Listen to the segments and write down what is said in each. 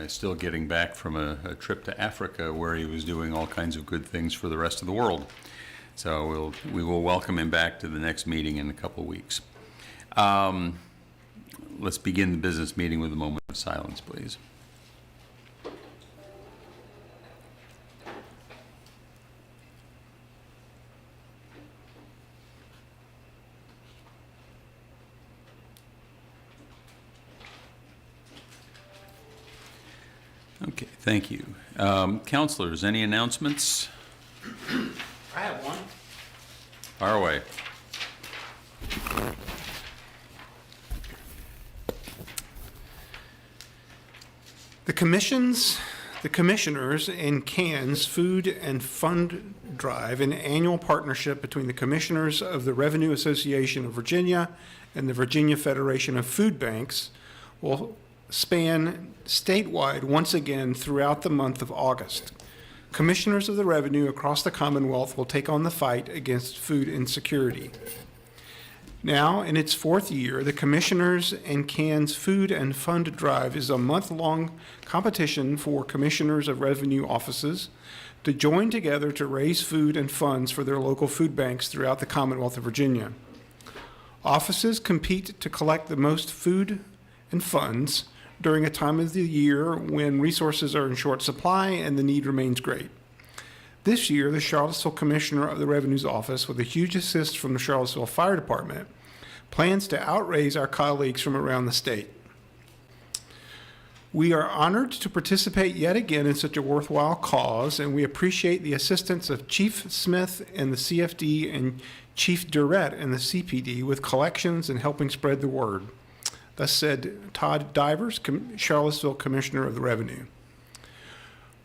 Still getting back from a trip to Africa where he was doing all kinds of good things for the rest of the world. So we will welcome him back to the next meeting in a couple of weeks. Let's begin the business meeting with a moment of silence, please. Okay, thank you. Councilors, any announcements? I have one. Fire away. The commissioners and CAN's Food and Fund Drive, an annual partnership between the commissioners of the Revenue Association of Virginia and the Virginia Federation of Food Banks, will span statewide once again throughout the month of August. Commissioners of the revenue across the Commonwealth will take on the fight against food insecurity. Now, in its fourth year, the Commissioners and CAN's Food and Fund Drive is a month-long competition for commissioners of revenue offices to join together to raise food and funds for their local food banks throughout the Commonwealth of Virginia. Offices compete to collect the most food and funds during a time of the year when resources are in short supply and the need remains great. This year, the Charlottesville Commissioner of the Revenue's Office, with a huge assist from the Charlottesville Fire Department, plans to outraise our colleagues from around the state. We are honored to participate yet again in such a worthwhile cause, and we appreciate the assistance of Chief Smith and the CFD and Chief Durrett and the CPD with collections and helping spread the word. Thus said Todd Divers, Charlottesville Commissioner of the Revenue.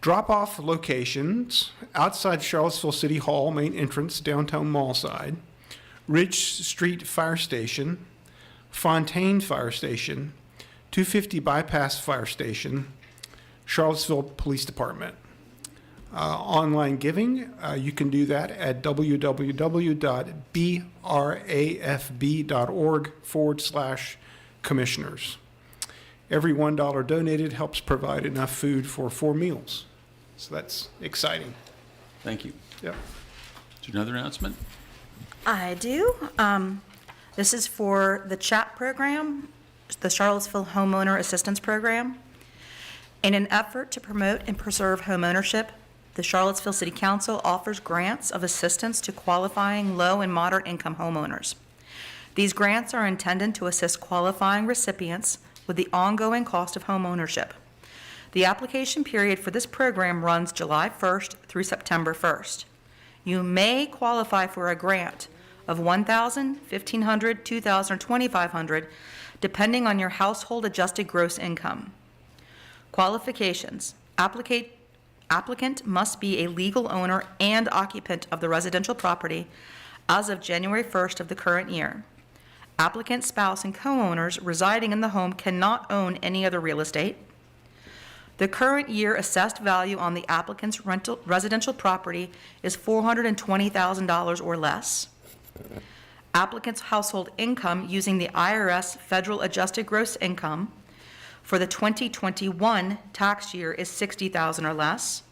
Drop-off locations outside Charlottesville City Hall, main entrance, downtown mall side, Ridge Street Fire Station, Fontaine Fire Station, 250 Bypass Fire Station, Charlottesville Police Department. Online giving, you can do that at www.brafb.org/commissioners. Every $1 donated helps provide enough food for 4 meals. So that's exciting. Thank you. Yep. Is there another announcement? I do. This is for the CHAP program, the Charlottesville Homeowner Assistance Program. In an effort to promote and preserve homeownership, the Charlottesville City Council offers grants of assistance to qualifying low and moderate income homeowners. These grants are intended to assist qualifying recipients with the ongoing cost of homeownership. The application period for this program runs July 1st through September 1st. You may qualify for a grant of $1,000, $1,500, $2,000, or $2,500, depending on your household adjusted gross income. Qualifications: applicant must be a legal owner and occupant of the residential property as of January 1st of the current year. Applicant, spouse, and co-owners residing in the home cannot own any other real estate. The current year assessed value on the applicant's residential property is $420,000 or less. Applicant's household income using the IRS federal adjusted gross income for the 2021 tax year is $60,000 or less.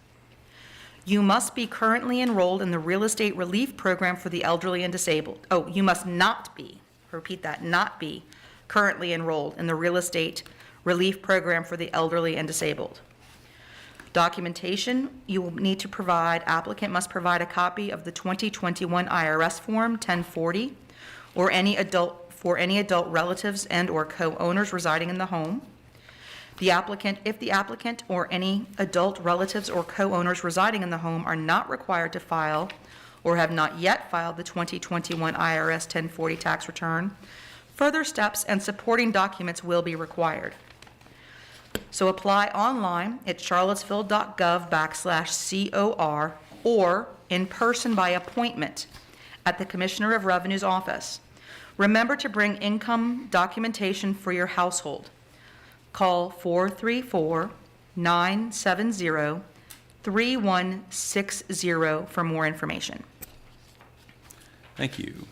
You must be currently enrolled in the real estate relief program for the elderly and disabled. Oh, you must not be, repeat that, not be currently enrolled in the real estate relief program for the elderly and disabled. Documentation: you will need to provide, applicant must provide a copy of the 2021 IRS Form 1040 or any adult relatives and or co-owners residing in the home. The applicant, if the applicant or any adult relatives or co-owners residing in the home are not required to file or have not yet filed the 2021 IRS 1040 tax return, further steps and supporting documents will be required. So apply online at charlottesville.gov/COR or in person by appointment at the Commissioner of Revenue's office. Remember to bring income documentation for your household. Call 434-970-3160 for more information. Thank you.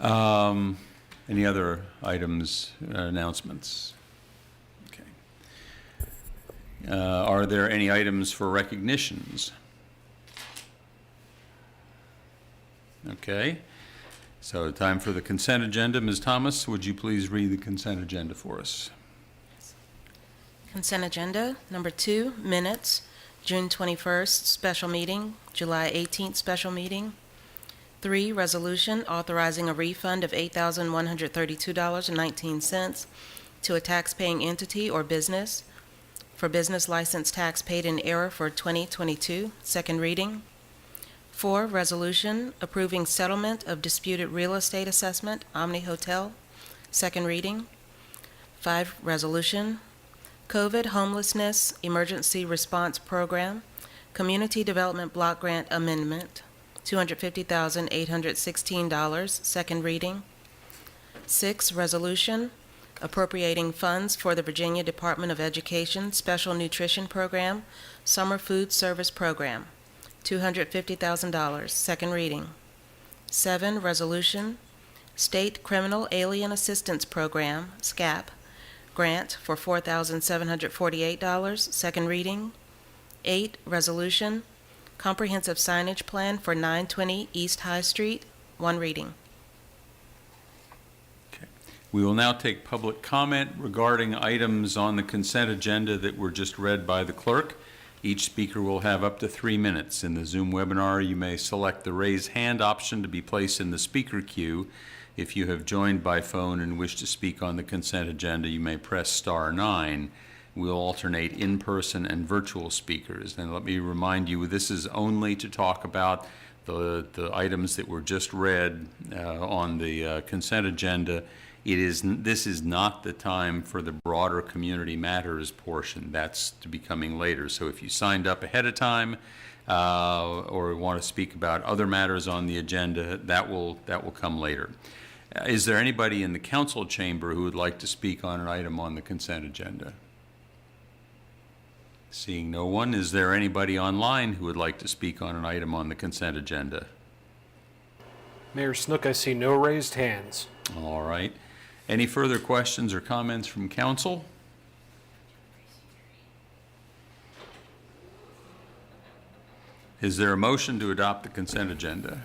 Any other items, announcements? Okay. Are there any items for recognitions? Okay, so time for the consent agenda. Ms. Thomas, would you please read the consent agenda for us? Consent agenda, number 2, minutes, June 21st, special meeting, July 18th, special meeting. 3, resolution authorizing a refund of $8,132.19 to a tax-paying entity or business for business license tax paid in error for 2022, second reading. 4, resolution approving settlement of disputed real estate assessment, Omni Hotel, second reading. 5, resolution, COVID Homelessness Emergency Response Program, Community Development Block Grant Amendment, $250,816, second reading. 6, resolution appropriating funds for the Virginia Department of Education Special Nutrition Program, Summer Food Service Program, $250,000, second reading. 7, resolution, State Criminal Alien Assistance Program, SCAP, grant for $4,748, second reading. 8, resolution, Comprehensive Signage Plan for 920 East High Street, one reading. Okay. We will now take public comment regarding items on the consent agenda that were just read by the clerk. Each speaker will have up to 3 minutes. In the Zoom webinar, you may select the raise hand option to be placed in the speaker queue. If you have joined by phone and wish to speak on the consent agenda, you may press *9. We'll alternate in-person and virtual speakers. And let me remind you, this is only to talk about the items that were just read on the consent agenda. This is not the time for the broader community matters portion. That's to be coming later. So if you signed up ahead of time or want to speak about other matters on the agenda, that will come later. Is there anybody in the council chamber who would like to speak on an item on the consent agenda? Seeing no one, is there anybody online who would like to speak on an item on the consent agenda? Mayor Snook, I see no raised hands. All right. Any further questions or comments from council? Is there a motion to adopt the consent agenda?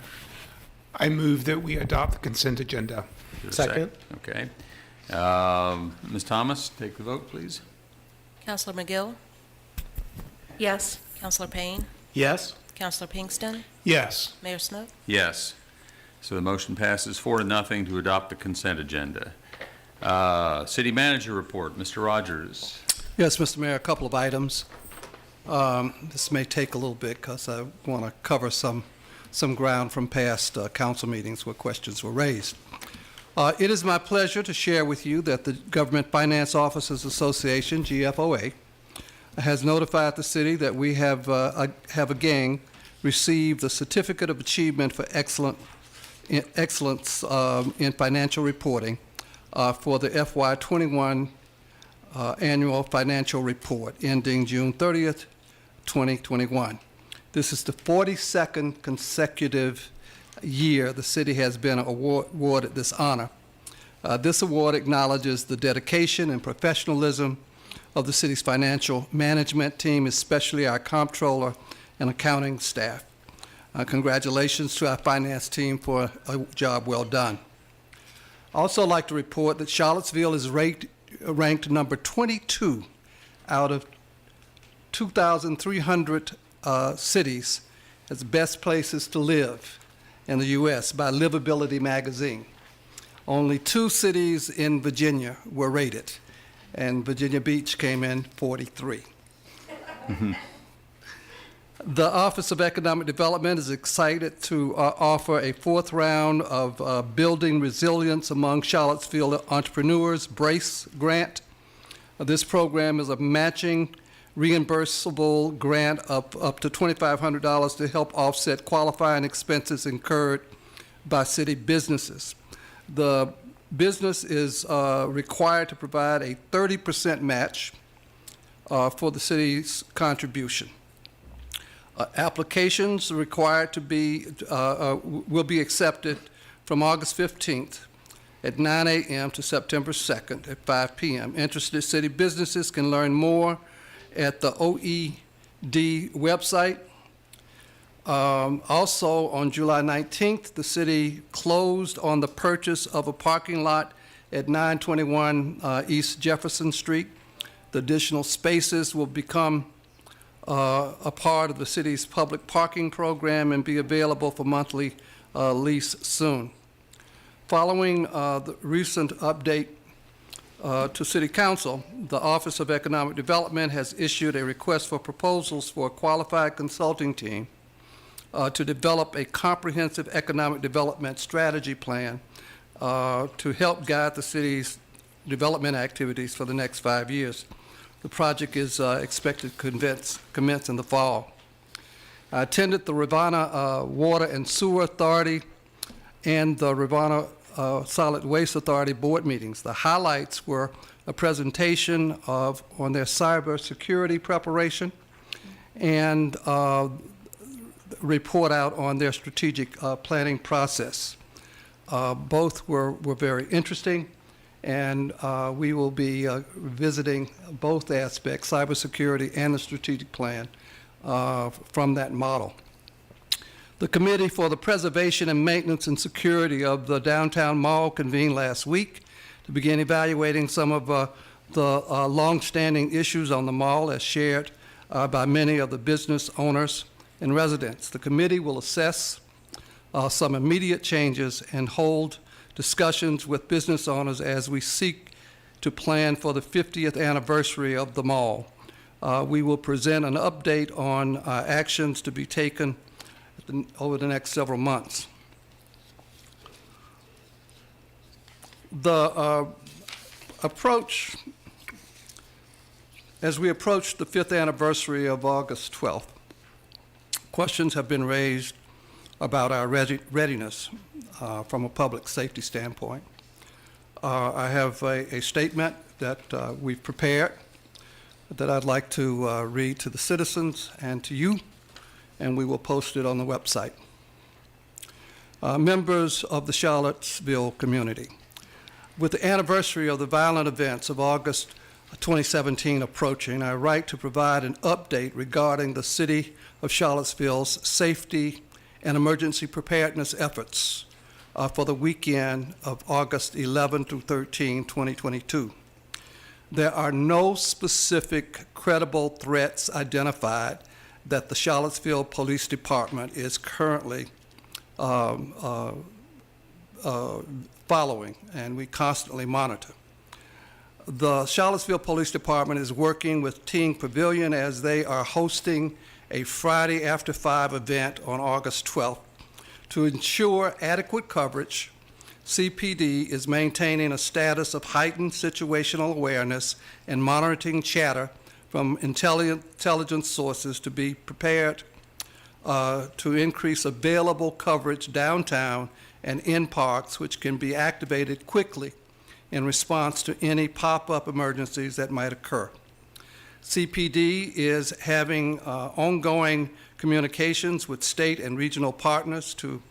I move that we adopt the consent agenda. Is there a Second. Okay. Ms. Thomas, take the vote, please. Counselor McGill? Yes. Counselor Payne? Yes. Counselor Pinkston? Yes. Mayor Snook? Yes. So the motion passes 4-0 to adopt the consent agenda. City manager report, Mr. Rogers. Yes, Mr. Mayor, a couple of items. This may take a little bit because I want to cover some ground from past council meetings where questions were raised. It is my pleasure to share with you that the Government Finance Officers Association, GFOA, has notified the city that we have again received the Certificate of Achievement for Excellence in Financial Reporting for the FY21 Annual Financial Report ending June 30th, 2021. This is the 42nd consecutive year the city has been awarded this honor. This award acknowledges the dedication and professionalism of the city's financial management team, especially our comptroller and accounting staff. Congratulations to our finance team for a job well done. I'd also like to report that Charlottesville is ranked number 22 out of 2,300 cities as best places to live in the U.S. by Livability magazine. Only 2 cities in Virginia were rated, and Virginia Beach came in 43. The Office of Economic Development is excited to offer a 4th round of Building Resilience Among Charlottesville Entrepreneurs BRACE grant. This program is a matching reimbursable grant of up to $2,500 to help offset qualifying expenses incurred by city businesses. The business is required to provide a 30% match for the city's contribution. Applications required to be will be accepted from August 15th at 9 a.m. to September 2nd at 5 p.m. Interested city businesses can learn more at the OED website. Also, on July 19th, the city closed on the purchase of a parking lot at 921 East Jefferson Street. The additional spaces will become a part of the city's public parking program and be available for monthly lease soon. Following the recent update to City Council, the Office of Economic Development has issued a request for proposals for a qualified consulting team to develop a comprehensive economic development strategy plan to help guide the city's development activities for the next 5 years. The project is expected to commence in the fall. I attended the Rivanna Water and Sewer Authority and the Rivanna Solid Waste Authority board meetings. The highlights were a presentation on their cybersecurity preparation and report out on their strategic planning process. Both were very interesting, and we will be visiting both aspects, cybersecurity and the strategic plan, from that model. The Committee for the Preservation and Maintenance and Security of the Downtown Mall convened last week to begin evaluating some of the long-standing issues on the mall as shared by many of the business owners and residents. The committee will assess some immediate changes and hold discussions with business owners as we seek to plan for the 50th anniversary of the mall. We will present an update on actions to be taken over the next several months. The approach, as we approach the 5th anniversary of August 12th, questions have been raised about our readiness from a public safety standpoint. I have a statement that we've prepared that I'd like to read to the citizens and to you, and we will post it on the website. Members of the Charlottesville community, with the anniversary of the violent events of August 2017 approaching, I write to provide an update regarding the City of Charlottesville's safety and emergency preparedness efforts for the weekend of August 11 through 13, 2022. There are no specific credible threats identified that the Charlottesville Police Department is currently following, and we constantly monitor. The Charlottesville Police Department is working with Teen Pavilion as they are hosting a Friday after 5 event on August 12th. To ensure adequate coverage, CPD is maintaining a status of heightened situational awareness and monitoring chatter from intelligence sources to be prepared to increase available coverage downtown and in parks, which can be activated quickly in response to any pop-up emergencies that might occur. CPD is having ongoing communications with state and regional partners to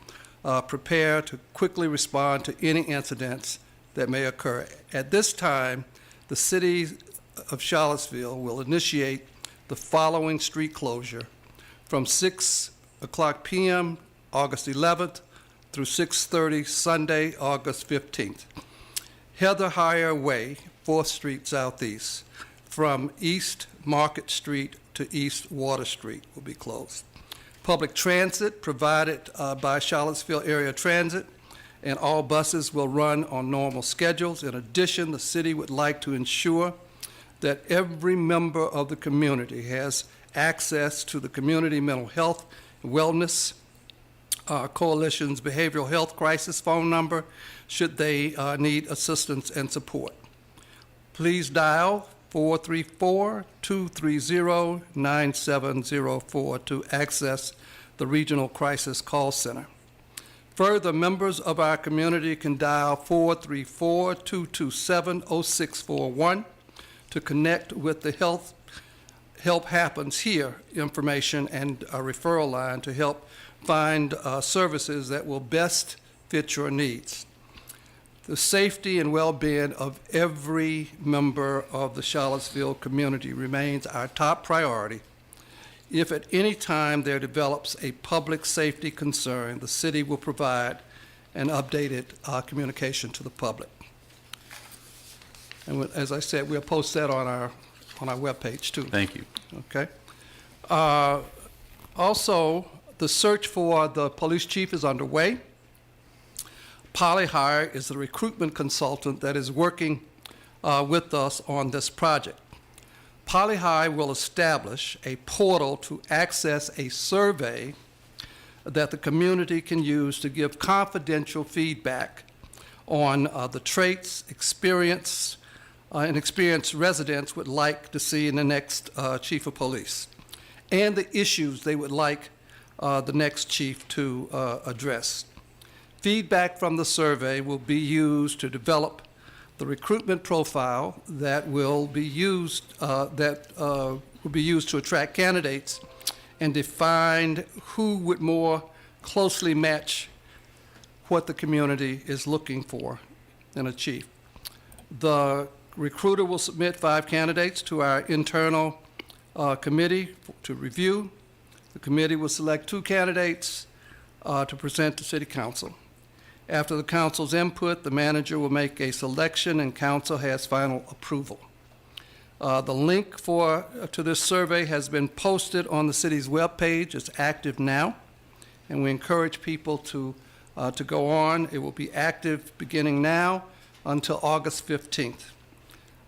prepare to quickly respond to any incidents that may occur. At this time, the City of Charlottesville will initiate the following street closure from 6 o'clock p.m. August 11th through 6:30 Sunday, August 15th. Heather Heyer Way, 4th Street Southeast, from East Market Street to East Water Street will be closed. Public transit provided by Charlottesville Area Transit, and all buses will run on normal schedules. In addition, the city would like to ensure that every member of the community has access to the Community Mental Health and Wellness Coalition's Behavioral Health Crisis phone number should they need assistance and support. Please dial 434-230-9704 to access the Regional Crisis Call Center. Further, members of our community can dial 434-227-0641 to connect with the Help Happens Here information and a referral line to help find services that will best fit your needs. The safety and well-being of every member of the Charlottesville community remains our top priority. If at any time there develops a public safety concern, the city will provide an updated communication to the public. And as I said, we'll post that on our webpage too. Thank you. Okay. Also, the search for the police chief is underway. Polyhire is the recruitment consultant that is working with us on this project. Polyhire will establish a portal to access a survey that the community can use to give confidential feedback on the traits, experience, and experienced residents would like to see in the next chief of police, and the issues they would like the next chief to address. Feedback from the survey will be used to develop the recruitment profile that will be used to attract candidates and define who would more closely match what the community is looking for in a chief. The recruiter will submit 5 candidates to our internal committee to review. The committee will select 2 candidates to present to City Council. After the council's input, the manager will make a selection and council has final approval. The link to this survey has been posted on the city's webpage. It's active now, and we encourage people to go on. It will be active beginning now until August 15th.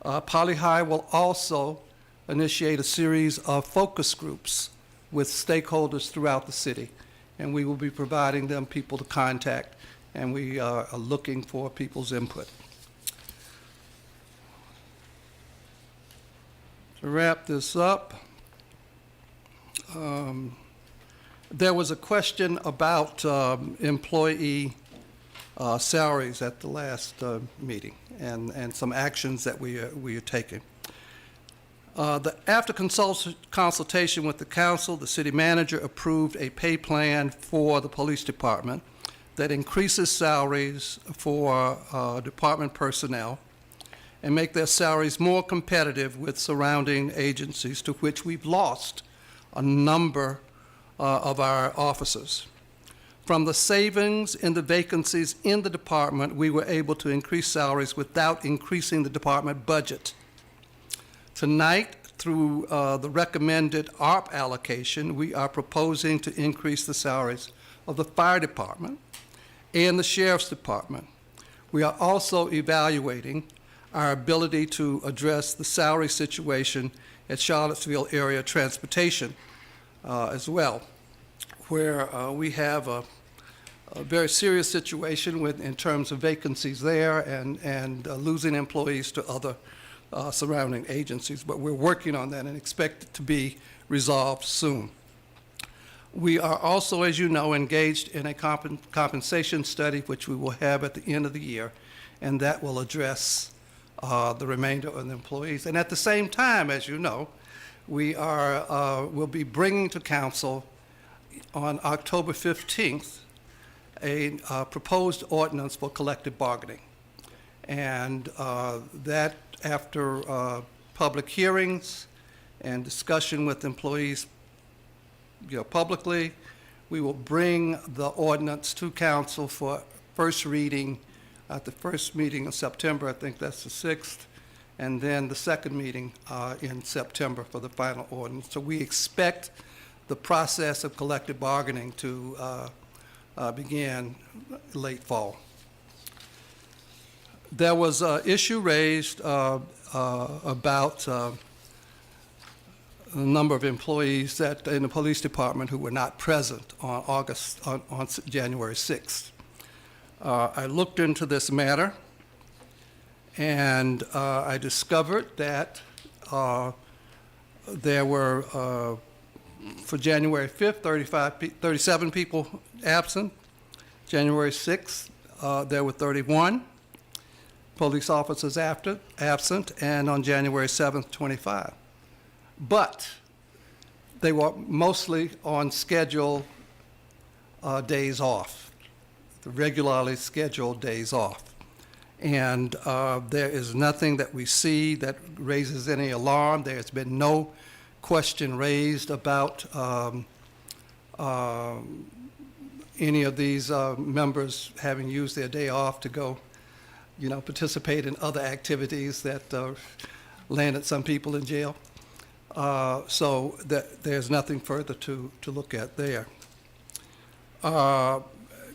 Polyhire will also initiate a series of focus groups with stakeholders throughout the city, and we will be providing them people to contact, and we are looking for people's input. To wrap this up, there was a question about employee salaries at the last meeting and some actions that we are taking. After consultation with the council, the city manager approved a pay plan for the police department that increases salaries for department personnel and make their salaries more competitive with surrounding agencies to which we've lost a number of our officers. From the savings in the vacancies in the department, we were able to increase salaries without increasing the department budget. Tonight, through the recommended ARP allocation, we are proposing to increase the salaries of the fire department and the sheriff's department. We are also evaluating our ability to address the salary situation at Charlottesville area transportation as well, where we have a very serious situation in terms of vacancies there and losing employees to other surrounding agencies, but we're working on that and expect it to be resolved soon. We are also, as you know, engaged in a compensation study, which we will have at the end of the year, and that will address the remainder of the employees. And at the same time, as you know, we'll be bringing to council on October 15th a proposed ordinance for collective bargaining. And that, after public hearings and discussion with employees publicly, we will bring the ordinance to council for first reading at the first meeting of September. I think that's the 6th, and then the second meeting in September for the final ordinance. So we expect the process of collective bargaining to begin late fall. There was an issue raised about the number of employees that in the police department who were not present on January 6th. I looked into this matter, and I discovered that there were, for January 5th, 37 people absent. January 6th, there were 31 police officers absent, and on January 7th, 25. But they were mostly on scheduled days off, the regularly scheduled days off. And there is nothing that we see that raises any alarm. There has been no question raised about any of these members having used their day off to go, participate in other activities that landed some people in jail. So there's nothing further to look at there.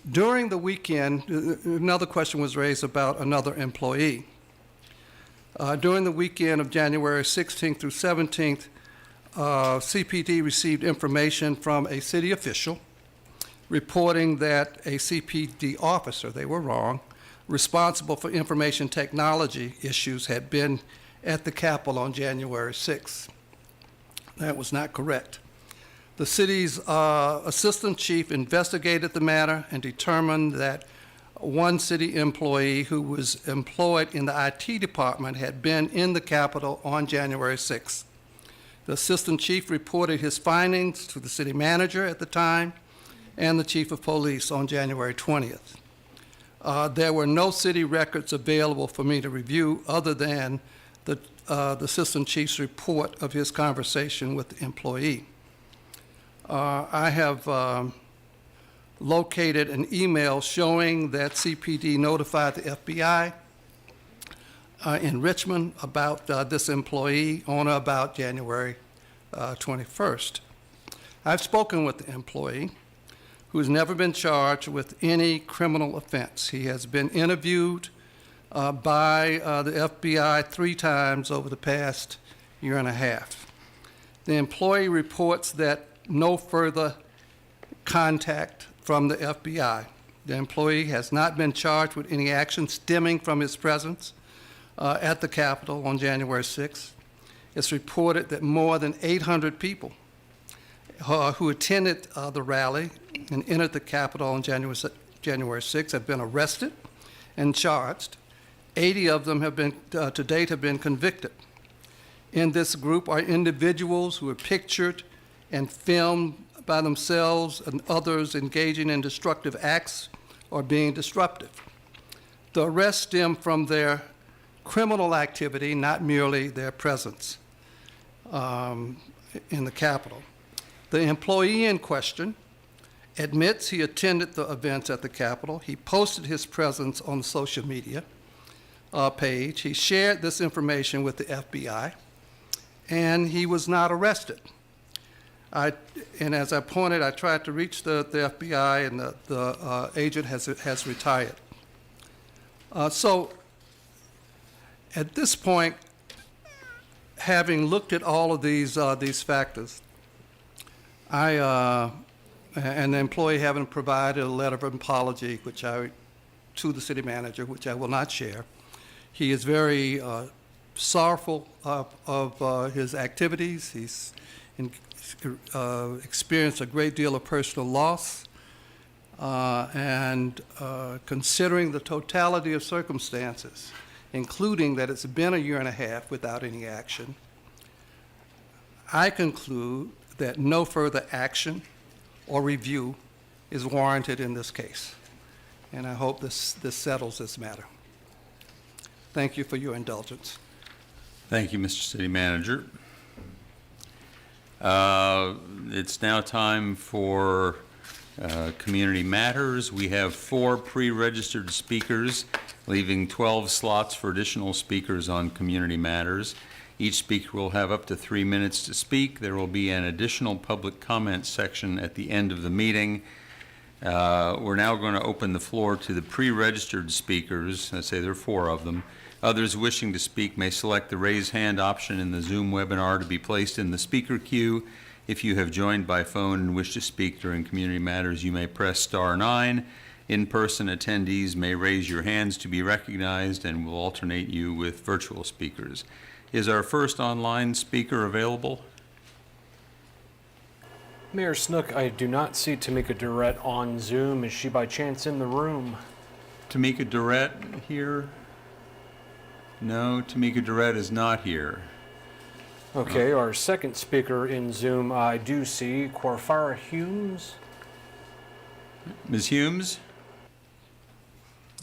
During the weekend, another question was raised about another employee. During the weekend of January 16th through 17th, CPD received information from a city official reporting that a CPD officer, they were wrong, responsible for information technology issues had been at the Capitol on January 6th. That was not correct. The city's assistant chief investigated the matter and determined that one city employee who was employed in the IT department had been in the Capitol on January 6th. The assistant chief reported his findings to the city manager at the time and the chief of police on January 20th. There were no city records available for me to review other than the assistant chief's report of his conversation with the employee. I have located an email showing that CPD notified the FBI in Richmond about this employee on or about January 21st. I've spoken with the employee, who has never been charged with any criminal offense. He has been interviewed by the FBI 3 times over the past year and a half. The employee reports that no further contact from the FBI. The employee has not been charged with any action stemming from his presence at the Capitol on January 6th. It's reported that more than 800 people who attended the rally and entered the Capitol on January 6th have been arrested and charged. 80 of them have been, to date, have been convicted. In this group are individuals who are pictured and filmed by themselves and others engaging in destructive acts or being disruptive. The arrests stem from their criminal activity, not merely their presence in the Capitol. The employee in question admits he attended the events at the Capitol. He posted his presence on the social media page. He shared this information with the FBI, and he was not arrested. And as I pointed, I tried to reach the FBI, and the agent has retired. So at this point, having looked at all of these factors, and the employee having provided a letter of apology, to the city manager, which I will not share. He is very sorrowful of his activities. He's experienced a great deal of personal loss, and considering the totality of circumstances, including that it's been a year and a half without any action, I conclude that no further action or review is warranted in this case. And I hope this settles this matter. Thank you for your indulgence. Thank you, Mr. City Manager. It's now time for Community Matters. We have 4 pre-registered speakers, leaving 12 slots for additional speakers on Community Matters. Each speaker will have up to 3 minutes to speak. There will be an additional public comment section at the end of the meeting. We're now going to open the floor to the pre-registered speakers. I say there are 4 of them. Others wishing to speak may select the raise hand option in the Zoom webinar to be placed in the speaker queue. If you have joined by phone and wish to speak during Community Matters, you may press star 9. In-person attendees may raise your hands to be recognized, and we'll alternate you with virtual speakers. Is our first online speaker available? Mayor Snook, I do not see Tamika Durrett on Zoom. Is she by chance in the room? Tamika Durrett here? No, Tamika Durrett is not here. Okay, our second speaker in Zoom, I do see Corfara Humes. Ms. Humes?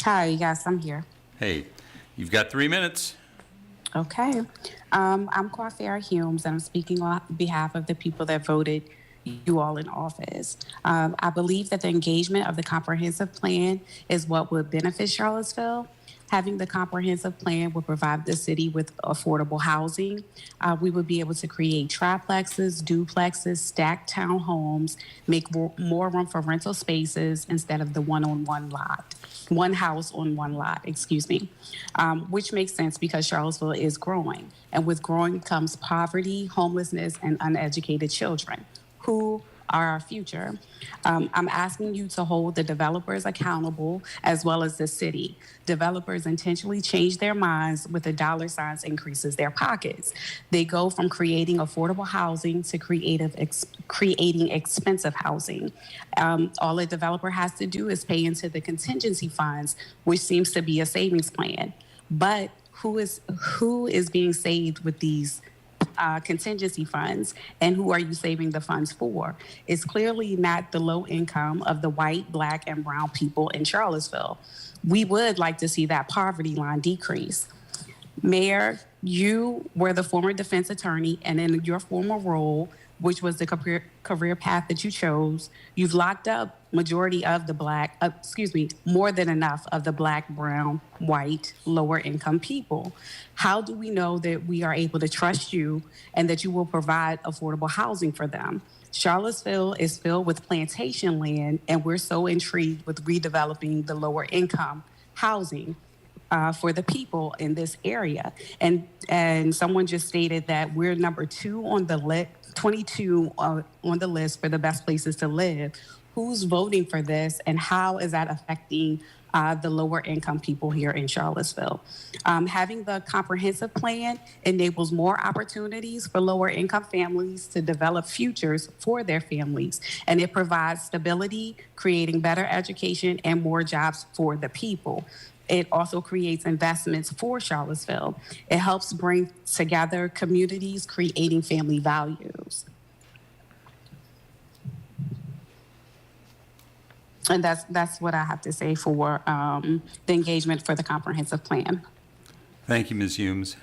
Hi, yes, I'm here. Hey, you've got 3 minutes. Okay. I'm Coiffera Humes, and I'm speaking on behalf of the people that voted you all in office. I believe that the engagement of the comprehensive plan is what would benefit Charlottesville. Having the comprehensive plan will provide the city with affordable housing. We would be able to create triplexes, duplexes, stacked townhomes, make more room for rental spaces instead of the one house on one lot, which makes sense because Charlottesville is growing. And with growing comes poverty, homelessness, and uneducated children, who are our future. I'm asking you to hold the developers accountable as well as the city. Developers intentionally change their minds with the dollar signs increases their pockets. They go from creating affordable housing to creating expensive housing. All a developer has to do is pay into the contingency funds, which seems to be a savings plan. But who is being saved with these contingency funds, and who are you saving the funds for? It's clearly not the low income of the white, black, and brown people in Charlottesville. We would like to see that poverty line decrease. Mayor, you were the former defense attorney, and in your former role, which was the career path that you chose, you've locked up majority of the more than enough of the black, brown, white, lower income people. How do we know that we are able to trust you and that you will provide affordable housing for them? Charlottesville is filled with plantation land, and we're so intrigued with redeveloping the lower income housing for the people in this area. And someone just stated that we're number 2 on the list, 22 on the list for the best places to live. Who's voting for this, and how is that affecting the lower income people here in Charlottesville? Having the comprehensive plan enables more opportunities for lower income families to develop futures for their families, and it provides stability, creating better education and more jobs for the people. It also creates investments for Charlottesville. It helps bring together communities, creating family values. And that's what I have to say for the engagement for the comprehensive plan. Thank you, Ms. Humes.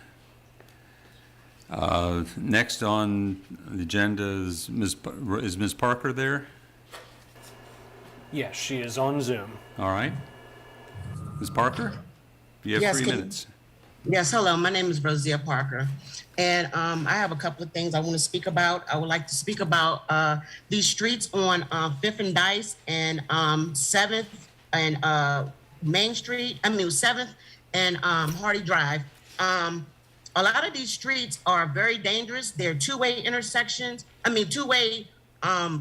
Next on the agenda is Ms. Parker there? Yes, she is on Zoom. All right. Ms. Parker, you have Yes, 3 minutes. Yes, hello, my name is Rosia Parker, and I have a couple of things I want to speak about. I would like to speak about these streets on 5th and Dice and 7th and Main Street, 7th and Hardy Drive. A lot of these streets are very dangerous. They're two-way intersections, two-way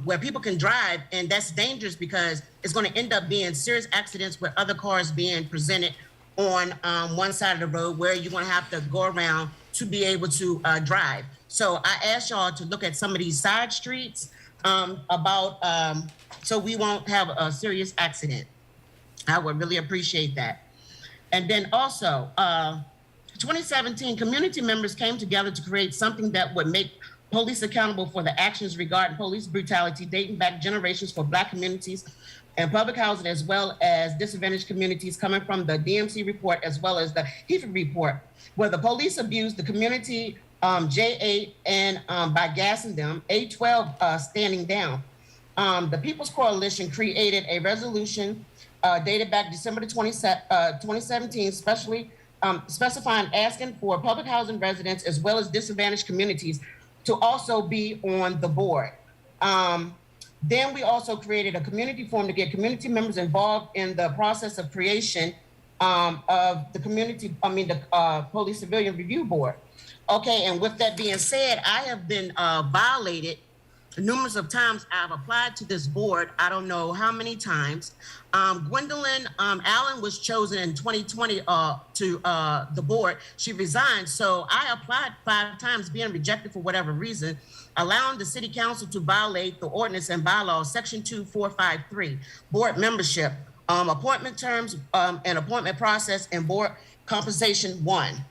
where people can drive, and that's dangerous because it's going to end up being serious accidents with other cars being presented on one side of the road where you're going to have to go around to be able to drive. So I asked y'all to look at some of these side streets so we won't have a serious accident. I would really appreciate that. And then also, 2017, community members came together to create something that would make police accountable for the actions regarding police brutality dating back generations for Black communities and public housing, as well as disadvantaged communities, coming from the DMC report as well as the Heafy report, where the police abused the community, J8, and by gassing them, A12 standing down. The People's Coalition created a resolution dated back December 2017, specifying asking for public housing residents as well as disadvantaged communities to also be on the board. Then we also created a community forum to get community members involved in the process of creation of the Police Civilian Review Board. Okay, and with that being said, I have been violated numerous of times. I've applied to this board, I don't know how many times. Gwendolyn Allen was chosen in 2020 to the board. She resigned, so I applied 5 times, being rejected for whatever reason, allowing the city council to violate the ordinance and bylaws, section 2453, board membership, appointment terms and appointment process, and board compensation 1.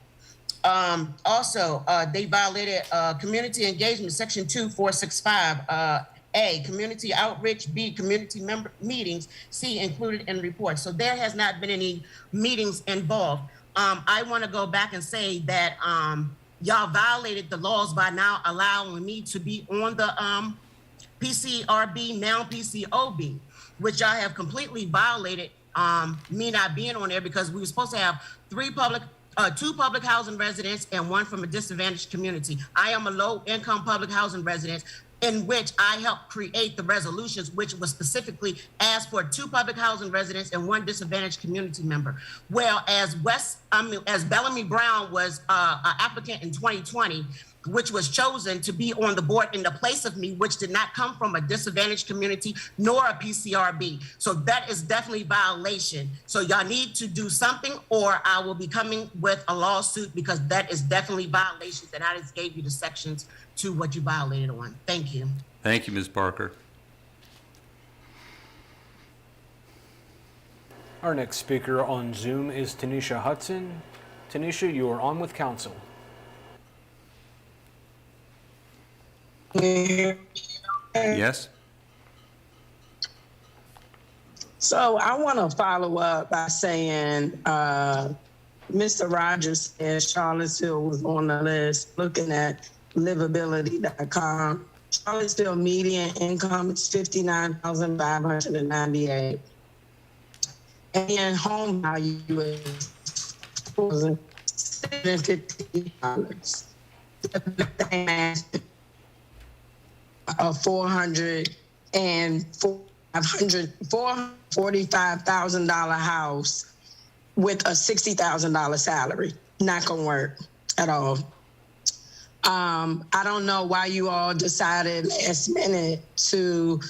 Also, they violated community engagement, section 2465, A, community outreach, B, community member meetings, C, included in reports. So there has not been any meetings involved. I want to go back and say that y'all violated the laws by now allowing me to be on the PCRB, now PCOB, which y'all have completely violated me not being on there because we were supposed to have two public housing residents and one from a disadvantaged community. I am a low-income public housing resident in which I helped create the resolutions, which was specifically asked for 2 public housing residents and 1 disadvantaged community member. Well, as Bellamy Brown was an applicant in 2020, which was chosen to be on the board in the place of me, which did not come from a disadvantaged community nor a PCRB. So that is definitely violation. So y'all need to do something or I will be coming with a lawsuit because that is definitely violations and I just gave you the sections to what you violated on. Thank you. Thank you, Ms. Parker. Our next speaker on Zoom is Tanisha Hudson. Tanisha, you are on with council. Yes? So I want to follow up by saying Mr. Rogers said Charlottesville was on the list looking at livability.com. Charlottesville median income is $59,598. And home value is $750. $445,000 house with a $60,000 salary. Not gonna work at all. I don't know why you all decided last minute to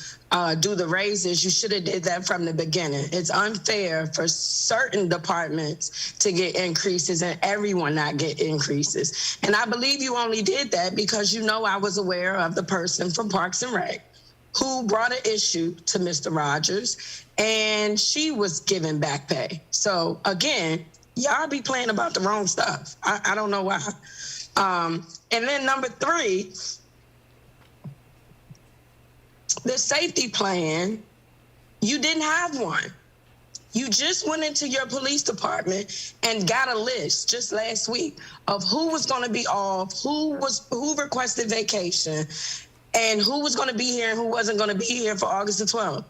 do the raises. You should have did that from the beginning. It's unfair for certain departments to get increases and everyone not get increases. And I believe you only did that because you know I was aware of the person from Parks and Rec who brought an issue to Mr. Rogers and she was given back pay. So again, y'all be playing about the wrong stuff. I don't know why. And then number 3, the safety plan, you didn't have one. You just went into your police department and got a list just last week of who was going to be off, who requested vacation, and who was going to be here and who wasn't going to be here for August the 12th.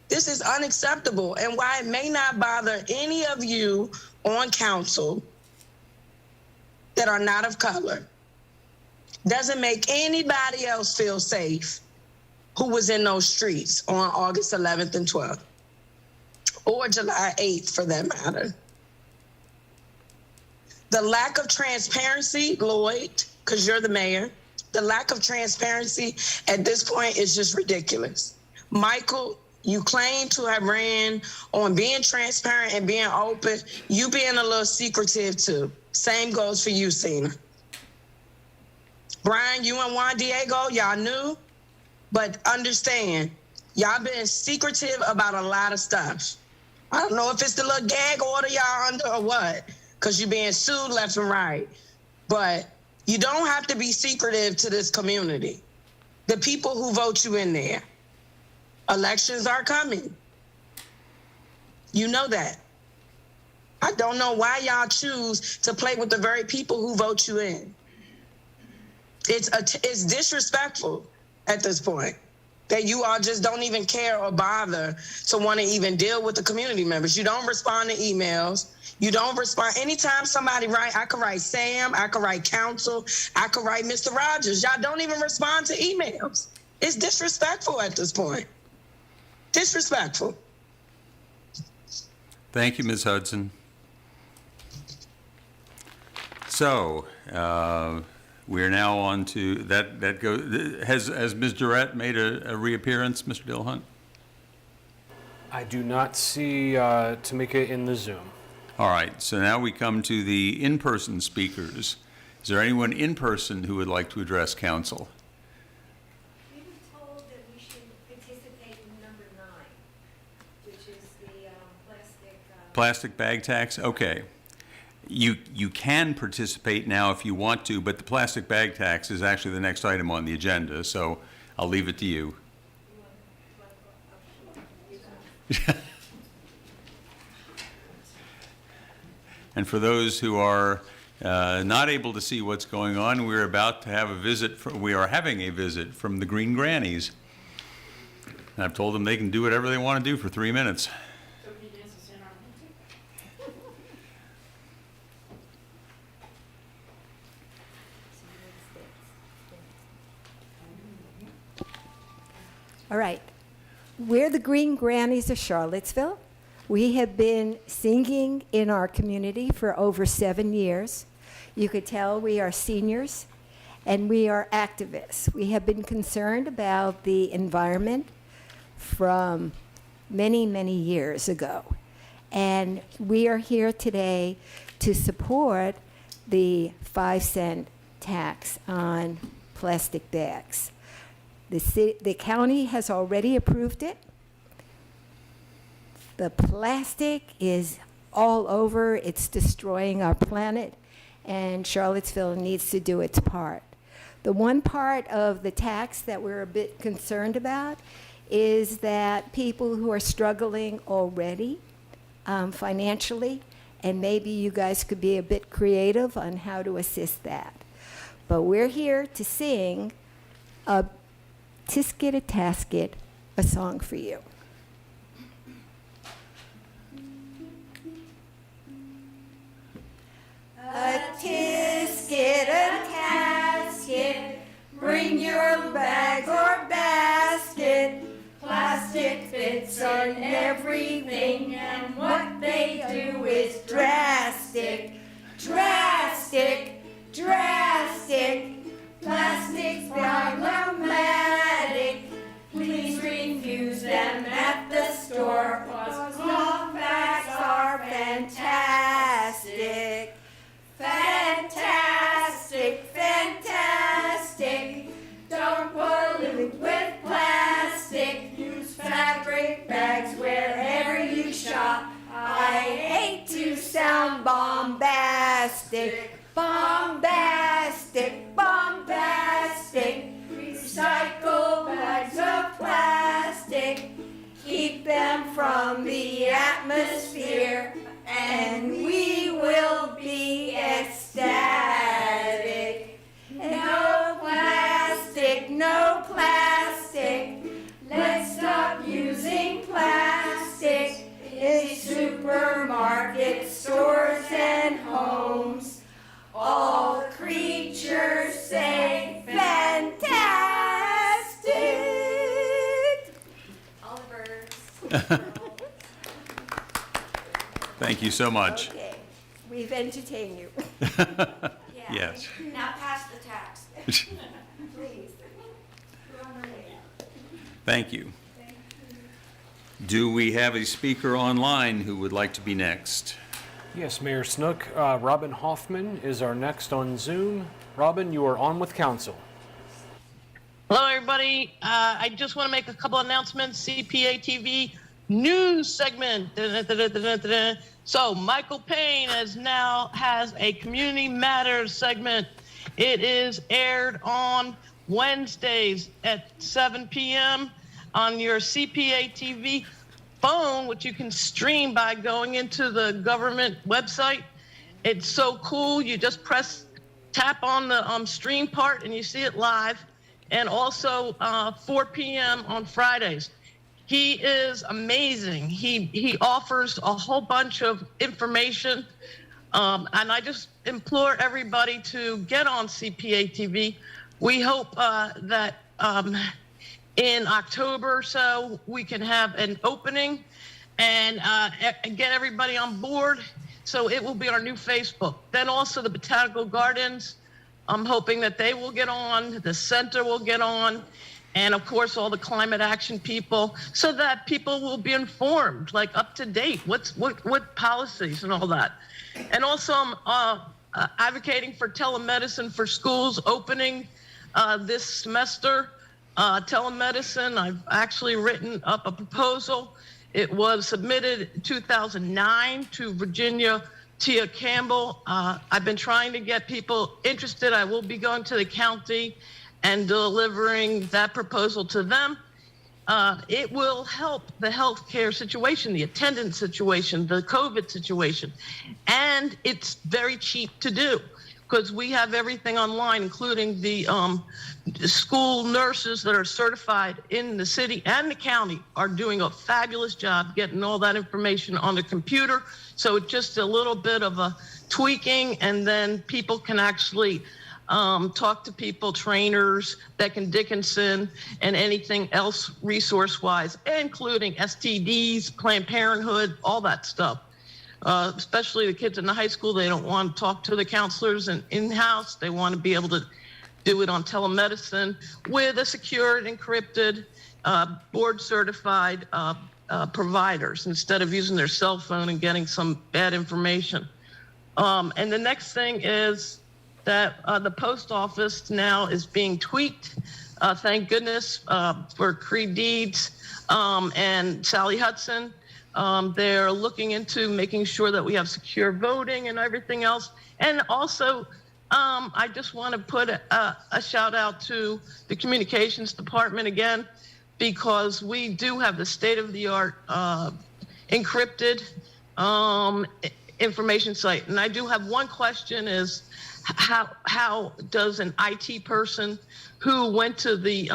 This is unacceptable. And why it may not bother any of you on council that are not of color doesn't make anybody else feel safe who was in those streets on August 11th and 12th, or July 8th for that matter. The lack of transparency, Lloyd, because you're the mayor, the lack of transparency at this point is just ridiculous. Michael, you claim to have ran on being transparent and being open. You being a little secretive too. Same goes for you, Cena. Brian, you and Juan Diego, y'all knew, but understand, y'all been secretive about a lot of stuff. I don't know if it's the little gag order y'all under or what, because you're being sued left and right. But you don't have to be secretive to this community. The people who vote you in there. Elections are coming. You know that. I don't know why y'all choose to play with the very people who vote you in. It's disrespectful at this point that you all just don't even care or bother to want to even deal with the community members. You don't respond to emails. You don't respond. Anytime somebody write, I could write Sam, I could write council, I could write Mr. Rogers. Y'all don't even respond to emails. It's disrespectful at this point. Disrespectful. Thank you, Ms. Hudson. So, we're now on to that has Ms. Durrett made a reappearance, Mr. Dill Hunt? I do not see Tamika in the Zoom. All right, so now we come to the in-person speakers. Is there anyone in person who would like to address council? We were told that we should participate in number 9, which is the Plastic bag tax? Okay. You can participate now if you want to, but the plastic bag tax is actually the next item on the agenda, so I'll leave it to you. And for those who are not able to see what's going on, we're about to have a visit. We are having a visit from the Green Grannies. And I've told them they can do whatever they want to do for 3 minutes. All right. We're the Green Grannies of Charlottesville. We have been singing in our community for over 7 years. You could tell we are seniors and we are activists. We have been concerned about the environment from many, many years ago. And we are here today to support the 5-cent tax on plastic bags. The county has already approved it. The plastic is all over. It's destroying our planet, and Charlottesville needs to do its part. The one part of the tax that we're a bit concerned about is that people who are struggling already financially, and maybe you guys could be a bit creative on how to assist that. But we're here to sing a Tisket a Tasket, a song for you. A tisket, a tasket, bring your bag or basket. Plastic fits on everything, and what they do is drastic, drastic, drastic. Plastic's problematic. Please refuse them at the store, 'cause cloth bags are fantastic. Fantastic, fantastic. Don't pollute with plastic. Use fabric bags wherever you shop. I hate to sound bombastic. Bombastic, bombastic. Recycle bags of plastic. Keep them from the atmosphere, and we will be ecstatic. No plastic, no plastic. Let's stop using plastic in supermarkets, stores, and homes. All creatures say fantastic. All the birds. Thank you so much. Okay, we've entertained you. Yes. Now pass the tax. Please. We're on our way out. Thank you. Do we have a speaker online who would like to be next? Yes, Mayor Snook. Robin Hoffman is our next on Zoom. Robin, you are on with council. Hello, everybody. I just want to make a couple announcements. CPA TV news segment. So Michael Payne now has a Community Matters segment. It is aired on Wednesdays at 7 p.m. on your CPA TV phone, which you can stream by going into the government website. It's so cool. You just tap on the stream part and you see it live. And also 4 p.m. on Fridays. He is amazing. He offers a whole bunch of information. And I just implore everybody to get on CPA TV. We hope that in October or so, we can have an opening and get everybody on board. So it will be our new Facebook. Then also the Botanical Gardens. I'm hoping that they will get on, the center will get on, and of course all the climate action people, so that people will be informed, like up to date, what policies and all that. And also I'm advocating for telemedicine for schools opening this semester. Telemedicine, I've actually written up a proposal. It was submitted in 2009 to Virginia Tia Campbell. I've been trying to get people interested. I will be going to the county and delivering that proposal to them. it will help the healthcare situation, the attendance situation, the COVID situation. And it's very cheap to do because we have everything online, including the school nurses that are certified in the city and the county are doing a fabulous job getting all that information on the computer. So it's just a little bit of a tweaking, and then people can actually talk to people, trainers, Beck & Dickinson, and anything else resource-wise, including STDs, Planned Parenthood, all that stuff. Especially the kids in the high school, they don't want to talk to the counselors and in-house. They want to be able to do it on telemedicine with a secured, encrypted, board-certified providers instead of using their cell phone and getting some bad information. And the next thing is that the post office now is being tweaked. Thank goodness for Creed Deeds and Sally Hudson. They're looking into making sure that we have secure voting and everything else. And also, I just want to put a shout out to the communications department again, because we do have the state-of-the-art encrypted information site. And I do have one question: is how does an IT person who went to the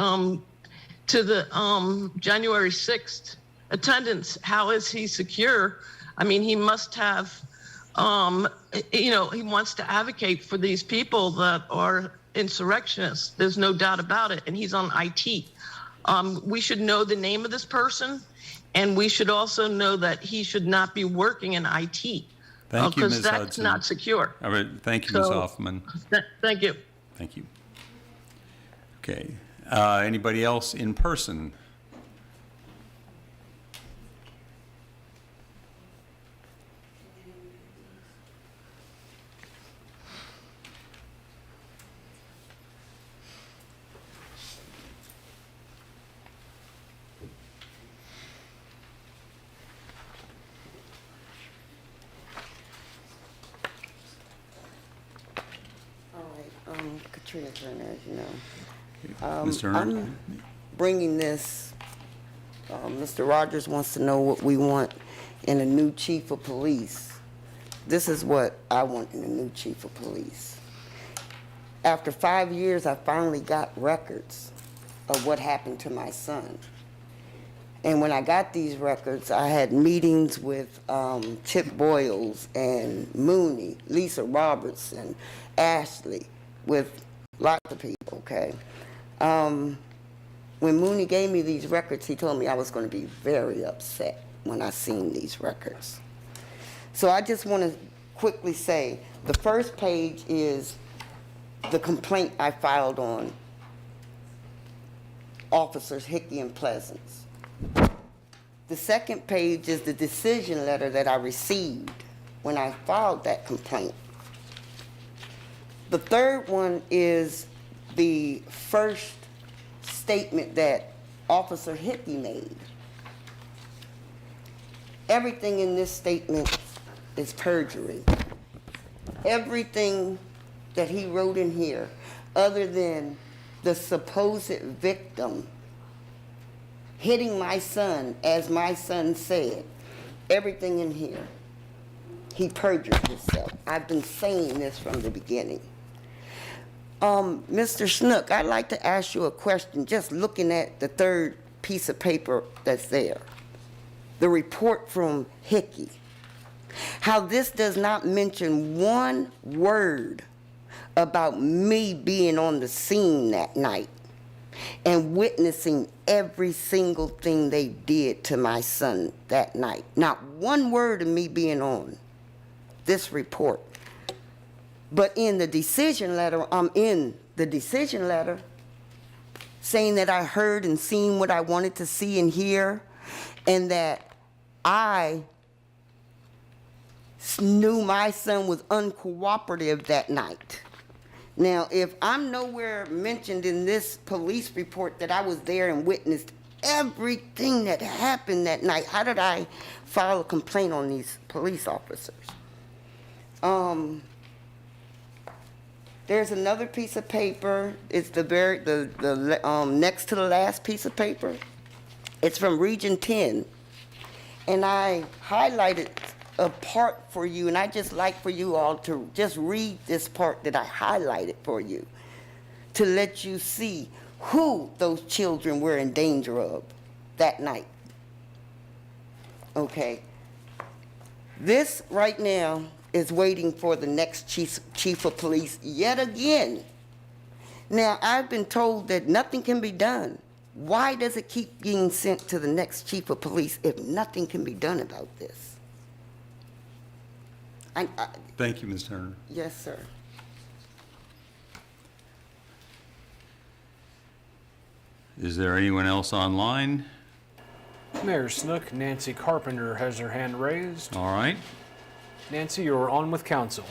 January 6th attendance, how is he secure? I mean, he must have, he wants to advocate for these people that are insurrectionists. There's no doubt about it. And he's on IT. We should know the name of this person, and we should also know that he should not be working in IT. Thank you, Ms. Because that's Hudson. not secure. All right, thank you, Ms. Hoffman. Thank you. Thank you. Okay, anybody else in person? Katrina Turner, as you know. Ms. Turner? I'm bringing this, Mr. Rogers wants to know what we want in a new chief of police. This is what I want in a new chief of police. After 5 years, I finally got records of what happened to my son. And when I got these records, I had meetings with Chip Boyles and Mooney, Lisa Robertson, Ashley, with lots of people, okay? When Mooney gave me these records, he told me I was going to be very upset when I seen these records. So I just want to quickly say, the first page is the complaint I filed on Officers Hickey and Pleasance. The second page is the decision letter that I received when I filed that complaint. The third one is the first statement that Officer Hickey made. Everything in this statement is perjury. Everything that he wrote in here, other than the supposed victim hitting my son, as my son said, everything in here, he perjured himself. I've been saying this from the beginning. Mr. Snook, I'd like to ask you a question, just looking at the third piece of paper that's there. The report from Hickey. How this does not mention one word about me being on the scene that night and witnessing every single thing they did to my son that night. Not one word of me being on this report. But in the decision letter, I'm in the decision letter saying that I heard and seen what I wanted to see and hear, and that I knew my son was uncooperative that night. Now, if I'm nowhere mentioned in this police report that I was there and witnessed everything that happened that night, how did I file a complaint on these police officers? There's another piece of paper. It's the next to the last piece of paper. It's from Region 10. And I highlighted a part for you, and I just like for you all to just read this part that I highlighted for you to let you see who those children were in danger of that night. Okay. This right now is waiting for the next chief of police yet again. Now, I've been told that nothing can be done. Why does it keep being sent to the next chief of police if nothing can be done about this? Thank you, Ms. Turner. Yes, sir. Is there anyone else online? Mayor Snook, Nancy Carpenter has her hand raised. All right. Nancy, you're on with council.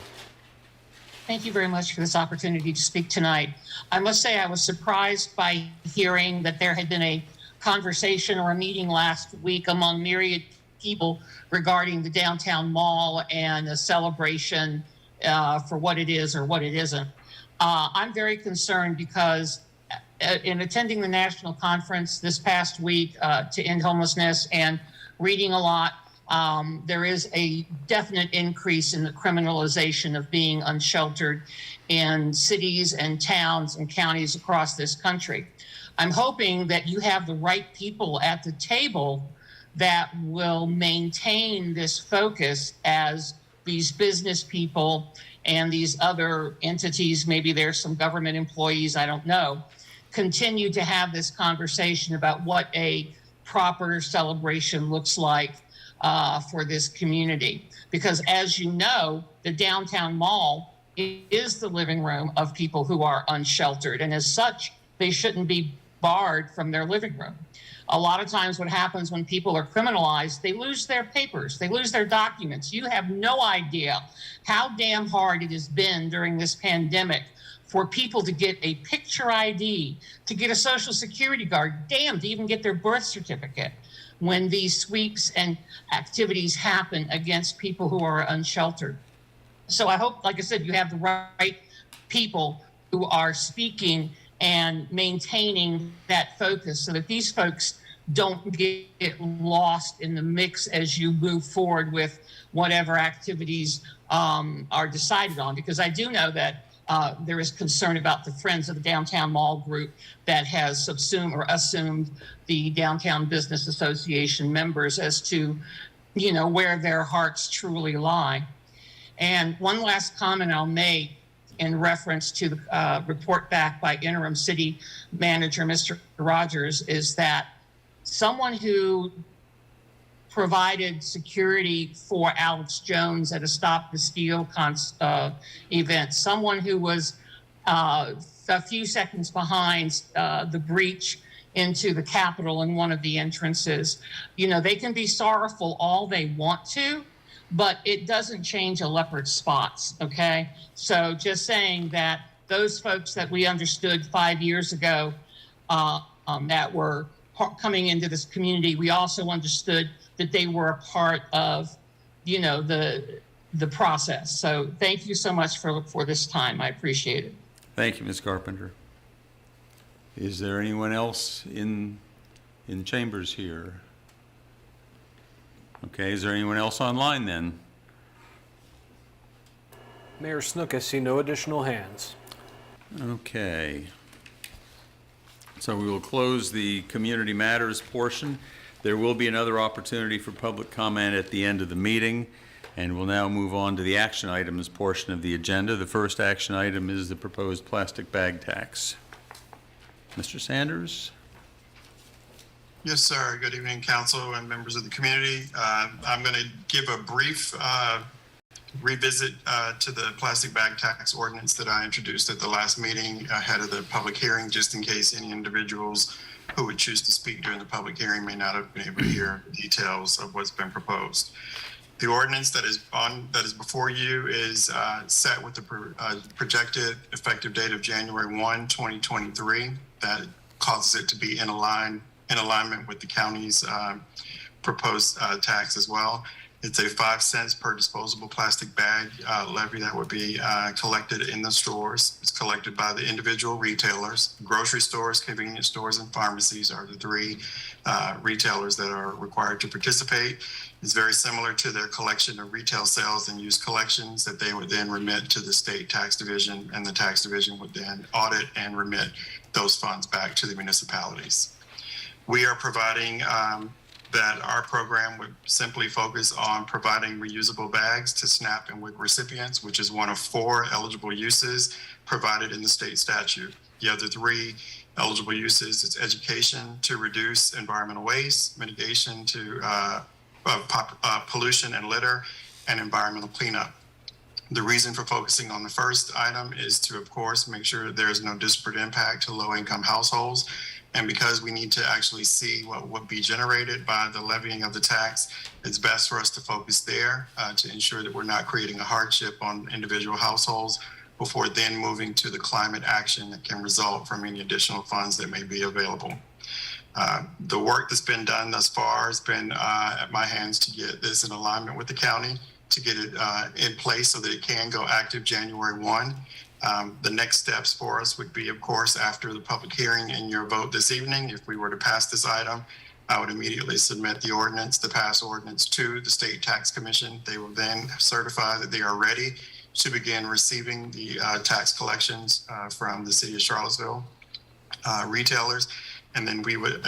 Thank you very much for this opportunity to speak tonight. I must say I was surprised by hearing that there had been a conversation or a meeting last week among myriad people regarding the downtown mall and a celebration for what it is or what it isn't. I'm very concerned because in attending the national conference this past week to end homelessness and reading a lot, there is a definite increase in the criminalization of being unsheltered in cities and towns and counties across this country. I'm hoping that you have the right people at the table that will maintain this focus as these business people and these other entities, maybe there's some government employees, I don't know, continue to have this conversation about what a proper celebration looks like for this community. Because as you know, the downtown mall is the living room of people who are unsheltered. And as such, they shouldn't be barred from their living room. A lot of times what happens when people are criminalized, they lose their papers, they lose their documents. You have no idea how damn hard it has been during this pandemic for people to get a picture ID, to get a social security card, damn, to even get their birth certificate when these sweeps and activities happen against people who are unsheltered. So I hope, like I said, you have the right people who are speaking and maintaining that focus so that these folks don't get lost in the mix as you move forward with whatever activities are decided on. Because I do know that there is concern about the Friends of the Downtown Mall group that has assumed the Downtown Business Association members as to, where their hearts truly lie. And one last comment I'll make in reference to the report back by interim city manager, Mr. Rogers, is that someone who provided security for Alex Jones at a Stop the Steal event, someone who was a few seconds behind the breach into the Capitol in one of the entrances. They can be sorrowful all they want to, but it doesn't change a leopard's spots, okay? So just saying that those folks that we understood 5 years ago that were coming into this community, we also understood that they were a part of, the process. So thank you so much for this time. I appreciate it. Thank you, Ms. Carpenter. Is there anyone else in chambers here? Okay, is there anyone else online then? Mayor Snook, I see no additional hands. Okay. So we will close the community matters portion. There will be another opportunity for public comment at the end of the meeting, and we'll now move on to the action items portion of the agenda. The first action item is the proposed plastic bag tax. Mr. Sanders? Yes, sir. Good evening, council and members of the community. I'm going to give a brief revisit to the plastic bag tax ordinance that I introduced at the last meeting ahead of the public hearing, just in case any individuals who would choose to speak during the public hearing may not have been able to hear details of what's been proposed. The ordinance that is before you is set with the projected effective date of January 1, 2023. That causes it to be in alignment with the county's proposed tax as well. It's a 5 cents per disposable plastic bag levy that would be collected in the stores. It's collected by the individual retailers. Grocery stores, convenience stores, and pharmacies are the three retailers that are required to participate. It's very similar to their collection of retail sales and use collections that they would then remit to the state tax division, and the tax division would then audit and remit those funds back to the municipalities. We are providing that our program would simply focus on providing reusable bags to SNAP and WIC recipients, which is one of 4 eligible uses provided in the state statute. The other 3 eligible uses is education to reduce environmental waste, mitigation to pollution and litter, and environmental cleanup. The reason for focusing on the first item is to, of course, make sure there is no disparate impact to low-income households. And because we need to actually see what would be generated by the levying of the tax, it's best for us to focus there to ensure that we're not creating a hardship on individual households before then moving to the climate action that can result from any additional funds that may be available. The work that's been done thus far has been at my hands to get this in alignment with the county, to get it in place so that it can go active January 1. The next steps for us would be, of course, after the public hearing and your vote this evening. If we were to pass this item, I would immediately submit the ordinance, the pass ordinance, to the State Tax Commission. They will then certify that they are ready to begin receiving the tax collections from the city of Charlottesville retailers. And then we would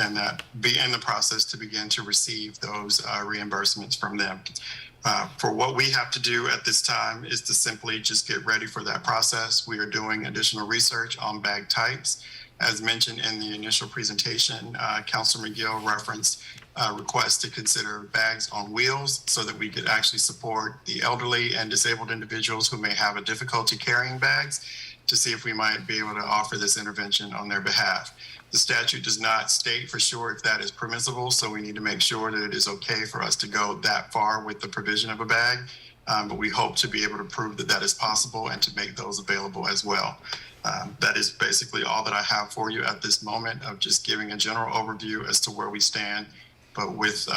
be in the process to begin to receive those reimbursements from them. For what we have to do at this time is to simply just get ready for that process. We are doing additional research on bag types. As mentioned in the initial presentation, Councilor McGill referenced requests to consider bags on wheels so that we could actually support the elderly and disabled individuals who may have a difficulty carrying bags, to see if we might be able to offer this intervention on their behalf. The statute does not state for sure if that is permissible, so we need to make sure that it is okay for us to go that far with the provision of a bag, but we hope to be able to prove that that is possible and to make those available as well. That is basically all that I have for you at this moment, of just giving a general overview as to where we stand, but with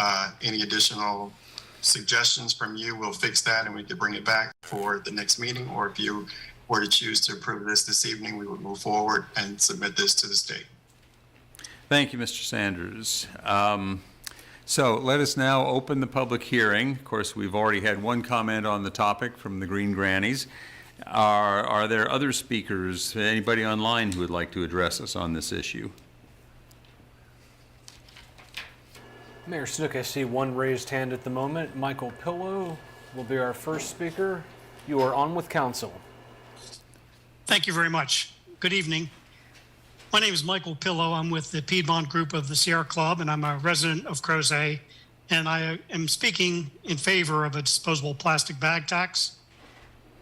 any additional suggestions from you, we'll fix that and we can bring it back for the next meeting, or if you were to choose to approve this evening, we would move forward and submit this to the state. Thank you, Mr. Sanders. So let us now open the public hearing. Of course, we've already had one comment on the topic from the Green Grannies. Are there other speakers, anybody online who would like to address us on this issue? Mayor Snook, I see one raised hand at the moment. Michael Pillow will be our first speaker. You are on with council. Thank you very much. Good evening. My name is Michael Pillow. I'm with the Piedmont group of the Sierra Club, and I'm a resident of Crozet. And I am speaking in favor of a disposable plastic bag tax.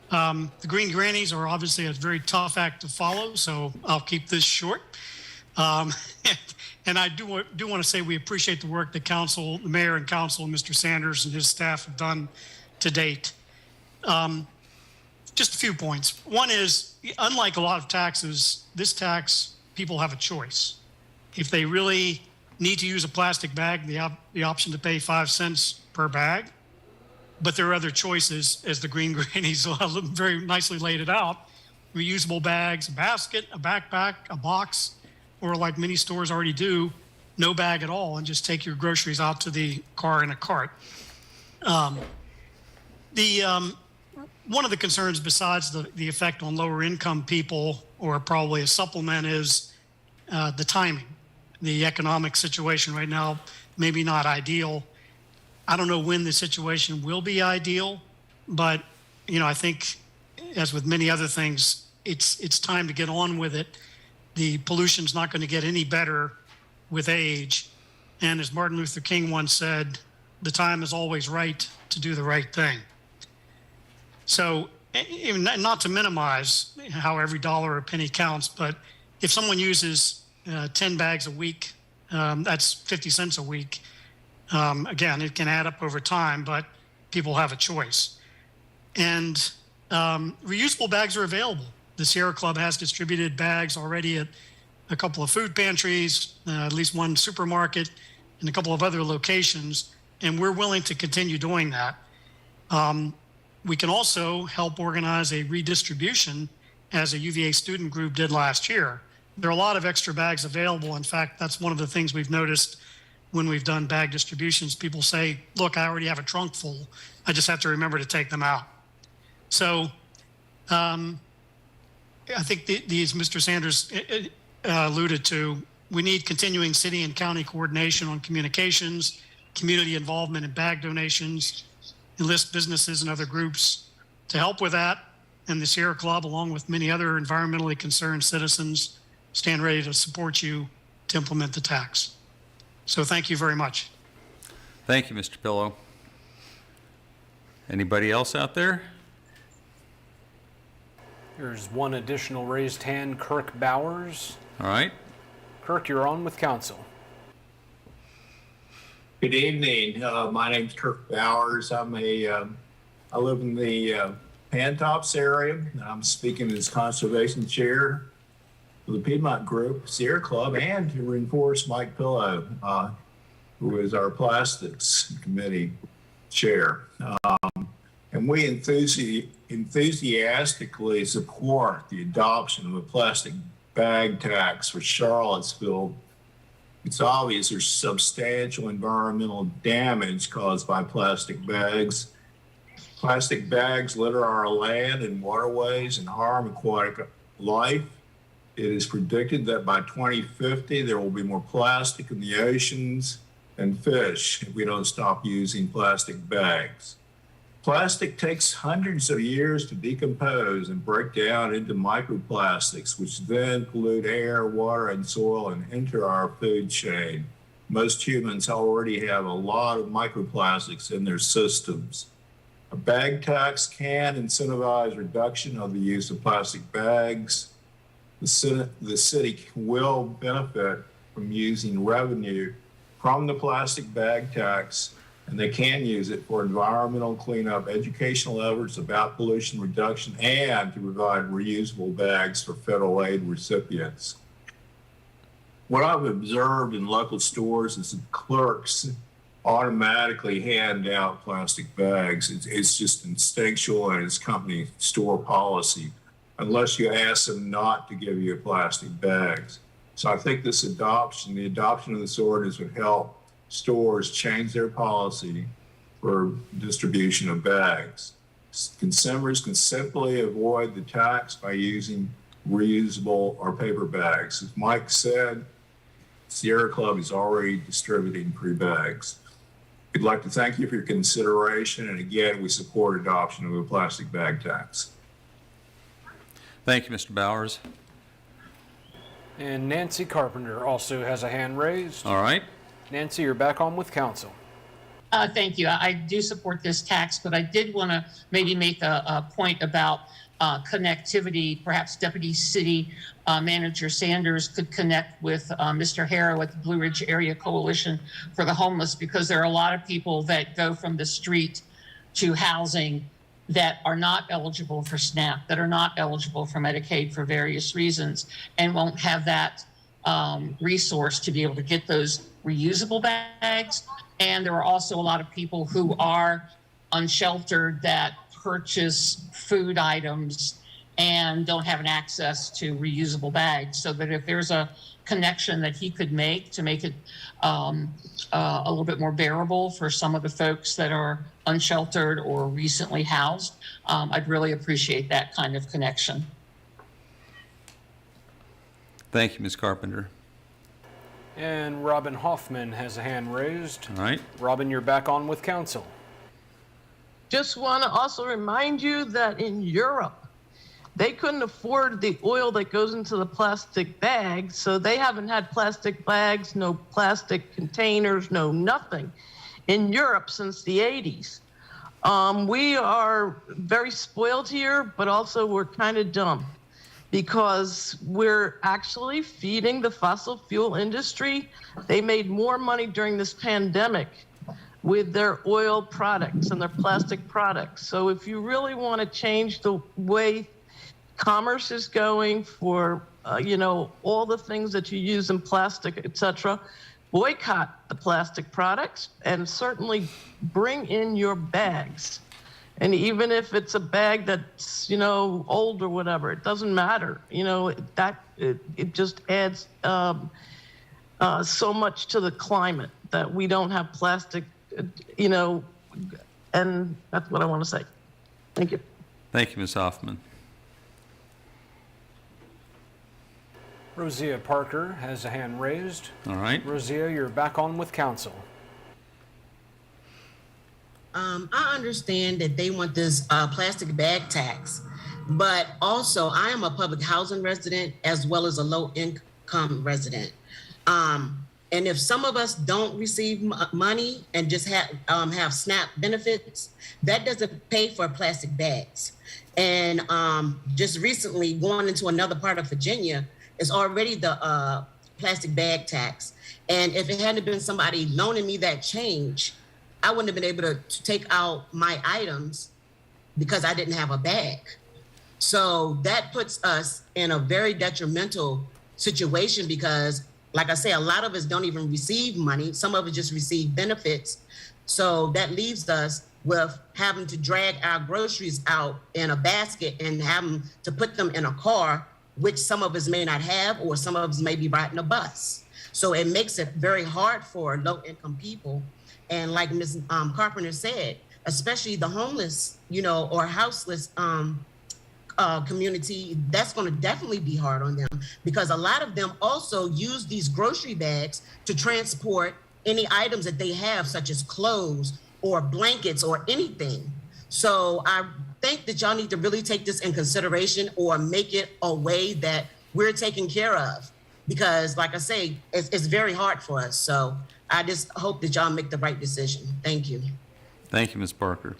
The Green Grannies are obviously a very tough act to follow, so I'll keep this short. And I do want to say we appreciate the work that council, the mayor and council, and Mr. Sanders and his staff have done to date. Just a few points. One is, unlike a lot of taxes, this tax, people have a choice. If they really need to use a plastic bag, the option to pay 5 cents per bag. But there are other choices, as the Green Grannies very nicely laid it out. Reusable bags, a basket, a backpack, a box, or like many stores already do, no bag at all, and just take your groceries out to the car in a cart. One of the concerns, besides the effect on lower income people, or probably a supplement, is the timing. The economic situation right now, maybe not ideal. I don't know when the situation will be ideal, but I think, as with many other things, it's time to get on with it. The pollution's not going to get any better with age. And as Martin Luther King once said, the time is always right to do the right thing. So, not to minimize how every dollar or penny counts, but if someone uses 10 bags a week, that's 50 cents a week. Again, it can add up over time, but people have a choice. And reusable bags are available. The Sierra Club has distributed bags already at a couple of food pantries, at least one supermarket, and a couple of other locations, and we're willing to continue doing that. We can also help organize a redistribution as a UVA student group did last year. There are a lot of extra bags available. In fact, that's one of the things we've noticed when we've done bag distributions. People say, look, I already have a trunk full. I just have to remember to take them out. So I think these Mr. Sanders alluded to, we need continuing city and county coordination on communications, community involvement in bag donations, enlist businesses and other groups to help with that. And the Sierra Club, along with many other environmentally concerned citizens, stand ready to support you to implement the tax. So thank you very much. Thank you, Mr. Pillow. Anybody else out there? There's one additional raised hand, Kirk Bowers. All right. Kirk, you're on with council. Good evening. My name's Kirk Bowers. I live in the Pantops area. I'm speaking as conservation chair for the Piedmont Group, Sierra Club, and to reinforce Mike Pillow, who is our plastics committee chair. And we enthusiastically support the adoption of a plastic bag tax for Charlottesville. It's obvious there's substantial environmental damage caused by plastic bags. Plastic bags litter our land and waterways and harm aquatic life. It is predicted that by 2050, there will be more plastic in the oceans and fish if we don't stop using plastic bags. Plastic takes hundreds of years to decompose and break down into microplastics, which then pollute air, water, and soil and enter our food chain. Most humans already have a lot of microplastics in their systems. A bag tax can incentivize reduction of the use of plastic bags. The city will benefit from using revenue from the plastic bag tax, and they can use it for environmental cleanup, educational efforts about pollution reduction, and to provide reusable bags for federal aid recipients. What I've observed in local stores is that clerks automatically hand out plastic bags. It's just instinctual, and it's company store policy, unless you ask them not to give you plastic bags. So I think the adoption of this ordinance would help stores change their policy for distribution of bags. Consumers can simply avoid the tax by using reusable or paper bags. As Mike said, Sierra Club is already distributing free bags. We'd like to thank you for your consideration, and again, we support adoption of a plastic bag tax. Thank you, Mr. Bowers. And Nancy Carpenter also has a hand raised. All right. Nancy, you're back on with council. Thank you. I do support this tax, but I did want to maybe make a point about connectivity. Perhaps Deputy City Manager Sanders could connect with Mr. Harrow at the Blue Ridge Area Coalition for the Homeless, because there are a lot of people that go from the street to housing that are not eligible for SNAP, that are not eligible for Medicaid for various reasons, and won't have that resource to be able to get those reusable bags. And there are also a lot of people who are unsheltered that purchase food items and don't have an access to reusable bags. So that if there's a connection that he could make to make it a little bit more bearable for some of the folks that are unsheltered or recently housed, I'd really appreciate that kind of connection. Thank you, Ms. Carpenter. And Robin Hoffman has a hand raised. All right. Robin, you're back on with council. Just want to also remind you that in Europe, they couldn't afford the oil that goes into the plastic bags, so they haven't had plastic bags, no plastic containers, no nothing in Europe since the 80s. We are very spoiled here, but also we're kind of dumb, because we're actually feeding the fossil fuel industry. They made more money during this pandemic with their oil products and their plastic products. So if you really want to change the way commerce is going for, all the things that you use in plastic, et cetera, boycott the plastic products and certainly bring in your bags. And even if it's a bag that's, old or whatever, it doesn't matter. It just adds so much to the climate that we don't have plastic, and that's what I want to say. Thank you. Thank you, Ms. Hoffman. Rosia Parker has a hand raised. All right. Rosia, you're back on with council. I understand that they want this plastic bag tax, but also I am a public housing resident as well as a low income resident. And if some of us don't receive money and just have SNAP benefits, that doesn't pay for plastic bags. And just recently going into another part of Virginia is already the plastic bag tax. And if it hadn't been somebody loaning me that change, I wouldn't have been able to take out my items because I didn't have a bag. So that puts us in a very detrimental situation because, like I say, a lot of us don't even receive money. Some of us just receive benefits. So that leaves us with having to drag our groceries out in a basket and having to put them in a car, which some of us may not have, or some of us may be riding a bus. So it makes it very hard for low-income people. And like Ms. Carpenter said, especially the homeless, or houseless community, that's going to definitely be hard on them because a lot of them also use these grocery bags to transport any items that they have, such as clothes or blankets or anything. So I think that y'all need to really take this in consideration or make it a way that we're taken care of because, like I say, it's very hard for us. So I just hope that y'all make the right decision. Thank you. Thank you, Ms. Parker.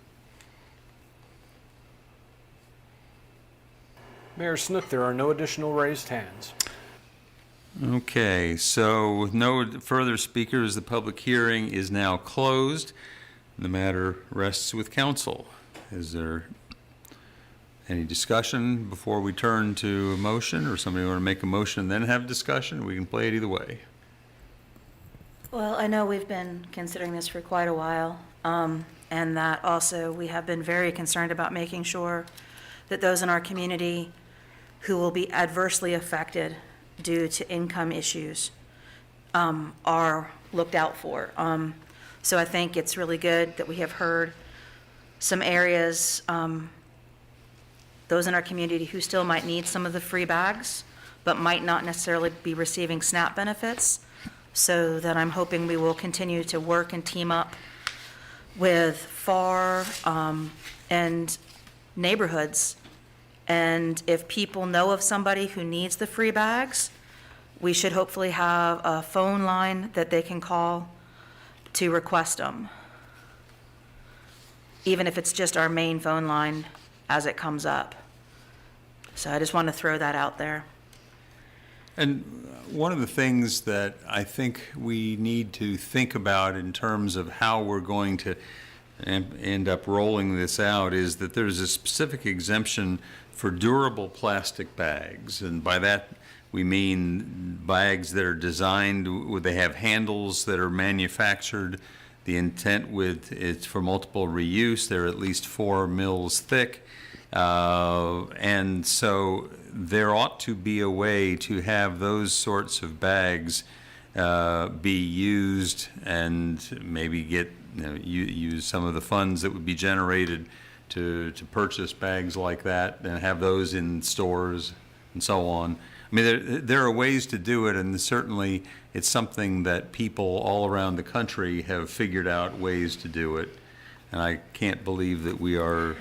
Mayor Snook, there are no additional raised hands. Okay, so with no further speakers, the public hearing is now closed. The matter rests with council. Is there any discussion before we turn to a motion, or somebody want to make a motion and then have discussion? We can play it either way. Well, I know we've been considering this for quite a while, and that also we have been very concerned about making sure that those in our community who will be adversely affected due to income issues are looked out for. So I think it's really good that we have heard some areas, those in our community who still might need some of the free bags, but might not necessarily be receiving SNAP benefits. So that I'm hoping we will continue to work and team up with FAR and neighborhoods. And if people know of somebody who needs the free bags, we should hopefully have a phone line that they can call to request them, even if it's just our main phone line as it comes up. So I just want to throw that out there. And one of the things that I think we need to think about in terms of how we're going to end up rolling this out is that there's a specific exemption for durable plastic bags. And by that, we mean bags that are designed, they have handles that are manufactured. The intent with it's for multiple reuse. They're at least 4 mils thick. And so there ought to be a way to have those sorts of bags be used and maybe get, use some of the funds that would be generated to purchase bags like that and have those in stores and so on. I mean, there are ways to do it, and certainly it's something that people all around the country have figured out ways to do it. And I can't believe that we are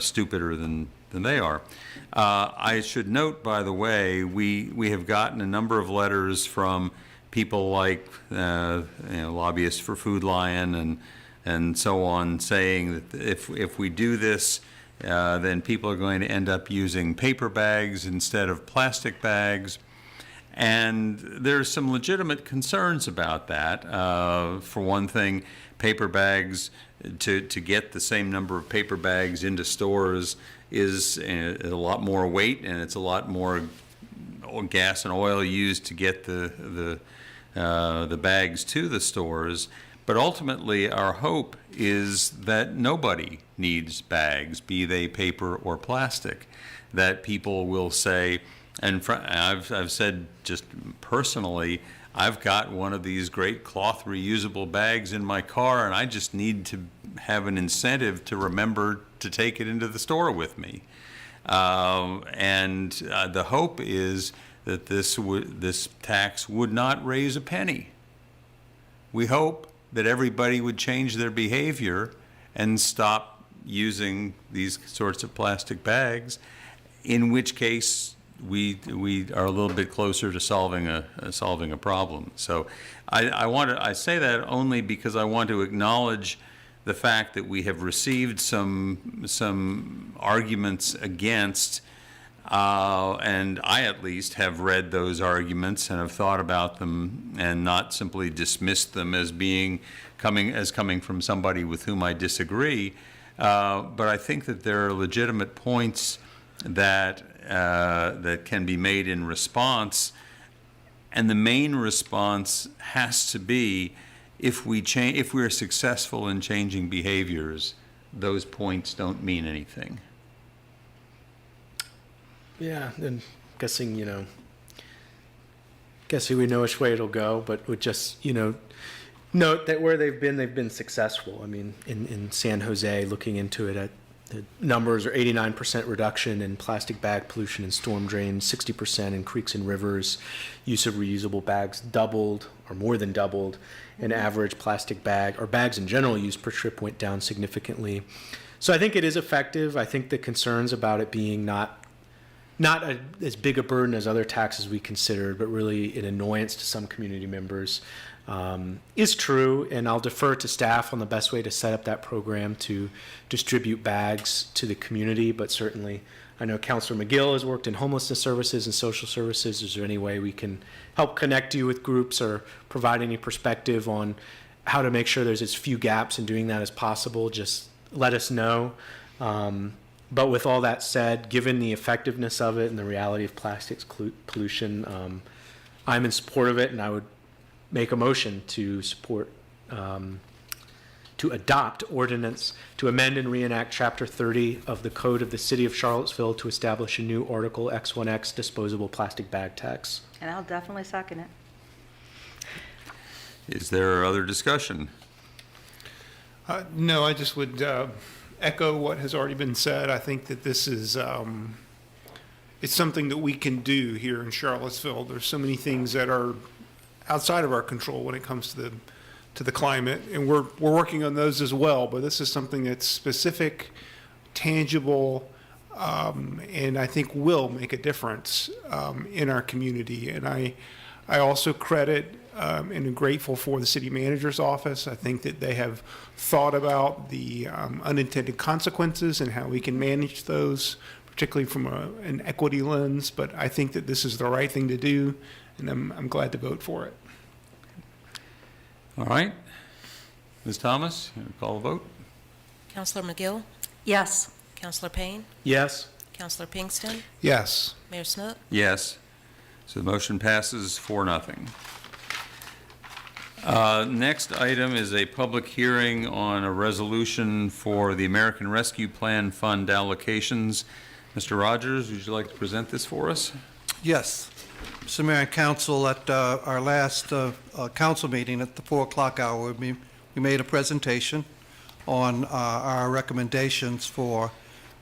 stupider than they are. I should note, by the way, we have gotten a number of letters from people like lobbyists for Food Lion and so on, saying that if we do this, then people are going to end up using paper bags instead of plastic bags. And there's some legitimate concerns about that. For one thing, paper bags, to get the same number of paper bags into stores is a lot more weight, and it's a lot more gas and oil used to get the bags to the stores. But ultimately, our hope is that nobody needs bags, be they paper or plastic, that people will say, and I've said just personally, I've got one of these great cloth reusable bags in my car, and I just need to have an incentive to remember to take it into the store with me. The hope is that this tax would not raise a penny. We hope that everybody would change their behavior and stop using these sorts of plastic bags, in which case we are a little bit closer to solving a problem. So I say that only because I want to acknowledge the fact that we have received some arguments against, and I at least have read those arguments and have thought about them and not simply dismissed them as coming from somebody with whom I disagree. But I think that there are legitimate points that can be made in response, and the main response has to be if we're successful in changing behaviors, those points don't mean anything. Yeah, and guessing we know which way it'll go, but would just, note that where they've been successful. I mean, in San Jose, looking into it, the numbers are 89% reduction in plastic bag pollution in storm drains, 60% in creeks and rivers, use of reusable bags doubled or more than doubled, and average plastic bag, or bags in general use per trip went down significantly. So I think it is effective. I think the concerns about it being not as big a burden as other taxes we considered, but really an annoyance to some community members, is true. And I'll defer to staff on the best way to set up that program to distribute bags to the community. But certainly, I know Councilor McGill has worked in homelessness services and social services. Is there any way we can help connect you with groups or provide any perspective on how to make sure there's as few gaps in doing that as possible? Just let us know. But with all that said, given the effectiveness of it and the reality of plastics pollution, I'm in support of it, and I would make a motion to support, to adopt ordinance to amend and reenact Chapter 30 of the Code of the City of Charlottesville to establish a new Article X1X disposable plastic bag tax. And I'll definitely second it. Is there other discussion? No, I just would echo what has already been said. I think that this is it's something that we can do here in Charlottesville. There's so many things that are outside of our control when it comes to the climate, and we're working on those as well. But this is something that's specific, tangible, and I think will make a difference in our community. And I also credit and am grateful for the city manager's office. I think that they have thought about the unintended consequences and how we can manage those, particularly from an equity lens. But I think that this is the right thing to do, and I'm glad to vote for it. All right. Ms. Thomas, you call the vote. Councilor McGill? Yes. Councilor Payne? Yes. Councilor Pinkston? Yes. Mayor Snook? Yes. So the motion passes 4-0. Next item is a public hearing on a resolution for the American Rescue Plan Fund allocations. Mr. Rogers, would you like to present this for us? Yes. Mr. Mayor and Council, at our last council meeting at the 4 o'clock hour, we made a presentation on our recommendations for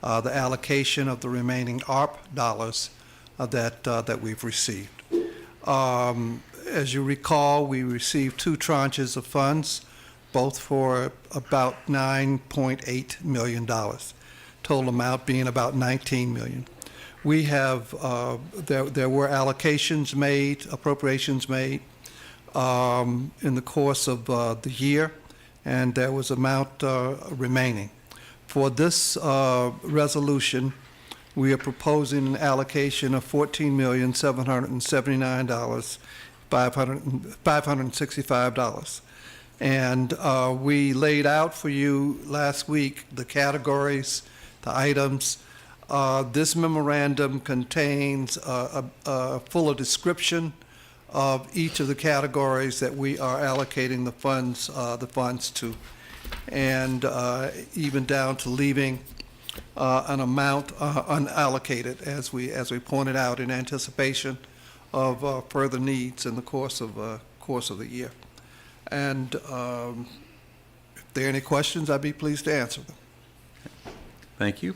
the allocation of the remaining ARP dollars that we've received. As you recall, we received 2 tranches of funds, both for about $9.8 million, total amount being about $19 million. We have, there were allocations made, appropriations made in the course of the year, and there was amount remaining. For this resolution, we are proposing an allocation of $14,779,565. And we laid out for you last week the categories, the items. This memorandum contains a fuller description of each of the categories that we are allocating the funds to, and even down to leaving an amount unallocated, as we pointed out, in anticipation of further needs in the course of the year. And if there are any questions, I'd be pleased to answer them. Thank you.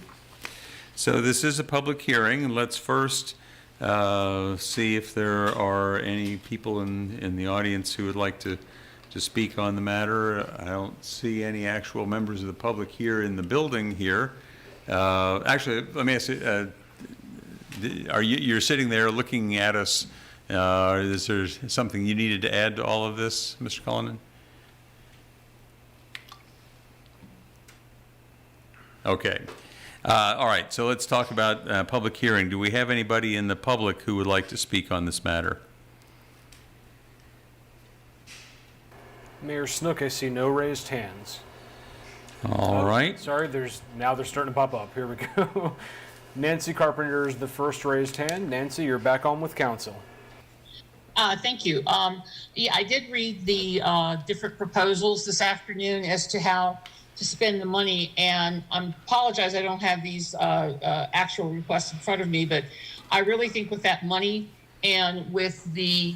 So this is a public hearing, and let's first see if there are any people in the audience who would like to speak on the matter. I don't see any actual members of the public here in the building here. Actually, let me ask you, you're sitting there looking at us. Is there something you needed to add to all of this, Mr. Cullinan? Okay. All right, so let's talk about public hearing. Do we have anybody in the public who would like to speak on this matter? Mayor Snook, I see no raised hands. All right. Sorry, they're starting to pop up. Here we go. Nancy Carpenter is the first raised hand. Nancy, you're back on with council. Thank you. Yeah, I did read the different proposals this afternoon as to how to spend the money, and I apologize I don't have these actual requests in front of me, but I really think with that money and with the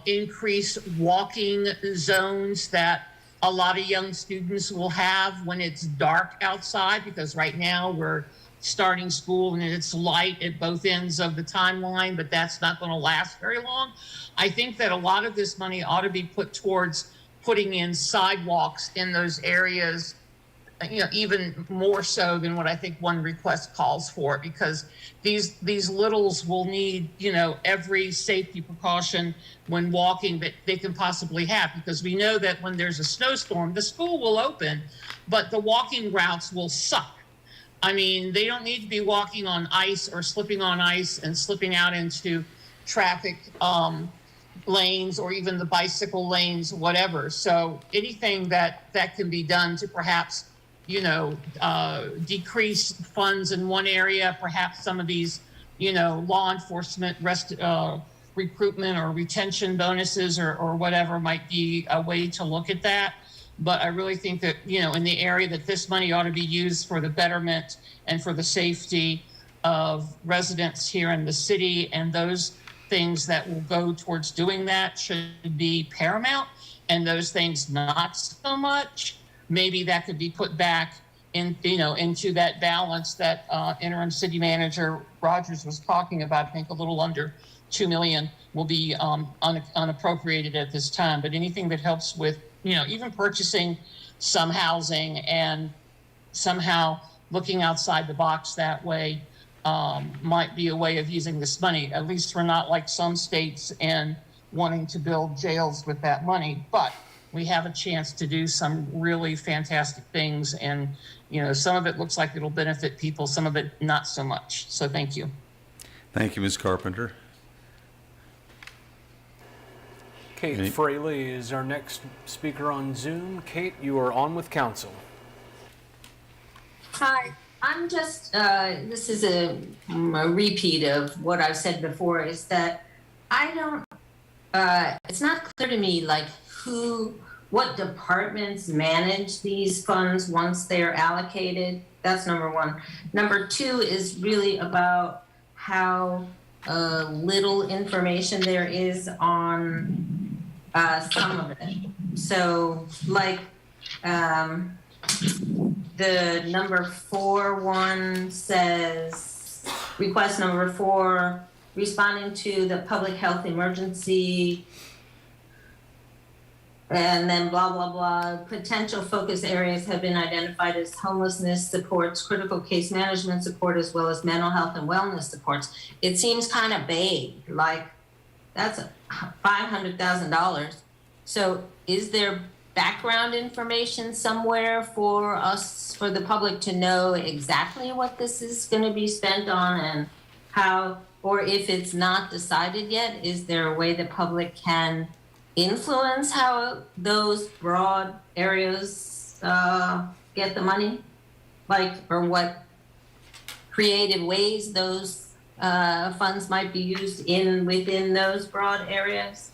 increased walking zones that a lot of young students will have when it's dark outside, because right now we're starting school and it's light at both ends of the timeline, but that's not going to last very long. I think that a lot of this money ought to be put towards putting in sidewalks in those areas, you know, even more so than what I think one request calls for, because these littles will need, you know, every safety precaution when walking that they can possibly have, because we know that when there's a snowstorm, the school will open, but the walking routes will suck. I mean, they don't need to be walking on ice or slipping on ice and slipping out into traffic lanes or even the bicycle lanes, whatever. So anything that can be done to perhaps, you know, decrease funds in one area, perhaps some of these, you know, law enforcement recruitment or retention bonuses or whatever might be a way to look at that. But I really think that, you know, in the area that this money ought to be used for the betterment and for the safety of residents here in the city, and those things that will go towards doing that should be paramount, and those things not so much. Maybe that could be put back in, you know, into that balance that interim city manager Rogers was talking about. I think a little under $2 million will be unappropriated at this time. But anything that helps with, you know, even purchasing some housing and somehow looking outside the box that way might be a way of using this money. At least we're not like some states and wanting to build jails with that money, but we have a chance to do some really fantastic things. And, you know, some of it looks like it'll benefit people, some of it not so much. So thank you. Thank you, Ms. Carpenter. Kate Fraley is our next speaker on Zoom. Kate, you are on with council. Hi, I'm just, this is a repeat of what I've said before, is that I don't, it's not clear to me like what departments manage these funds once they're allocated. That's number one. Number two is really about how little information there is on some of it. So like the number 4 one says, request number 4, responding to the public health emergency, and then blah, blah, blah. Potential focus areas have been identified as homelessness supports, critical case management support, as well as mental health and wellness supports. It seems kind of vague, like that's $500,000. So is there background information somewhere for us, for the public to know exactly what this is going to be spent on and how, or if it's not decided yet, is there a way the public can influence how those broad areas get the money? Like, or what creative ways those funds might be used within those broad areas?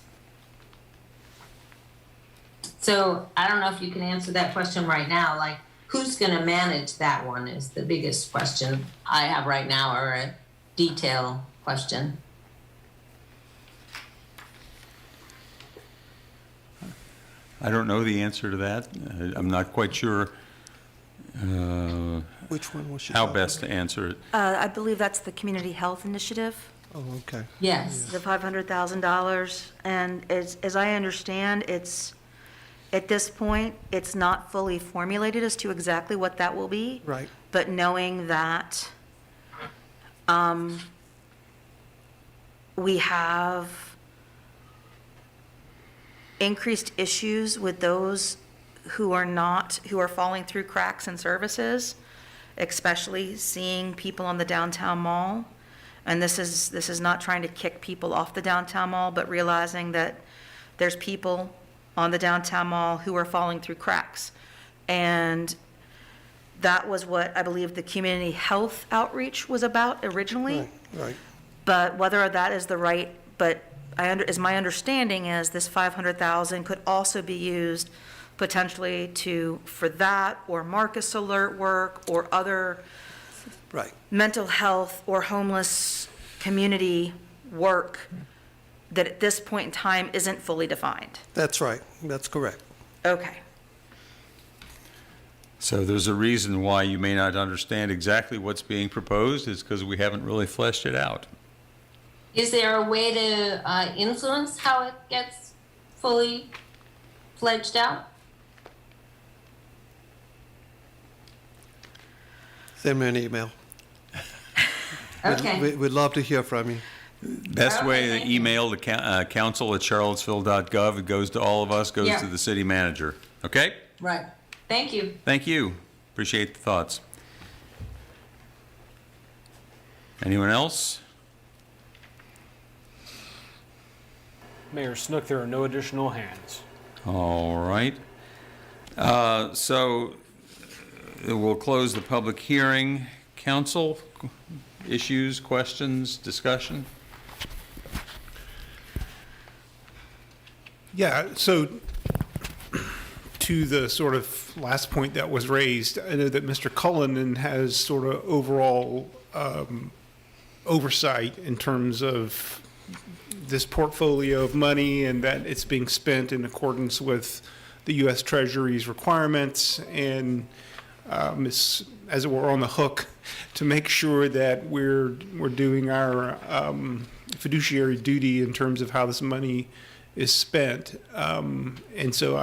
So I don't know if you can answer that question right now. Like, who's going to manage that one is the biggest question I have right now, or a detail question. I don't know the answer to that. I'm not quite sure Which one was she? how talking best to answer it. I believe that's the Community Health Initiative, about? Oh, okay. Yes. the $500,000. And as I understand, it's, at this point, it's not fully formulated as to exactly what that will be. Right. But knowing that we have increased issues with those who are falling through cracks in services, especially seeing people on the downtown mall. And this is not trying to kick people off the downtown mall, but realizing that there's people on the downtown mall who are falling through cracks. And that was what I believe the community health outreach was about originally. Right. But whether that is the right, but as my understanding is, this 500,000 could also be used potentially for that, or Marcus Alert work, or other Right. mental health or homeless community work that at this point in time isn't fully defined. That's right. That's correct. Okay. So there's a reason why you may not understand exactly what's being proposed, is because we haven't really fleshed it out. Is there a way to influence how it gets fully fledged out? Send me an email. Okay. We'd love to hear from you. Best way to email to council@charlottesville.gov. It goes to all of us, goes Yeah. to the city manager. Okay? Right. Thank you. Thank you. Appreciate the thoughts. Anyone else? Mayor Snook, there are no additional hands. All right. So we'll close the public hearing. Council, issues, questions, discussion? Yeah, so to the sort of last point that was raised, I know that Mr. Cullinan has sort of overall oversight in terms of this portfolio of money, and that it's being spent in accordance with the U.S. Treasury's requirements, and is, as it were, on the hook to make sure that we're doing our fiduciary duty in terms of how this money is spent. And so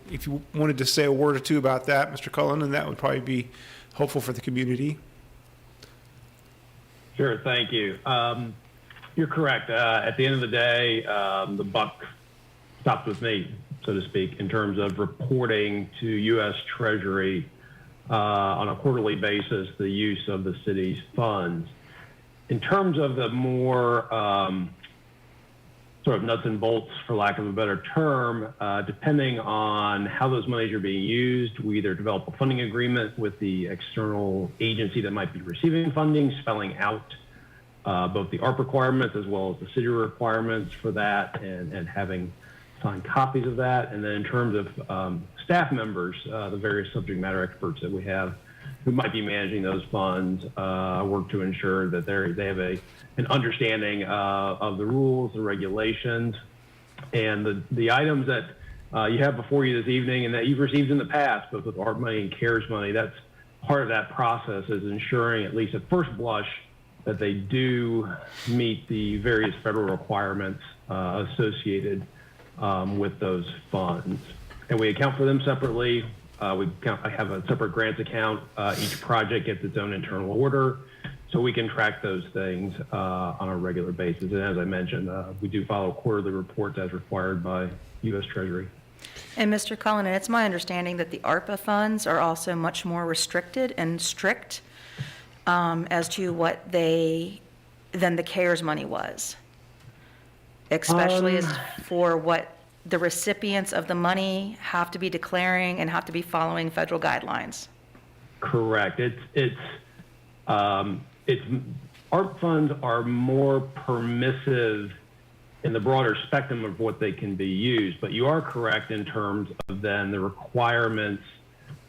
if you wanted to say a word or two about that, Mr. Cullinan, that would probably be helpful for the community. Sure, thank you. You're correct. At the end of the day, the buck stops with me, so to speak, in terms of reporting to U.S. Treasury on a quarterly basis the use of the city's funds. In terms of the more sort of nuts and bolts, for lack of a better term, depending on how those monies are being used, we either develop a funding agreement with the external agency that might be receiving funding, spelling out both the ARP requirements as well as the city requirements for that, and having signed copies of that. And then in terms of staff members, the various subject matter experts that we have who might be managing those funds work to ensure that they have an understanding of the rules, the regulations, and the items that you have before you this evening and that you've received in the past, both with ARP money and CARES money. That's part of that process, is ensuring, at least at first blush, that they do meet the various federal requirements associated with those funds. And we account for them separately. I have a separate grants account. Each project gets its own internal order, so we can track those things on a regular basis. And as I mentioned, we do follow quarterly reports as required by U.S. Treasury. And Mr. Cullinan, it's my understanding that the ARPA funds are also much more restricted and strict as to what than the CARES money was, especially as for what the recipients of the money have to be declaring and have to be following federal guidelines. Correct. It's ARP funds are more permissive in the broader spectrum of what they can be used, but you are correct in terms of then the requirements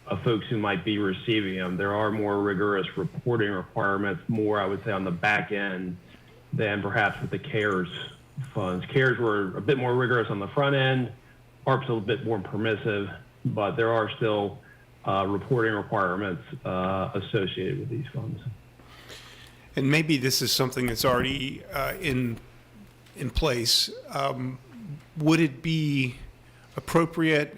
of folks who might be receiving them. There are more rigorous reporting requirements, more, I would say, on the back end than perhaps with the CARES funds. CARES were a bit more rigorous on the front end. ARP's a little bit more permissive, but there are still reporting requirements associated with these funds. And maybe this is something that's already in place. Would it be appropriate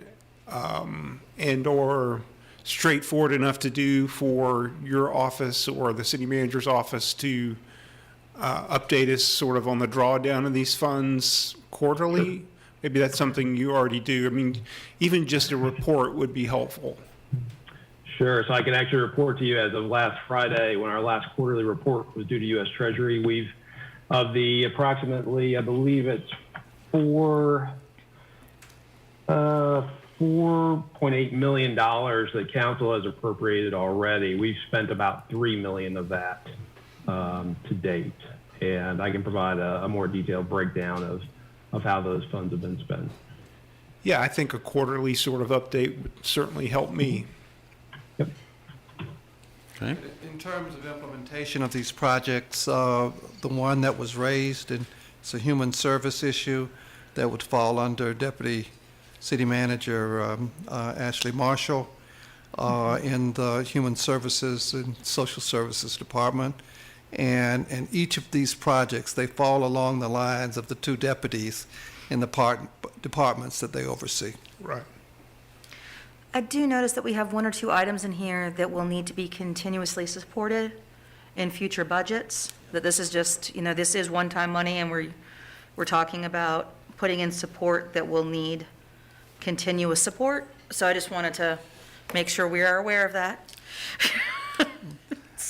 and or straightforward enough to do for your office or the city manager's office to update us sort of on the drawdown of these funds quarterly? Sure. Maybe that's something you already do. I mean, even just a report would be helpful. Sure. So I can actually report to you as of last Friday, when our last quarterly report was due to U.S. Treasury, we've, of the approximately, I believe it's $4.8 million that council has appropriated already. We've spent about $3 million of that to date. And I can provide a more detailed breakdown of how those funds have been spent. Yeah, I think a quarterly sort of update would certainly help me. Yep. Okay. In terms of implementation of these projects, the one that was raised, and it's a human service issue that would fall under Deputy City Manager Ashley Marshall in the Human Services and Social Services Department. And each of these projects, they fall along the lines of the two deputies in the departments that they oversee. Right. I do notice that we have one or two items in here that will need to be continuously supported in future budgets, that this is just, this is one-time money, and we're talking about putting in support that will need continuous support. So I just wanted to make sure we are aware of that.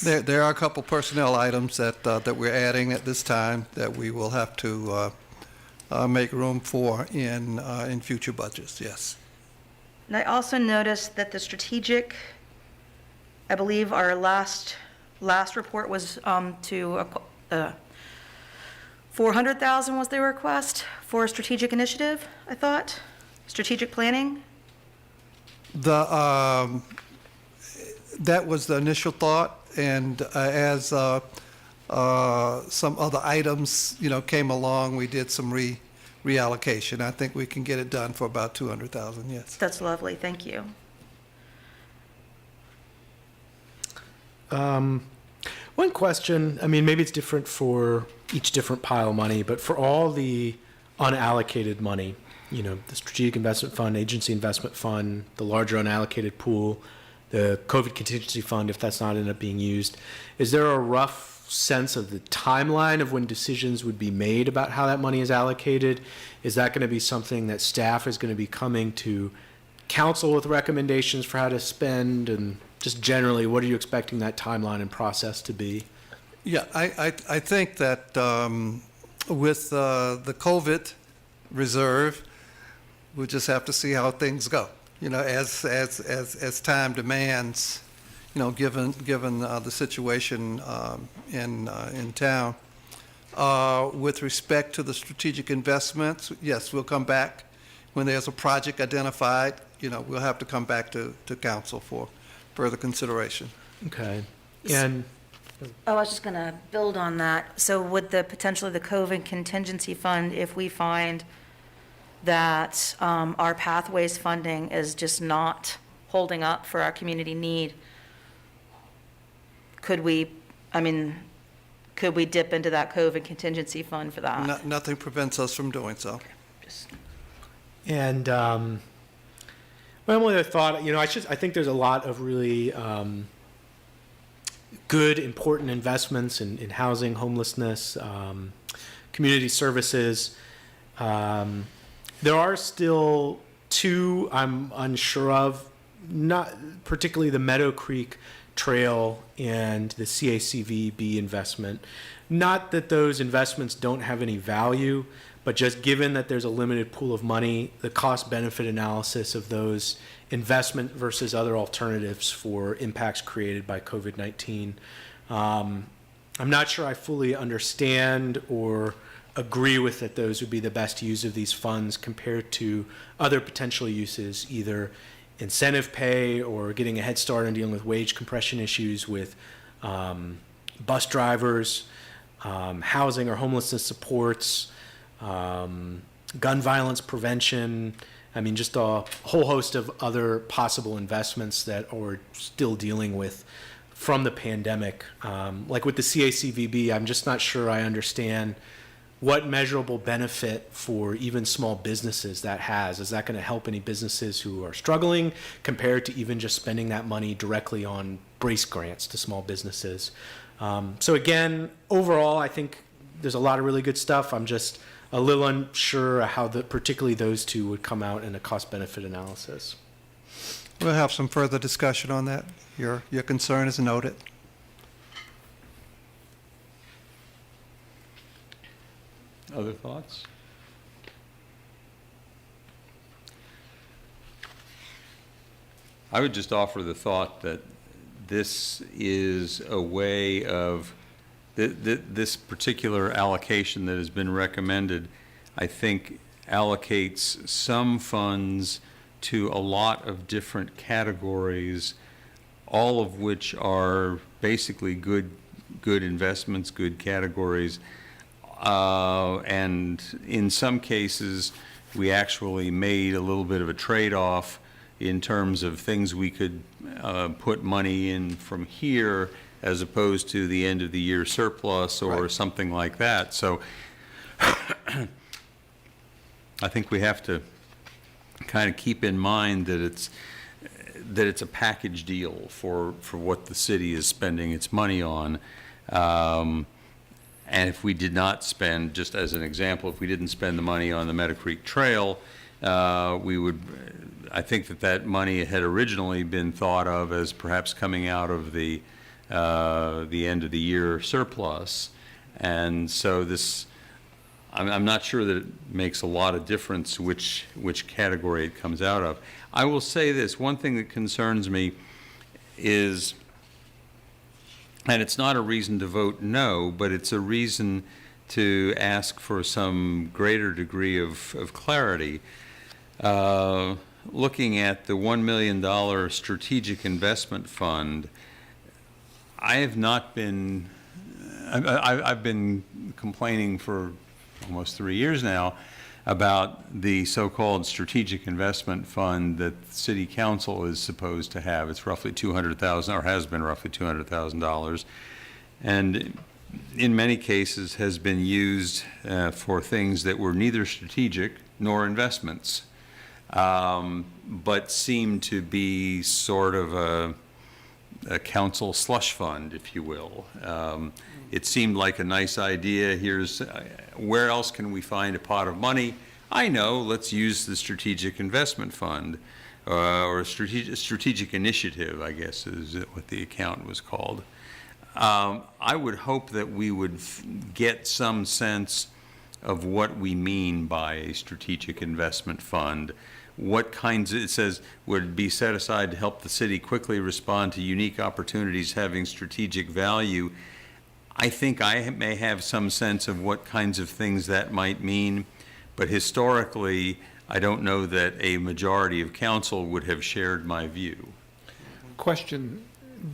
There are a couple personnel items that we're adding at this time that we will have to make room for in future budgets, yes. And I also noticed that the strategic, I believe our last report was to $400,000 was the request for a strategic initiative, I thought, strategic planning. That was the initial thought, and as some other items, came along, we did some reallocation. I think we can get it done for about $200,000, yes. That's lovely, thank you. One question, maybe it's different for each different pile of money, but for all the unallocated money, the Strategic Investment Fund, Agency Investment Fund, the larger unallocated pool, the COVID contingency fund, if that's not ended up being used, is there a rough sense of the timeline of when decisions would be made about how that money is allocated? Is that going to be something that staff is going to be coming to council with recommendations for how to spend? And just generally, what are you expecting that timeline and process to be? Yeah, I think that with the COVID reserve, we'll just have to see how things go. As time demands, given the situation in town. With respect to the strategic investments, yes, we'll come back when there's a project identified. We'll have to come back to council for further consideration. Okay. And I was just going to build on that. So would potentially the COVID contingency fund, if we find that our pathways funding is just not holding up for our community need, could we dip into that COVID contingency fund for that? Nothing prevents us from doing so. And one other thought, I think there's a lot of really good, important investments in housing, homelessness, community services. There are still two I'm unsure of, not particularly the Meadow Creek Trail and the CACVB investment. Not that those investments don't have any value, but just given that there's a limited pool of money, the cost-benefit analysis of those investment versus other alternatives for impacts created by COVID-19 I'm not sure I fully understand or agree with that those would be the best use of these funds compared to other potential uses, either incentive pay or getting a head start on dealing with wage compression issues with bus drivers, housing or homelessness supports, gun violence prevention. I mean, just a whole host of other possible investments that we're still dealing with from the pandemic. Like with the CACVB, I'm just not sure I understand what measurable benefit for even small businesses that has. Is that going to help any businesses who are struggling compared to even just spending that money directly on brace grants to small businesses? So again, overall, I think there's a lot of really good stuff. I'm just a little unsure how particularly those two would come out in a cost-benefit analysis. We'll have some further discussion on that. Your concern is noted. Other thoughts? I would just offer the thought that this is a way of, this particular allocation that has been recommended, I think allocates some funds to a lot of different categories, all of which are basically good investments, good categories. And in some cases, we actually made a little bit of a trade-off in terms of things we could put money in from here as opposed to the end of the year surplus or something like that. So I think we have to kind of keep in mind that it's a package deal for what the city is spending its money on. And if we did not spend, just as an example, if we didn't spend the money on the Meadow Creek Trail, we would, I think that money had originally been thought of as perhaps coming out of the end of the year surplus. And so this, I'm not sure that it makes a lot of difference which category it comes out of. I will say this, one thing that concerns me is, and it's not a reason to vote no, but it's a reason to ask for some greater degree of clarity. Looking at the $1 million strategic investment fund, I have not been, I've been complaining for almost 3 years now about the so-called strategic investment fund that the city council is supposed to have. It's roughly $200,000, or has been roughly $200,000, and in many cases has been used for things that were neither strategic nor investments, but seem to be sort of a council slush fund, if you will. It seemed like a nice idea. Here's, where else can we find a pot of money? I know, let's use the strategic investment fund, or a strategic initiative, I guess is what the account was called. I would hope that we would get some sense of what we mean by a strategic investment fund. What kinds, it says, would be set aside to help the city quickly respond to unique opportunities having strategic value. I think I may have some sense of what kinds of things that might mean, but historically, I don't know that a majority of council would have shared my view. Question,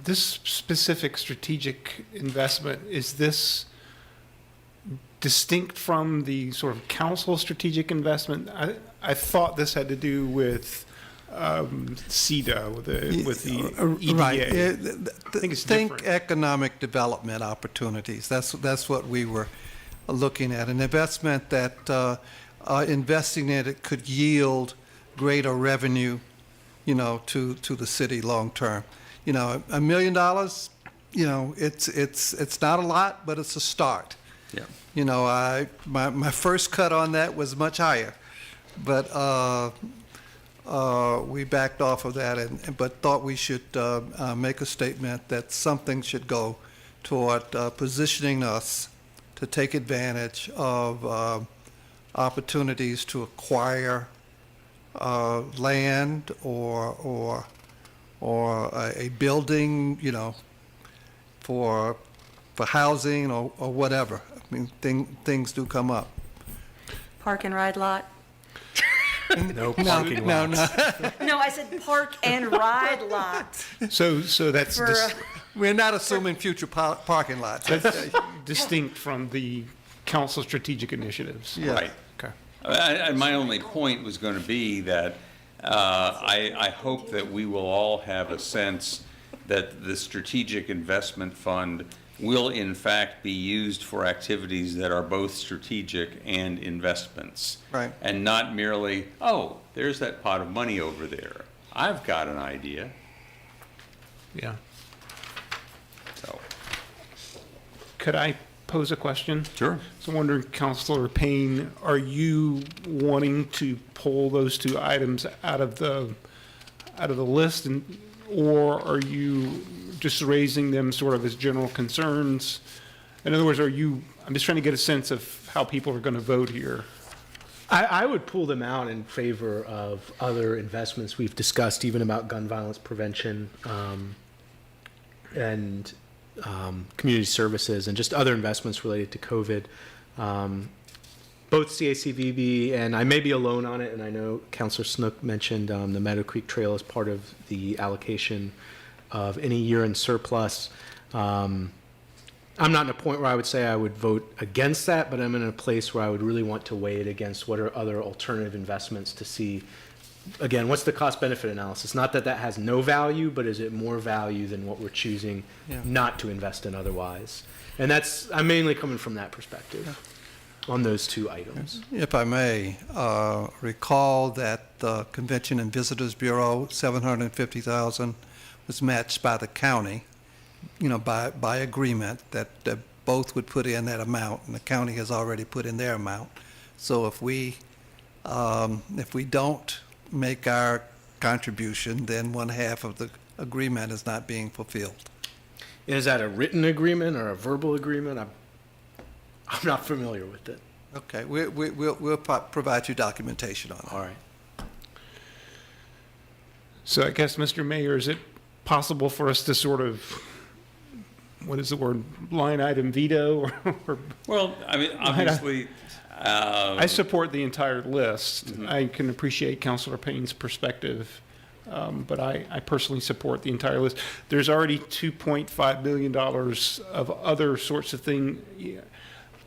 this specific strategic investment, is this distinct from the sort of council strategic investment? I thought this had to do with CEDA, with the EDA. Right. I think it's different. Economic development opportunities. That's what we were looking at. An investment that investing in it could yield greater revenue, to the city long term. $1 million, it's not a lot, but it's a start. Yeah. My first cut on that was much higher, but we backed off of that, but thought we should make a statement that something should go toward positioning us to take advantage of opportunities to acquire land or a building, for for housing or whatever. I mean, things do come up. Park and ride lot? No parking lots. No, I said park and ride lot. So that's For, We're not assuming future parking lots. that's distinct from the council strategic initiatives. Yeah. Right. Okay. And my only point was going to be that I hope that we will all have a sense that the strategic investment fund will in fact be used for activities that are both strategic and investments. Right. And not merely, oh, there's that pot of money over there. I've got an idea. Yeah. So, Could I pose a question? sure. So I'm wondering, Councilor Payne, are you wanting to pull those two items out of the list, or are you just raising them sort of as general concerns? In other words, I'm just trying to get a sense of how people are going to vote here. I would pull them out in favor of other investments we've discussed, even about gun violence prevention and community services and just other investments related to COVID. Both CACVB, and I may be alone on it, and I know Councilor Snook mentioned the Meadow Creek Trail as part of the allocation of any year-end surplus. I'm not in a point where I would say I would vote against that, but I'm in a place where I would really want to weigh it against what are other alternative investments to see, again, what's the cost-benefit analysis? Not that that has no value, but is it more value than what we're choosing not to invest in otherwise? And I'm mainly coming from that perspective on those two items. If I may, recall that the Convention and Visitors Bureau, $750,000 was matched by the county, by agreement that both would put in that amount, and the county has already put in their amount. So if we don't make our contribution, then one half of the agreement is not being fulfilled. Is that a written agreement or a verbal agreement? I'm not familiar with it. Okay, we'll provide you documentation on it. All right. So I guess, Mr. Mayor, is it possible for us to sort of, what is the word, line item veto? Well, I mean, obviously. I support the entire list. Mm-hmm. I can appreciate Councilor Payne's perspective, but I personally support the entire list. There's already $2.5 million of other sorts of things,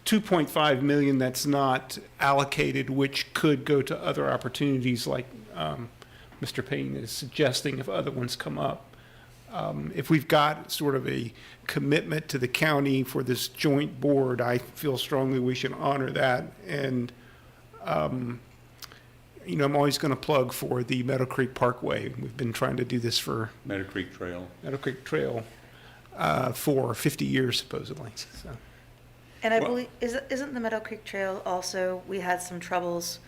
$2.5 million that's not allocated, which could go to other opportunities like Mr. Payne is suggesting if other ones come up. If we've got sort of a commitment to the county for this joint board, I feel strongly we should honor that. And, I'm always going to plug for the Meadow Creek Parkway. We've been trying to do this for Meadow Creek Trail for 50 years, supposedly. So. And I believe, isn't the Meadow Creek Trail also, we had some troubles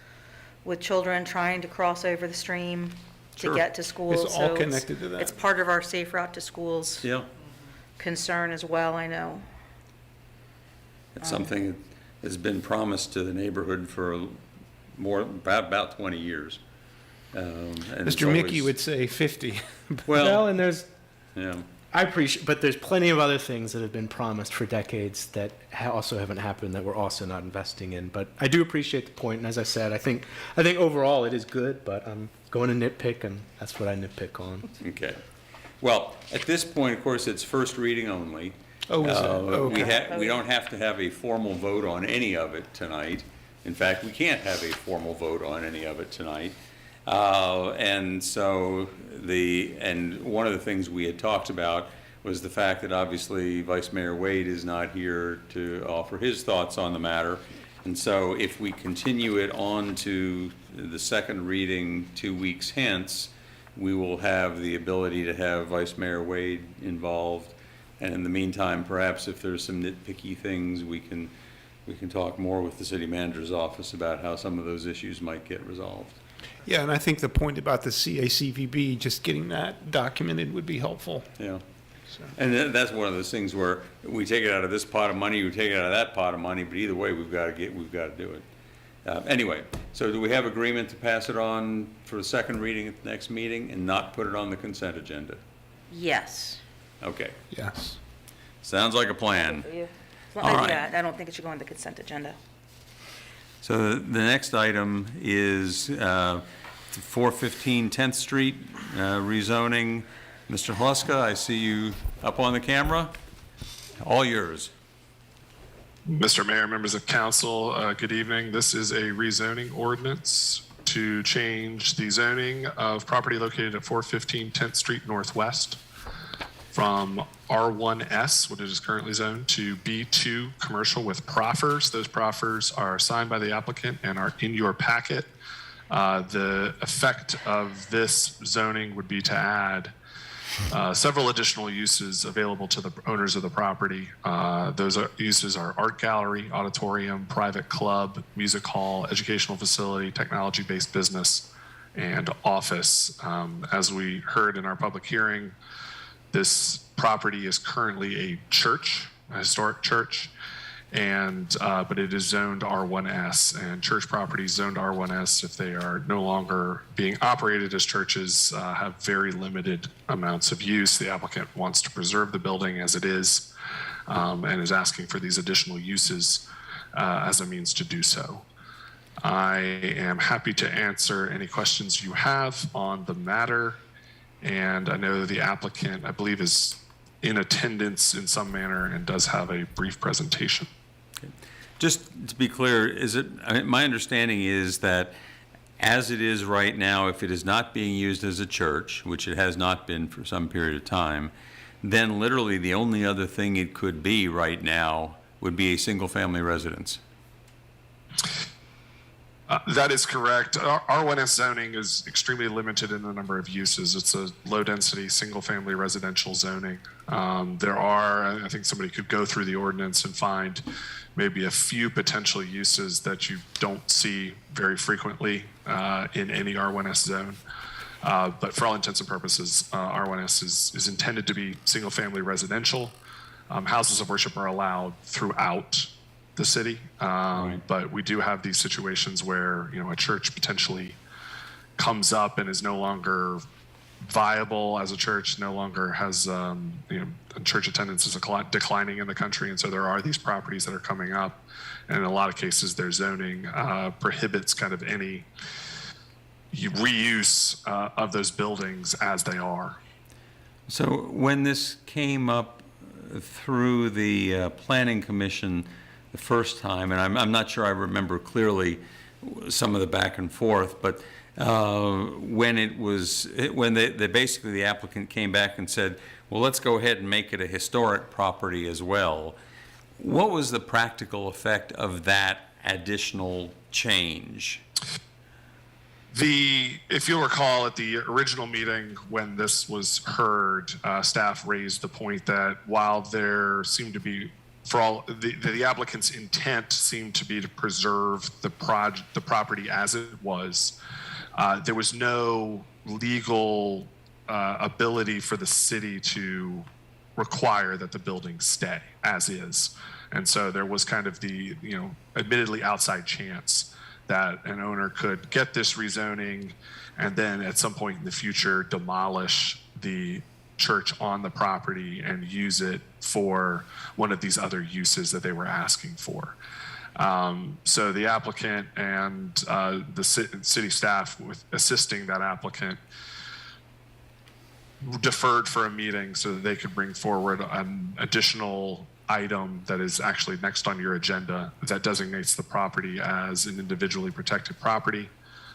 with children trying to cross over the stream to Sure. get to schools. It's all so connected to that. It's part of our safe route to schools concern as well, I know. It's something that has been promised to the neighborhood for about 20 years. And Mr. Mickey would say 50. Well, and there's, yeah. I appreciate, but there's plenty of other things that have been promised for decades that also haven't happened that we're also not investing in. But I do appreciate the point, and as I said, I think overall it is good, but I'm going to nitpick, and that's what I nitpick on. Okay. Well, at this point, of course, it's first reading only. Oh, is it? Okay. We don't have to have a formal vote on any of it tonight. In fact, we can't have a formal vote on any of it tonight. And so one of the things we had talked about was the fact that obviously Vice Mayor Wade is not here to offer his thoughts on the matter. And so if we continue it on to the second reading 2 weeks hence, we will have the ability to have Vice Mayor Wade involved. And in the meantime, perhaps if there's some nitpicky things, we can talk more with the city manager's office about how some of those issues might get resolved. Yeah, and I think the point about the CACVB, just getting that documented would be helpful. Yeah. And that's one of those things where we take it out of this pot of money, we take it out of that pot of money, but either way, we've got to do it. Anyway, so do we have agreement to pass it on for the second reading at the next meeting and not put it on the consent agenda? Yes. Okay. Yes. Sounds like a plan. For you. All right. Yeah, I don't think it should go on the consent agenda. So the next item is 415 10th Street rezoning. Mr. Hluska, I see you up on the camera. All yours. Mr. Mayor, members of council, good evening. This is a rezoning ordinance to change the zoning of property located at 415 10th Street Northwest from R1S, what it is currently zoned, to B2 commercial with proffers. Those proffers are signed by the applicant and are in your packet. The effect of this zoning would be to add several additional uses available to the owners of the property. Those uses are art gallery, auditorium, private club, music hall, educational facility, technology-based business, and office. As we heard in our public hearing, this property is currently a church, a historic church, and but it is zoned R1S, and church properties zoned R1S, if they are no longer being operated as churches, have very limited amounts of use. The applicant wants to preserve the building as it is, and is asking for these additional uses as a means to do so. I am happy to answer any questions you have on the matter, and I know the applicant, I believe, is in attendance in some manner and does have a brief presentation. Just to be clear, my understanding is that as it is right now, if it is not being used as a church, which it has not been for some period of time, then literally the only other thing it could be right now would be a single-family residence. That is correct. R1S zoning is extremely limited in the number of uses. It's a low-density, single-family residential zoning. There are, I think somebody could go through the ordinance and find maybe a few potential uses that you don't see very frequently in any R1S zone. But for all intents and purposes, R1S is intended to be single-family residential. Houses of worship are allowed throughout the city, but we do have these situations where a church potentially comes up and is no longer viable as a church, no longer has church attendance is declining in the country, and so there are these properties that are coming up, and in a lot of cases their zoning prohibits kind of any reuse of those buildings as they are. So when this came up through the Planning Commission the first time, and I'm not sure I remember clearly some of the back and forth, but when they basically the applicant came back and said, well, let's go ahead and make it a historic property as well. What was the practical effect of that additional change? If you'll recall, at the original meeting when this was heard, staff raised the point that while there seemed to be, for all the applicant's intent seemed to be to preserve the property as it was, there was no legal ability for the city to require that the building stay as is, and so there was kind of the admittedly outside chance that an owner could get this rezoning and then at some point in the future demolish the church on the property and use it for one of these other uses that they were asking for. So the applicant and the city staff with assisting that applicant deferred for a meeting so that they could bring forward an additional item that is actually next on your agenda that designates the property as an individually protected property.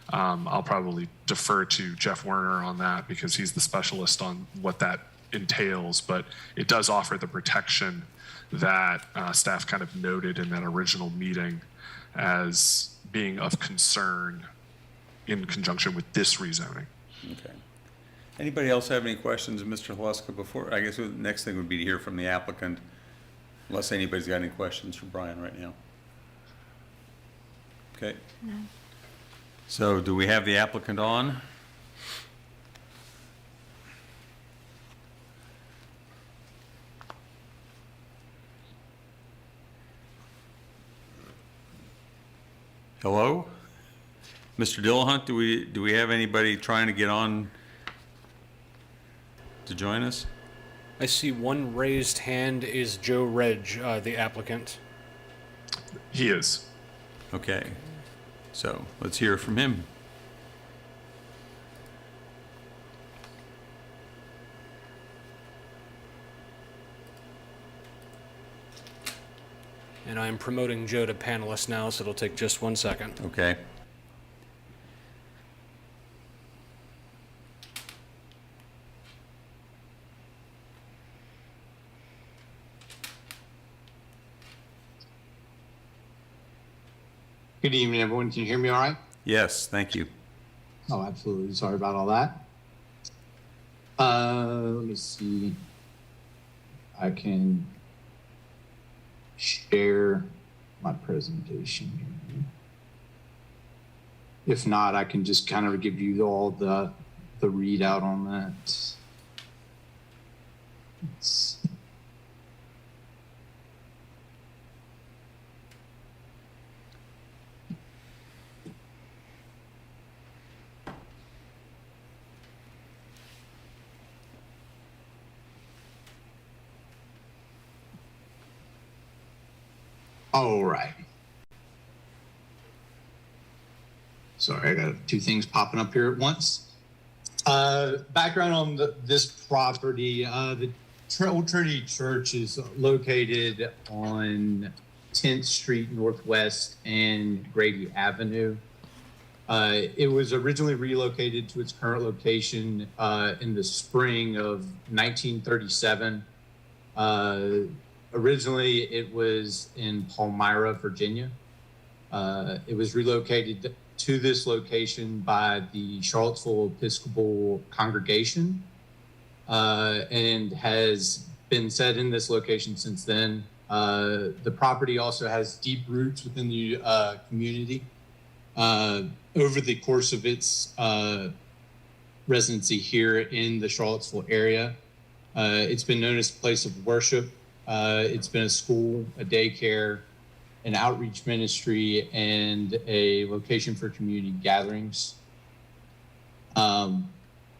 I'll probably defer to Jeff Werner on that because he's the specialist on what that entails, but it does offer the protection that staff kind of noted in that original meeting as being of concern in conjunction with this rezoning. Okay. Anybody else have any questions of Mr. Hluska before? I guess the next thing would be to hear from the applicant, unless anybody's got any questions for Brian right now. Okay. No. So do we have the applicant on? Hello? Mr. Dill Hunt, do we have anybody trying to get on to join us? I see one raised hand. Is Joe Reg the applicant? He is. Okay, so let's hear from him. And I'm promoting Joe to panelist now, so it'll take just 1 second. Okay. Good evening, everyone. Can you hear me all right? Yes, thank you. Oh, absolutely. Sorry about all that. Let me see. I can share my presentation here. If not, I can just kind of give you all the readout on that. Let's see. All right. Sorry, I got two things popping up here at once. Background on this property. The Old Trinity Church is located on 10th Street Northwest and Grady Avenue. It was originally relocated to its current location in the spring of 1937. Originally, it was in Palmyra, Virginia. It was relocated to this location by the Charlottesville Episcopal Congregation and has been set in this location since then. The property also has deep roots within the community. Over the course of its residency here in the Charlottesville area, it's been known as a place of worship. It's been a school, a daycare, an outreach ministry, and a location for community gatherings.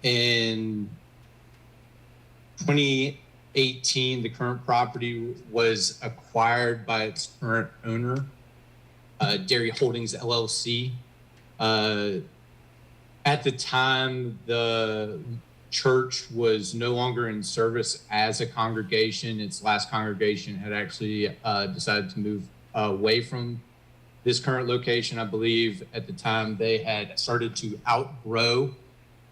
In 2018, the current property was acquired by its current owner, Dairy Holdings LLC. At the time, the church was no longer in service as a congregation. Its last congregation had actually decided to move away from this current location. I believe at the time they had started to outgrow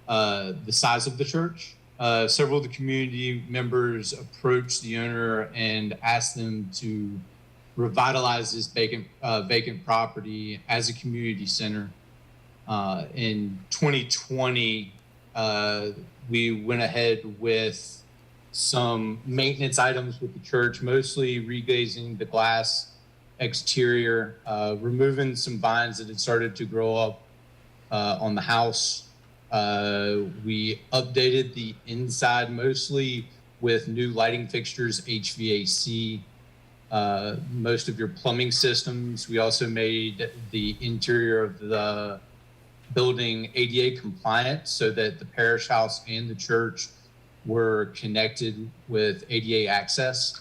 the size of the church. Several of the community members approached the owner and asked them to revitalize this vacant property as a community center. In 2020, we went ahead with some maintenance items with the church, mostly reglazing the glass exterior, removing some vines that had started to grow up on the house. We updated the inside mostly with new lighting fixtures, HVAC, most of your plumbing systems. We also made the interior of the building ADA compliant so that the parish house and the church were connected with ADA access.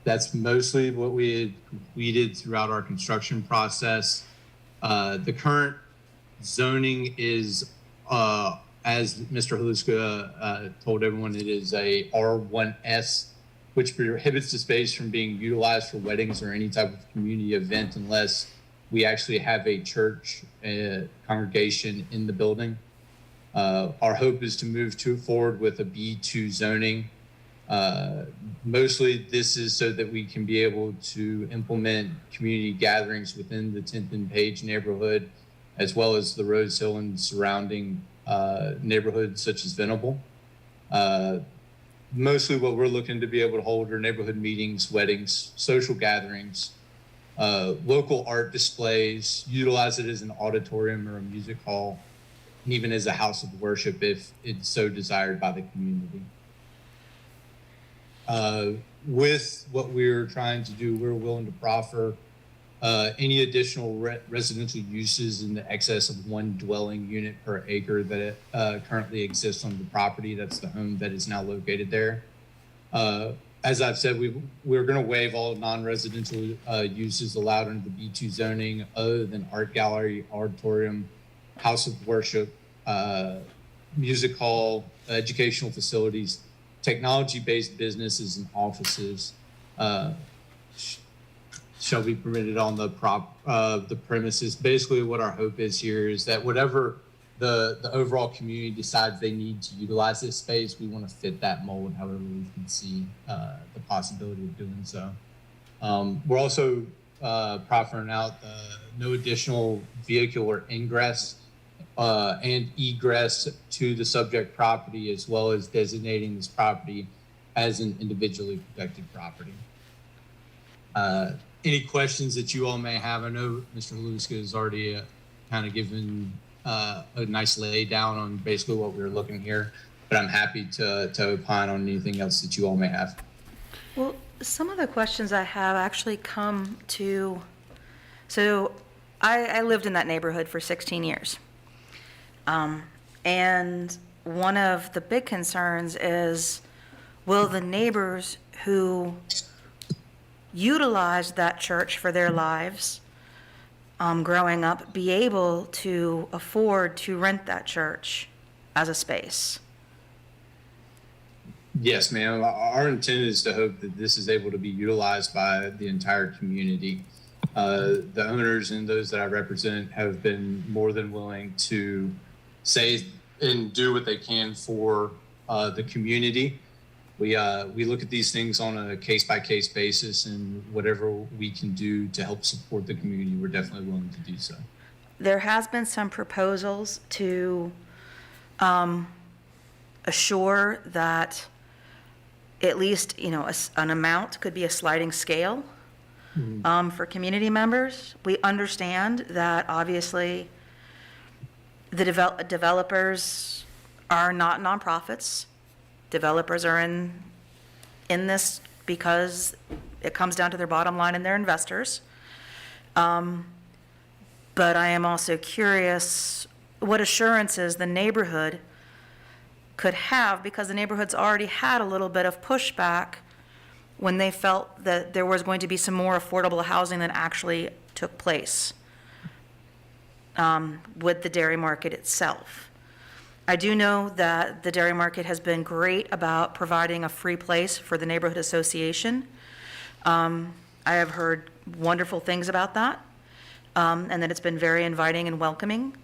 That's mostly what we had completed throughout our construction process. The current zoning is, as Mr. Haluska told everyone, it is a R1S, which prohibits the space from being utilized for weddings or any type of community event unless we actually have a church congregation in the building. Our hope is to move forward with a B2 zoning. Mostly this is so that we can be able to implement community gatherings within the 10th and Page neighborhood, as well as the Rose Hill and surrounding neighborhoods such as Venable. Mostly what we're looking to be able to hold are neighborhood meetings, weddings, social gatherings, local art displays, utilize it as an auditorium or a music hall, and even as a house of worship if it's so desired by the community. With what we're trying to do, we're willing to proffer any additional residential uses in the excess of 1 dwelling unit per acre that currently exists on the property. That's the home that is now located there. As I've said, we're going to waive all non-residential uses allowed under the B2 zoning other than art gallery, auditorium, house of worship, music hall, educational facilities, technology-based businesses and offices shall be permitted on the premises. Basically, what our hope is here is that whatever the overall community decides they need to utilize this space, we want to fit that mold however we can see the possibility of doing so. We're also proffering out no additional vehicular ingress and egress to the subject property, as well as designating this property as an individually protected property. Any questions that you all may have? I know Mr. Haluska has already kind of given a nice lay down on basically what we were looking here, but I'm happy to opine on anything else that you all may have. Well, some of the questions I have actually come to, so I lived in that neighborhood for 16 years. And one of the big concerns is, will the neighbors who utilized that church for their lives growing up be able to afford to rent that church as a space? Yes, ma'am. Our intent is to hope that this is able to be utilized by the entire community. The owners and those that I represent have been more than willing to say and do what they can for the community. We look at these things on a case-by-case basis, and whatever we can do to help support the community, we're definitely willing to do so. There has been some proposals to assure that at least, an amount could be a sliding scale for community members. We understand that obviously the developers are not nonprofits. Developers are in this because it comes down to their bottom line and their investors. But I am also curious what assurances the neighborhood could have, because the neighborhood's already had a little bit of pushback when they felt that there was going to be some more affordable housing than actually took place with the dairy market itself. I do know that the dairy market has been great about providing a free place for the neighborhood association. I have heard wonderful things about that, and that it's been very inviting and welcoming.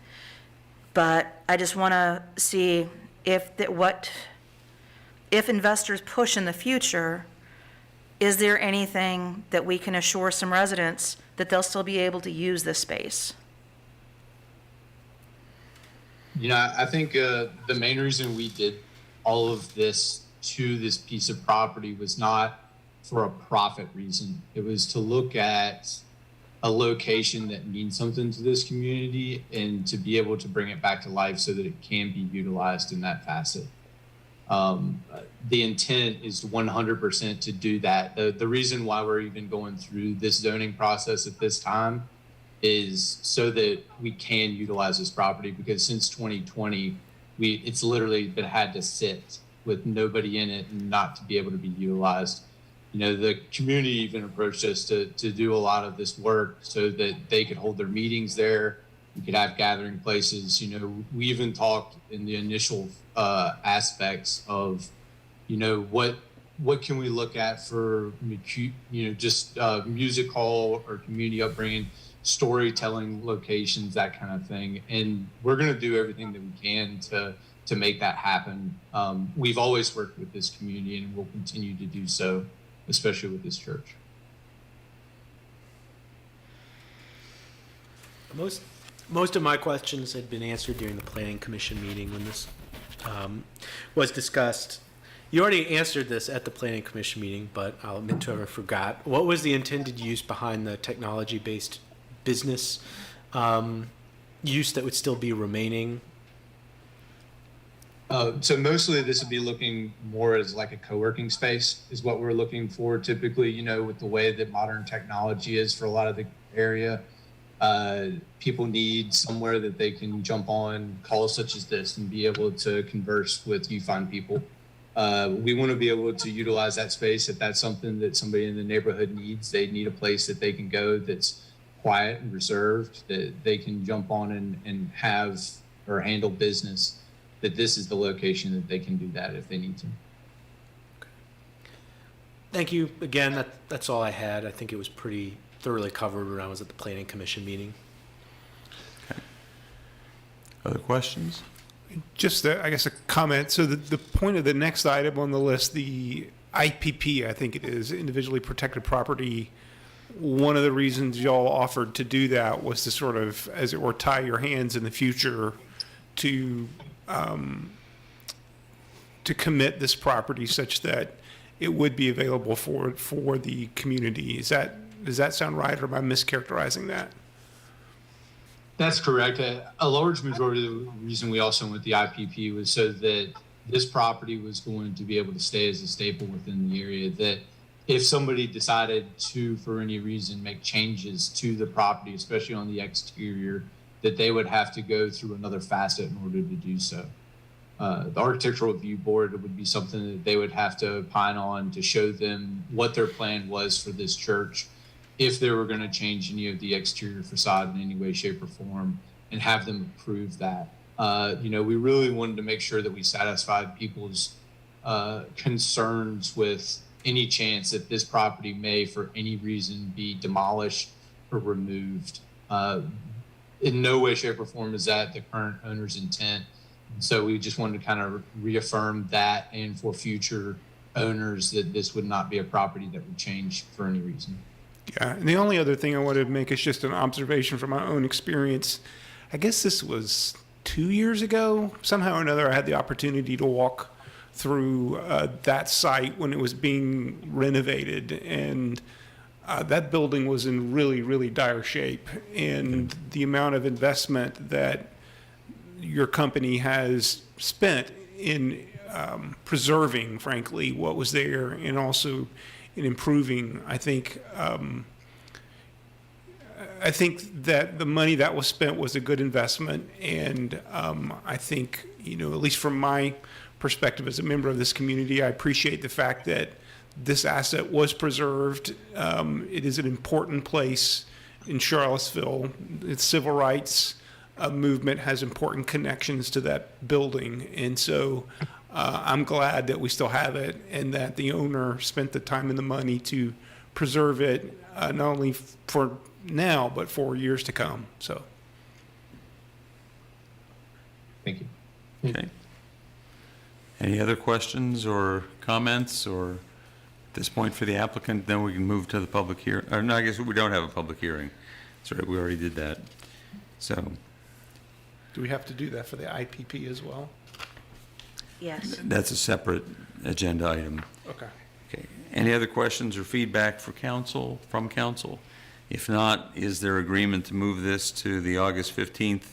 But I just want to see if investors push in the future, is there anything that we can assure some residents that they'll still be able to use this space? I think the main reason we did all of this to this piece of property was not for a profit reason. It was to look at a location that means something to this community and to be able to bring it back to life so that it can be utilized in that facet. The intent is 100% to do that. The reason why we're even going through this zoning process at this time is so that we can utilize this property, because since 2020, it's literally had to sit with nobody in it and not to be able to be utilized. The community even approached us to do a lot of this work so that they could hold their meetings there. We could have gathering places. We even talked in the initial aspects of, what can we look at for, just music hall or community upbringing, storytelling locations, that kind of thing. And we're going to do everything that we can to make that happen. We've always worked with this community and we'll continue to do so, especially with this church. Most of my questions had been answered during the Planning Commission meeting when this was discussed. You already answered this at the Planning Commission meeting, but I'll admit to it, I forgot. What was the intended use behind the technology-based business use that would still be remaining? So mostly this would be looking more as like a co-working space is what we're looking for typically, with the way that modern technology is for a lot of the area. People need somewhere that they can jump on calls such as this and be able to converse with you fine people. We want to be able to utilize that space if that's something that somebody in the neighborhood needs. They need a place that they can go that's quiet and reserved, that they can jump on and have or handle business, that this is the location that they can do that if they need to. Thank you. Again, that's all I had. I think it was pretty thoroughly covered when I was at the Planning Commission meeting. Other questions? Just, I guess, a comment. So the point of the next item on the list, the IPP, I think it is, individually protected property, one of the reasons y'all offered to do that was to sort of, as it were, tie your hands in the future to commit this property such that it would be available for the community. Does that sound right, or am I mischaracterizing that? That's correct. A large majority of the reason we also went with the IPP was so that this property was going to be able to stay as a staple within the area, that if somebody decided to, for any reason, make changes to the property, especially on the exterior, that they would have to go through another facet in order to do so. The Architectural Review Board would be something that they would have to opine on to show them what their plan was for this church, if they were going to change any of the exterior facade in any way, shape, or form, and have them approve that. We really wanted to make sure that we satisfied people's concerns with any chance that this property may, for any reason, be demolished or removed. In no way, shape, or form is that the current owner's intent. So we just wanted to kind of reaffirm that, and for future owners, that this would not be a property that would change for any reason. Yeah, and the only other thing I wanted to make is just an observation from my own experience. I guess this was 2 years ago. Somehow or another, I had the opportunity to walk through that site when it was being renovated, and that building was in really, really dire shape. And the amount of investment that your company has spent in preserving, frankly, what was there, and also in improving, I think that the money that was spent was a good investment. And I think, at least from my perspective as a member of this community, I appreciate the fact that this asset was preserved. It is an important place in Charlottesville. Its civil rights movement has important connections to that building. And so I'm glad that we still have it, and that the owner spent the time and the money to preserve it, not only for now, but for years to come. So. Thank you. Okay. Any other questions or comments, or at this point for the applicant? Then we can move to the public hearing. Or no, I guess we don't have a public hearing. That's right, we already did that. So. Do we have to do that for the IPP as well? Yes. That's a separate agenda item. Okay. Okay. Any other questions or feedback from council? If not, is there agreement to move this to the August 15th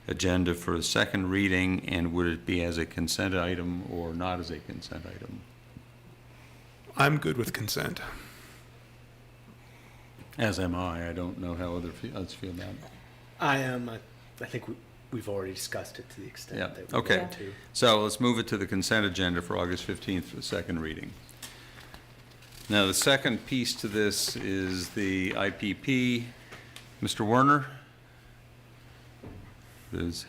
agenda for a second reading, and would it be as a consent item or not as a consent item? I'm good with consent. As am I. I don't know how others feel about it. I am. I think we've already discussed it to the extent that we okay. want to. So let's move it to the consent agenda for August 15th for the second reading. Now, the second piece to this is the IPP. Mr. Werner? Is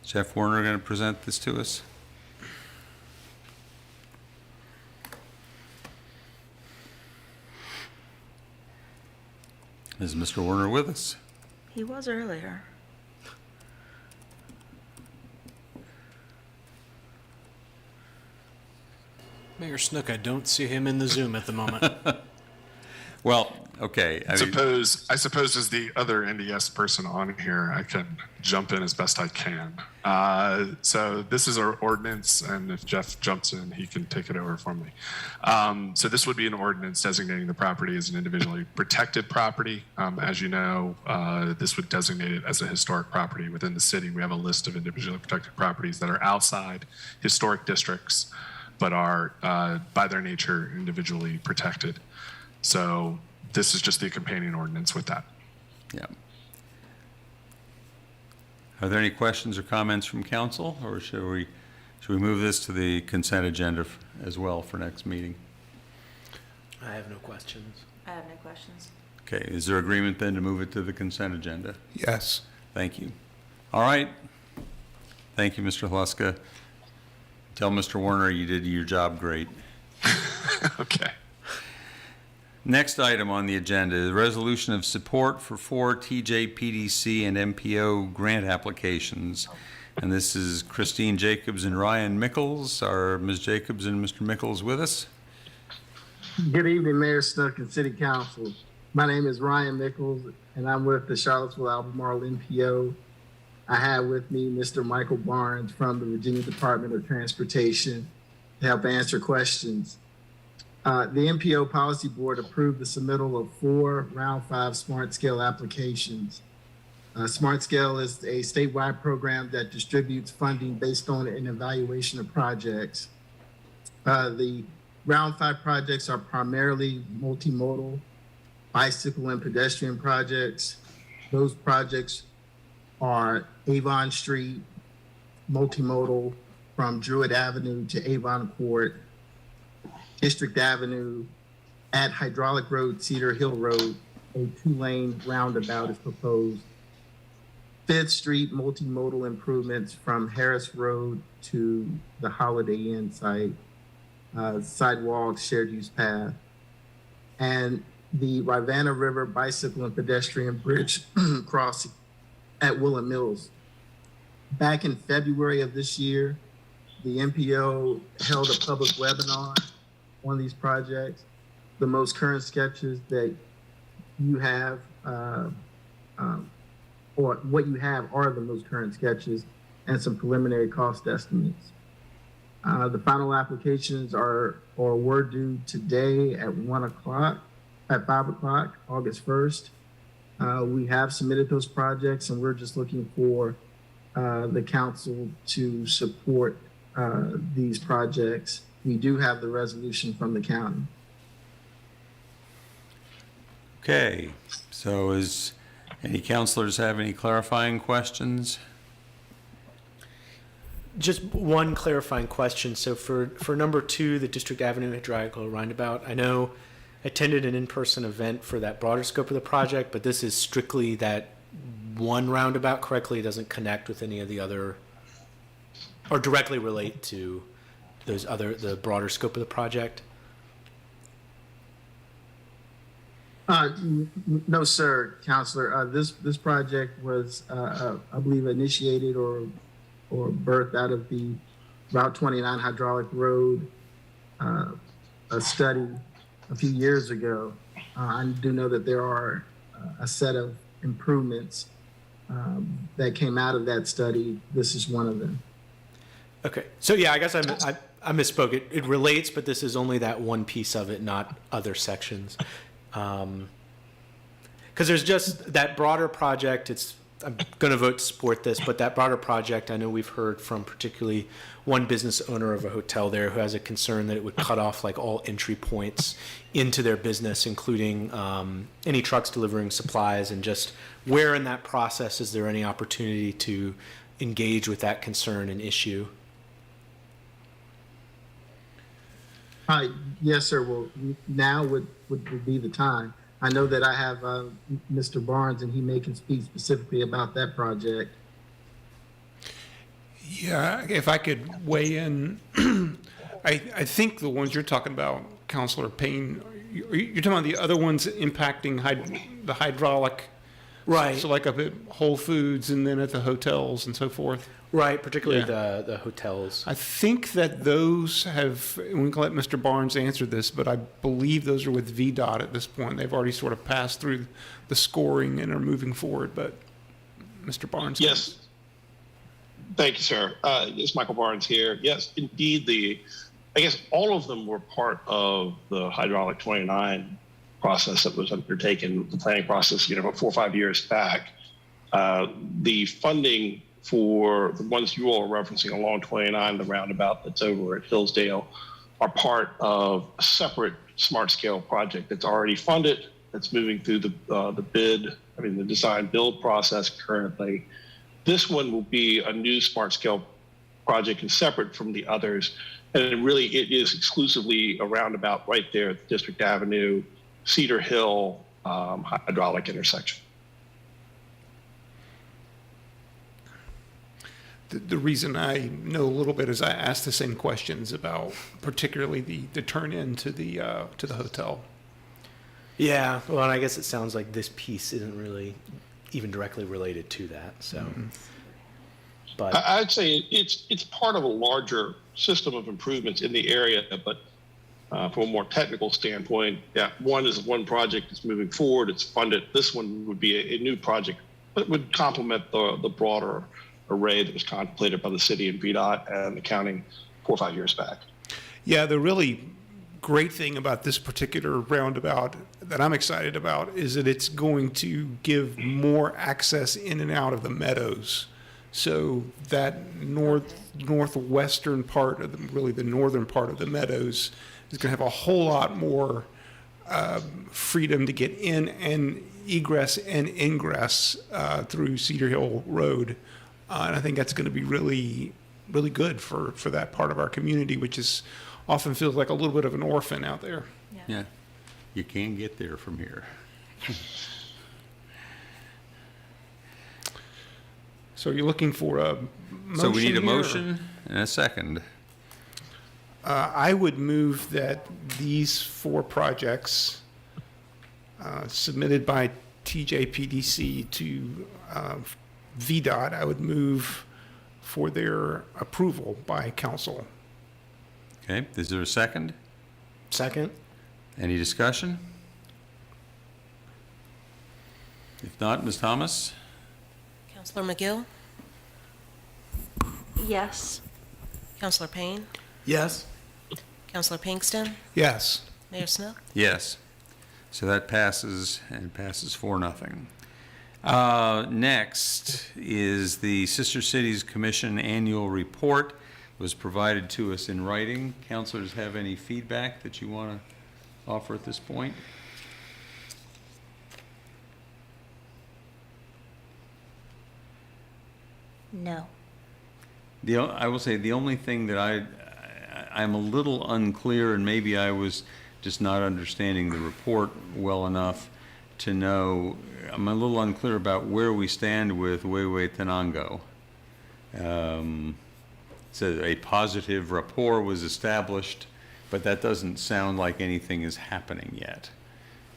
Jeff Werner going to present this to us? Is Mr. Werner with us? He was earlier. Mayor Snook, I don't see him in the Zoom at the moment. Well, okay. I suppose as the other NDS person on here, I can jump in as best I can. So this is our ordinance, and if Jeff jumps in, he can take it over for me. So this would be an ordinance designating the property as an individually protected property. As you know, this would designate it as a historic property within the city. We have a list of individually protected properties that are outside historic districts, but are by their nature individually protected. So this is just the companion ordinance with that. Yeah. Are there any questions or comments from council, or should we move this to the consent agenda as well for next meeting? I have no questions. I have no questions. Okay, is there agreement then to move it to the consent agenda? Yes. Thank you. All right. Thank you, Mr. Hluska. Tell Mr. Warner you did your job great. Okay. Next item on the agenda is resolution of support for 4 TJPDC and MPO grant applications. And this is Christine Jacobs and Ryan Mickles. Are Ms. Jacobs and Mr. Mickles with us? Good evening, Mayor Snook and City Council. My name is Ryan Mickles, and I'm with the Charlottesville Albemarle NPO. I have with me Mr. Michael Barnes from the Virginia Department of Transportation to help answer questions. The MPO Policy Board approved the submittal of 4 Round 5 Smart Scale applications. Smart Scale is a statewide program that distributes funding based on an evaluation of projects. The Round 5 projects are primarily multimodal, bicycle and pedestrian projects. Those projects are Avon Street, multimodal from Druid Avenue to Avon Court, District Avenue, at Hydraulic Road, Cedar Hill Road, a 2-lane roundabout is proposed. 5th Street multimodal improvements from Harris Road to the Holiday Inn site, sidewalks, shared use path, and the Rivanna River bicycle and pedestrian bridge crossing at Willow Mills. Back in February of this year, the MPO held a public webinar on these projects. The most current sketches that you have, or what you have are the most current sketches and some preliminary cost estimates. The final applications were due today at 5 o'clock, August 1st. We have submitted those projects, and we're just looking for the council to support these projects. We do have the resolution from the county. Okay, so is any councilors have any clarifying questions? Just one clarifying question. So for number 2, the District Avenue Hydraulic Roundabout, I know I attended an in-person event for that broader scope of the project, but this is strictly that one roundabout, correctly? It doesn't connect with any of the other, or directly relate to the broader scope of the project? No, sir, Councilor. This project was, I believe, initiated or birthed out of the Route 29 Hydraulic Road a study a few years ago. I do know that there are a set of improvements that came out of that study. This is one of them. Okay, so yeah, I guess I misspoke. It relates, but this is only that one piece of it, not other sections. Because there's just that broader project. I'm going to vote to support this, but that broader project, I know we've heard from particularly one business owner of a hotel there who has a concern that it would cut off like all entry points into their business, including any trucks delivering supplies, and just where in that process is there any opportunity to engage with that concern and issue? Yes, sir. Well, now would be the time. I know that I have Mr. Barnes, and he can speak specifically about that project. Yeah, if I could weigh in, I think the ones you're talking about, Councilor Payne, you're talking about the other ones impacting the hydraulic, right? So like up at Whole Foods and then at the hotels and so forth. Right, particularly the hotels. I think that those have, and we can let Mr. Barnes answer this, but I believe those are with VDOT at this point. They've already sort of passed through the scoring and are moving forward, but Mr. Barnes. Yes. Thank you, sir. It's Michael Barnes here. Yes, indeed, I guess all of them were part of the Hydraulic 29 process that was undertaken, the planning process, 4 or 5 years back. The funding for the ones you all are referencing along 29, the roundabout that's over at Hillsdale, are part of a separate smart scale project that's already funded that's moving through the design build process currently. This one will be a new smart scale project and separate from the others. And it is exclusively a roundabout right there at District Avenue, Cedar Hill hydraulic intersection. The reason I know a little bit is I asked the same questions about particularly the turn in to the hotel. Yeah, well, and I guess it sounds like this piece isn't really even directly related to that. So, but I'd say it's part of a larger system of improvements in the area. But from a more technical standpoint, yeah, one project is moving forward. It's funded. This one would be a new project, but would complement the broader array that was contemplated by the city and VDOT and the county 4 or 5 years back. Yeah, the really great thing about this particular roundabout that I'm excited about is that it's going to give more access in and out of the meadows. So that northwestern part of the northern part of the meadows is going to have a whole lot more freedom to get in and egress and ingress through Cedar Hill Road. And I think that's going to be really, really good for that part of our community, which is often feels like a little bit of an orphan out there. Yeah, you can get there from here. So you're looking for a motion? So we need a here? motion and a second. I would move that these 4 projects submitted by TJPDC to VDOT, I would move for their approval by council. Okay, is there a second? Second. Any discussion? If not, Ms. Thomas? Councilor McGill? Yes. Councilor Payne? Yes. Councilor Pinkston? Yes. Mayor Snook? Yes. So that passes, and passes 4-0. Next is the Sister Cities Commission Annual Report. It was provided to us in writing. Councilors have any feedback that you want to offer at this point? No. I will say the only thing that I'm a little unclear, and maybe I was just not understanding the report well enough to know, I'm a little unclear about where we stand with Wewe Tenango. So a positive rapport was established, but that doesn't sound like anything is happening yet.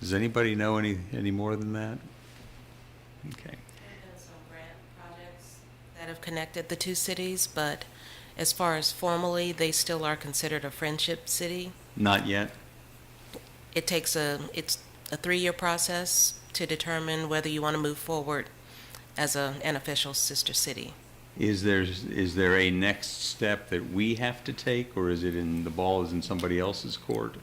Does anybody know any more than that? Okay. There have been some grant projects that have connected the two cities, but as far as formally, they still are considered a friendship city. Not yet? It's a 3-year process to determine whether you want to move forward as an official sister city. Is there a next step that we have to take, or is it the ball is in somebody else's court?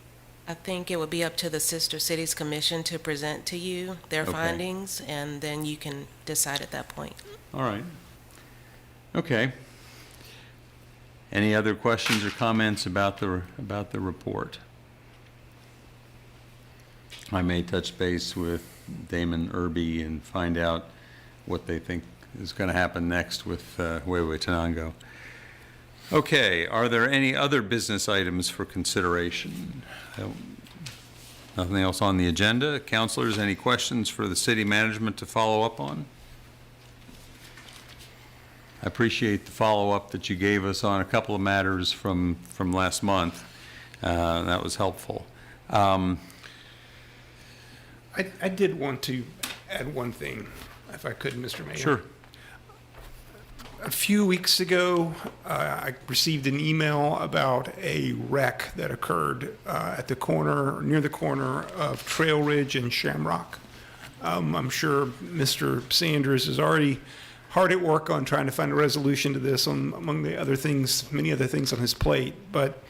I think it would be up to the Sister Cities Commission to present to you their findings, and then you can decide at that point. All right. Okay. Any other questions or comments about the report? I may touch base with Damon Irby and find out what they think is going to happen next with Wewe Tenango. Okay, are there any other business items for consideration? Nothing else on the agenda. Councilors, any questions for the city management to follow up on? I appreciate the follow-up that you gave us on a couple of matters from last month. That was helpful. I did want to add one thing, if I could, Mr. Mayor. Sure. A few weeks ago, I received an email about a wreck that occurred at the corner, near the corner of Trail Ridge and Shamrock. I'm sure Mr. Sanders is already hard at work on trying to find a resolution to this among the other things, many other things on his plate. But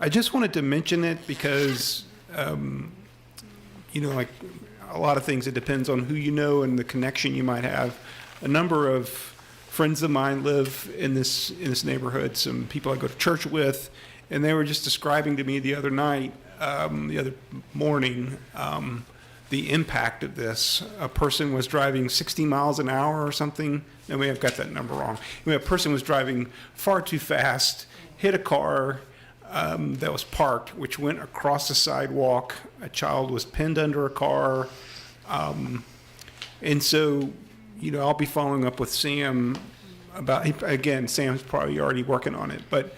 I just wanted to mention it because, like a lot of things, it depends on who you know and the connection you might have. A number of friends of mine live in this neighborhood, some people I go to church with, and they were just describing to me the other night, the other morning, the impact of this. A person was driving 60 miles an hour or something. No, I've got that number wrong. A person was driving far too fast, hit a car that was parked, which went across the sidewalk. A child was pinned under a car. And so, I'll be following up with Sam about, again, Sam's probably already working on it, but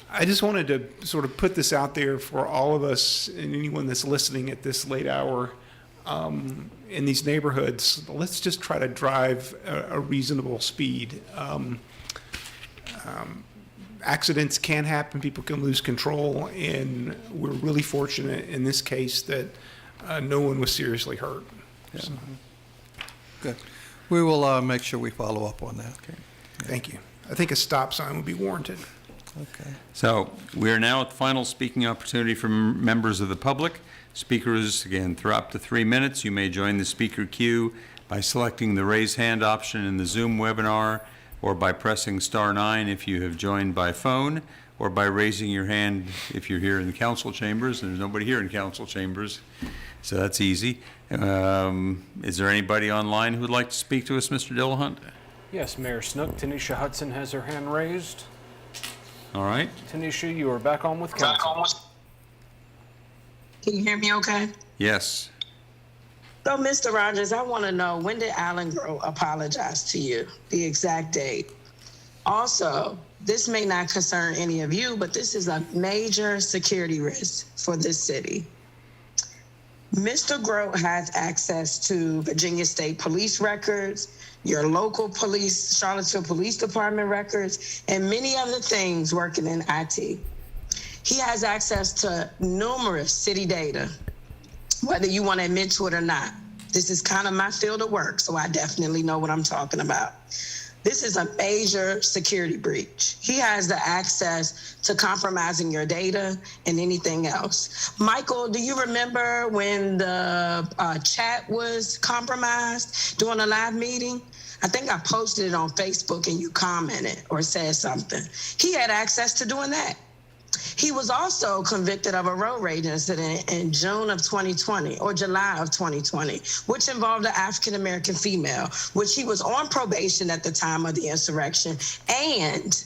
I just wanted to sort of put this out there for all of us and anyone that's listening at this late hour in these neighborhoods. Let's just try to drive a reasonable speed. Accidents can happen, people can lose control, and we're really fortunate in this case that no one was seriously hurt. Yeah. So. Good. We will make sure we follow up on that. Okay. Thank you. I think a stop sign would be warranted. Okay. So we are now at the final speaking opportunity for members of the public. Speakers, again, for up to 3 minutes. You may join the speaker queue by selecting the raise hand option in the Zoom webinar, or by pressing *9 if you have joined by phone, or by raising your hand if you're here in the council chambers, and there's nobody here in council chambers, so that's easy. Is there anybody online who would like to speak to us, Mr. Dill Hunt? Yes, Mayor Snook. Tanisha Hudson has her hand raised. All right. Tanisha, you are back on with council. Can you hear me okay? Yes. So, Mr. Rogers, I want to know, when did Alan Grow apologize to you? The exact date. Also, this may not concern any of you, but this is a major security risk for this city. Mr. Grow has access to Virginia State Police records, your local police, Charlottesville Police Department records, and many other things working in IT. He has access to numerous city data, whether you want to admit to it or not. This is kind of my field of work, so I definitely know what I'm talking about. This is a major security breach. He has the access to compromising your data and anything else. Michael, do you remember when the chat was compromised during a live meeting? I think I posted it on Facebook and you commented or said something. He had access to doing that. He was also convicted of a road rage incident in June of 2020 or July of 2020, which involved an African-American female, which he was on probation at the time of the insurrection and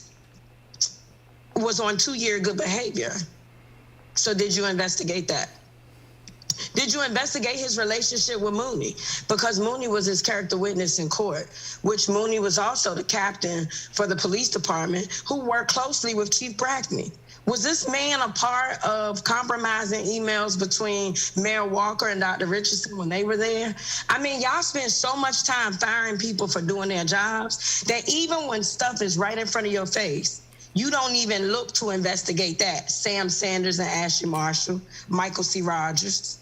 was on 2-year good behavior. So did you investigate that? Did you investigate his relationship with Mooney? Because Mooney was his character witness in court, which Mooney was also the captain for the police department who worked closely with Chief Brackney. Was this man a part of compromising emails between Mayor Walker and Dr. Richardson when they were there? I mean, y'all spend so much time firing people for doing their jobs that even when stuff is right in front of your face, you don't even look to investigate that. Sam Sanders and Ashley Marshall, Michael C. Rogers.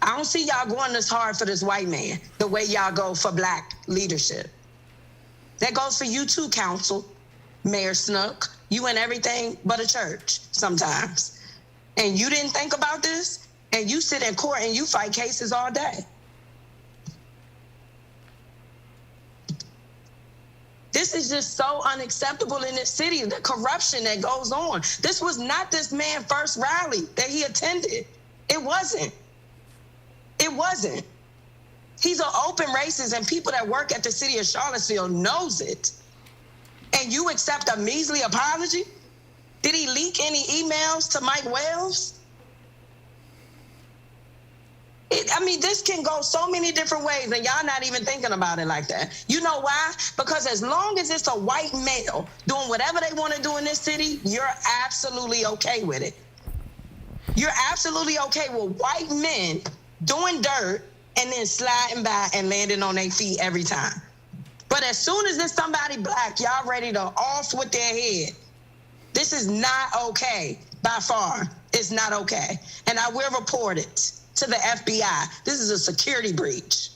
I don't see y'all going this hard for this white man the way y'all go for black leadership. That goes for you too, Council, Mayor Snook. You in everything but a church sometimes. And you didn't think about this? And you sit in court and you fight cases all day. This is just so unacceptable in this city, the corruption that goes on. This was not this man's first rally that he attended. It wasn't. It wasn't. He's an open racist, and people that work at the city of Charlottesville knows it. And you accept a measly apology? Did he leak any emails to Mike Wells? This can go so many different ways, and y'all not even thinking about it like that. You know why? Because as long as it's a white male doing whatever they want to do in this city, you're absolutely okay with it. You're absolutely okay with white men doing dirt and then sliding by and landing on their feet every time. But as soon as there's somebody black, y'all ready to off with their head. This is not okay, by far. It's not okay. And I will report it to the FBI. This is a security breach.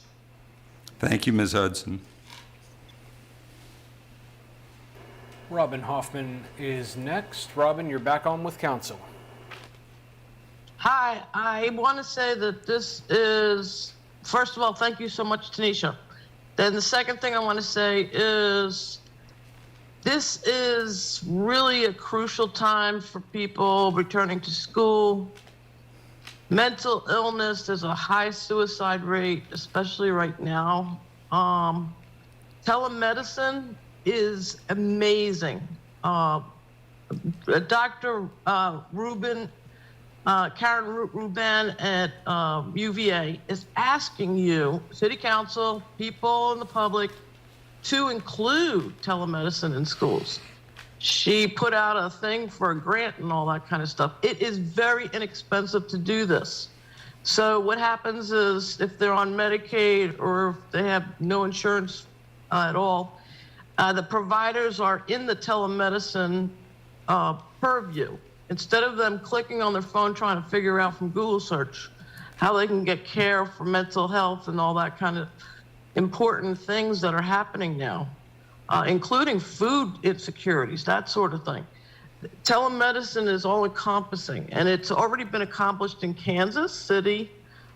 Thank you, Ms. Hudson. Robin Hoffman is next. Robin, you're back on with council. Hi, I want to say that this is, first of all, thank you so much, Tanisha. Then the second thing I want to say is this is really a crucial time for people returning to school. mental illness. There's a high suicide rate, especially right now. Telemedicine is amazing. Dr. Karen Rubin at UVA is asking you, City Council, people in the public, to include telemedicine in schools. She put out a thing for a grant and all that kind of stuff. It is very inexpensive to do this. So what happens is if they're on Medicaid or if they have no insurance at all, the providers are in the telemedicine purview. Instead of them clicking on their phone trying to figure out from Google search how they can get care for mental health and all that kind of important things that are happening now, including food insecurities, that sort of thing. Telemedicine is all encompassing, and it's already been accomplished in Kansas City.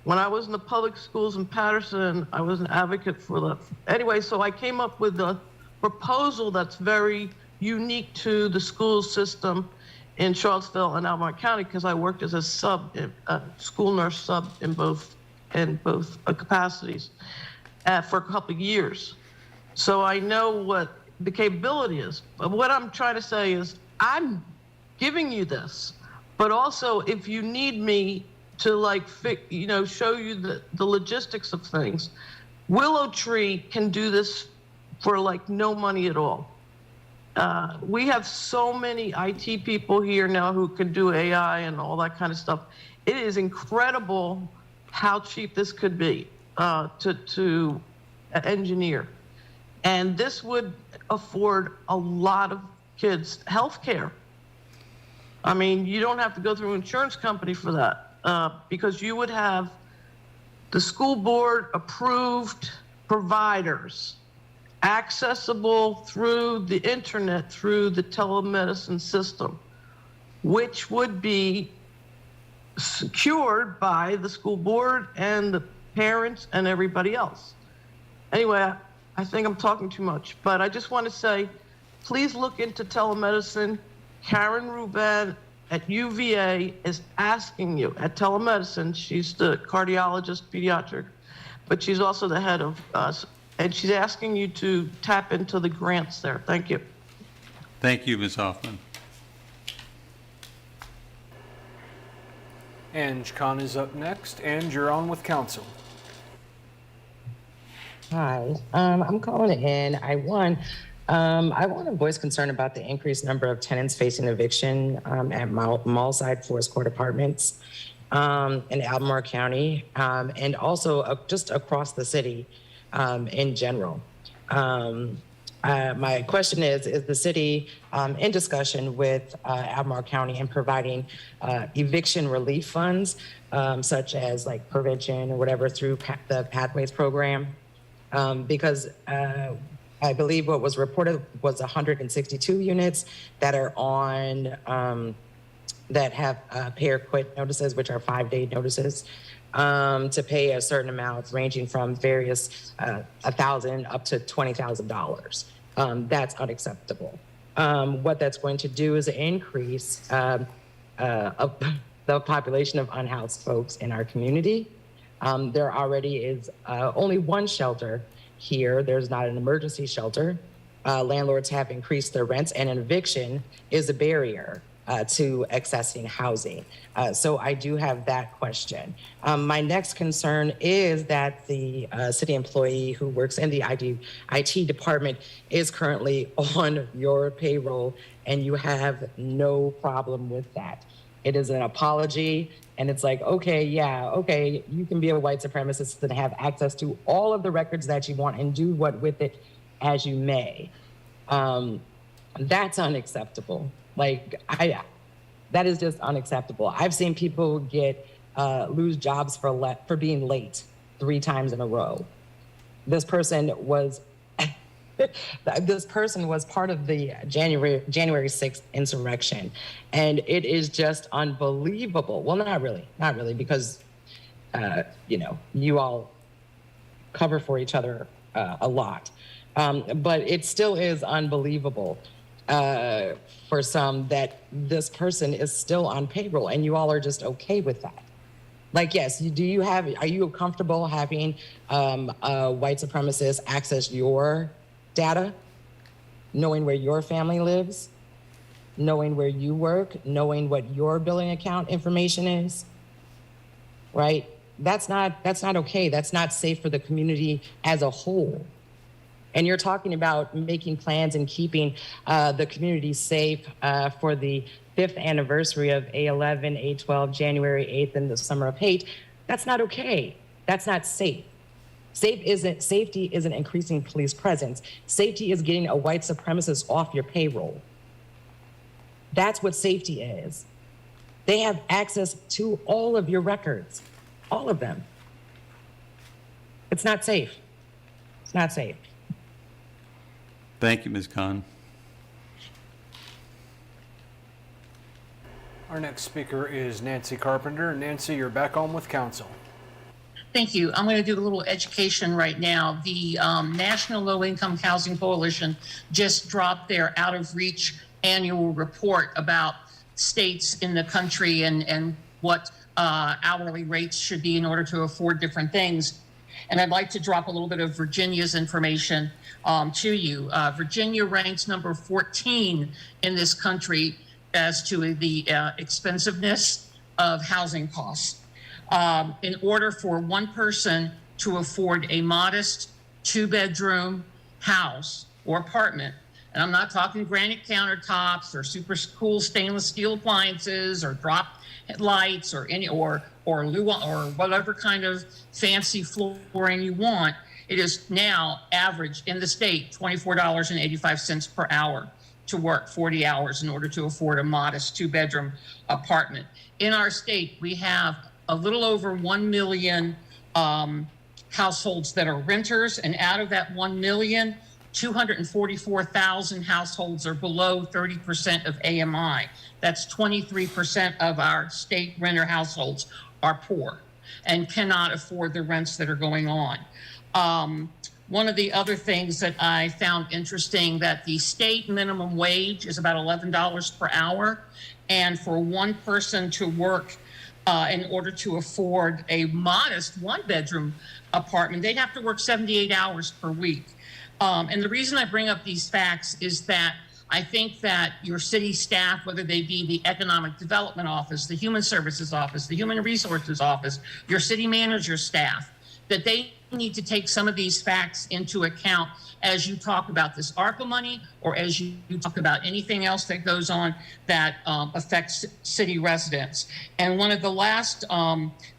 When I was in the public schools in Patterson, I was an advocate for that. Anyway, so I came up with a proposal that's very unique to the school system in Charlottesville and Albemarle County, because I worked as a school nurse sub in both capacities for a couple of years. So I know what the capability is. But what I'm trying to say is I'm giving you this, but also if you need me to show you the logistics of things, Willow Tree can do this for no money at all. We have so many IT people here now who can do AI and all that kind of stuff. It is incredible how cheap this could be to engineer. And this would afford a lot of kids health care. I mean, you don't have to go through an insurance company for that because you would have the school board approved providers accessible through the internet, through the telemedicine system, which would be secured by the school board and the parents and everybody else. Anyway, I think I'm talking too much, but I just want to say, please look into telemedicine. Karen Rubin at UVA is asking you at telemedicine. She's the cardiologist, pediatric, but she's also the head of us. And she's asking you to tap into the grants there. Thank you. Thank you, Ms. Hoffman. Ange Khan is up next, and you're on with council. Hi, I'm calling in. I want to voice concern about the increased number of tenants facing eviction at Mallside Forest Court Apartments in Albemarle County, and also just across the city in general. My question is the city in discussion with Albemarle County in providing eviction relief funds, such as prevention or whatever through the Pathways program? Because I believe what was reported was 162 units that are on, that have pay or quit notices, which are 5-day notices, to pay a certain amount ranging from various $1,000 up to $20,000. That's unacceptable. What that's going to do is increase the population of unhoused folks in our community. There already is only one shelter here. There's not an emergency shelter. Landlords have increased their rents, and an eviction is a barrier to accessing housing. So I do have that question. My next concern is that the city employee who works in the IT department is currently on your payroll, and you have no problem with that. It is an apology, and it's okay, you can be a white supremacist and have access to all of the records that you want and do what with it as you may. That's unacceptable. That is just unacceptable. I've seen people lose jobs for being late 3 times in a row. This person was part of the January 6th insurrection, and it is just unbelievable. Well, not really, because you all cover for each other a lot, but it still is unbelievable for some that this person is still on payroll, and you all are just okay with that. Like, yes, are you comfortable having white supremacists access your data, knowing where your family lives, knowing where you work, knowing what your billing account information is, right? That's not okay. That's not safe for the community as a whole. And you're talking about making plans and keeping the community safe for the 5th anniversary of A11, A12, January 8th, and the Summer of Hate. That's not okay. That's not safe. Safety isn't increasing police presence. Safety is getting a white supremacist off your payroll. That's what safety is. They have access to all of your records, all of them. It's not safe. It's not safe. Thank you, Ms. Khan. Our next speaker is Nancy Carpenter. Nancy, you're back on with council. Thank you. I'm going to do a little education right now. The National Low Income Housing Coalition just dropped their out of reach annual report about states in the country and what hourly rates should be in order to afford different things. And I'd like to drop a little bit of Virginia's information to you. Virginia ranks number 14 in this country as to the expensiveness of housing costs. In order for one person to afford a modest 2-bedroom house or apartment, and I'm not talking granite countertops or super cool stainless steel appliances or drop lights or whatever kind of fancy flooring you want, it is now average in the state $24.85 per hour to work 40 hours in order to afford a modest 2-bedroom apartment. In our state, we have a little over 1 million households that are renters, and out of that 1 million, 244,000 households are below 30% of AMI. That's 23% of our state renter households are poor and cannot afford the rents that are going on. One of the other things that I found interesting, that the state minimum wage is about $11 per hour. And for one person to work in order to afford a modest 1-bedroom apartment, they'd have to work 78 hours per week. And the reason I bring up these facts is that I think that your city staff, whether they be the Economic Development Office, the Human Services Office, the Human Resources Office, your city manager staff, that they need to take some of these facts into account as you talk about this ARPA money or as you talk about anything else that goes on that affects city residents. And one of the last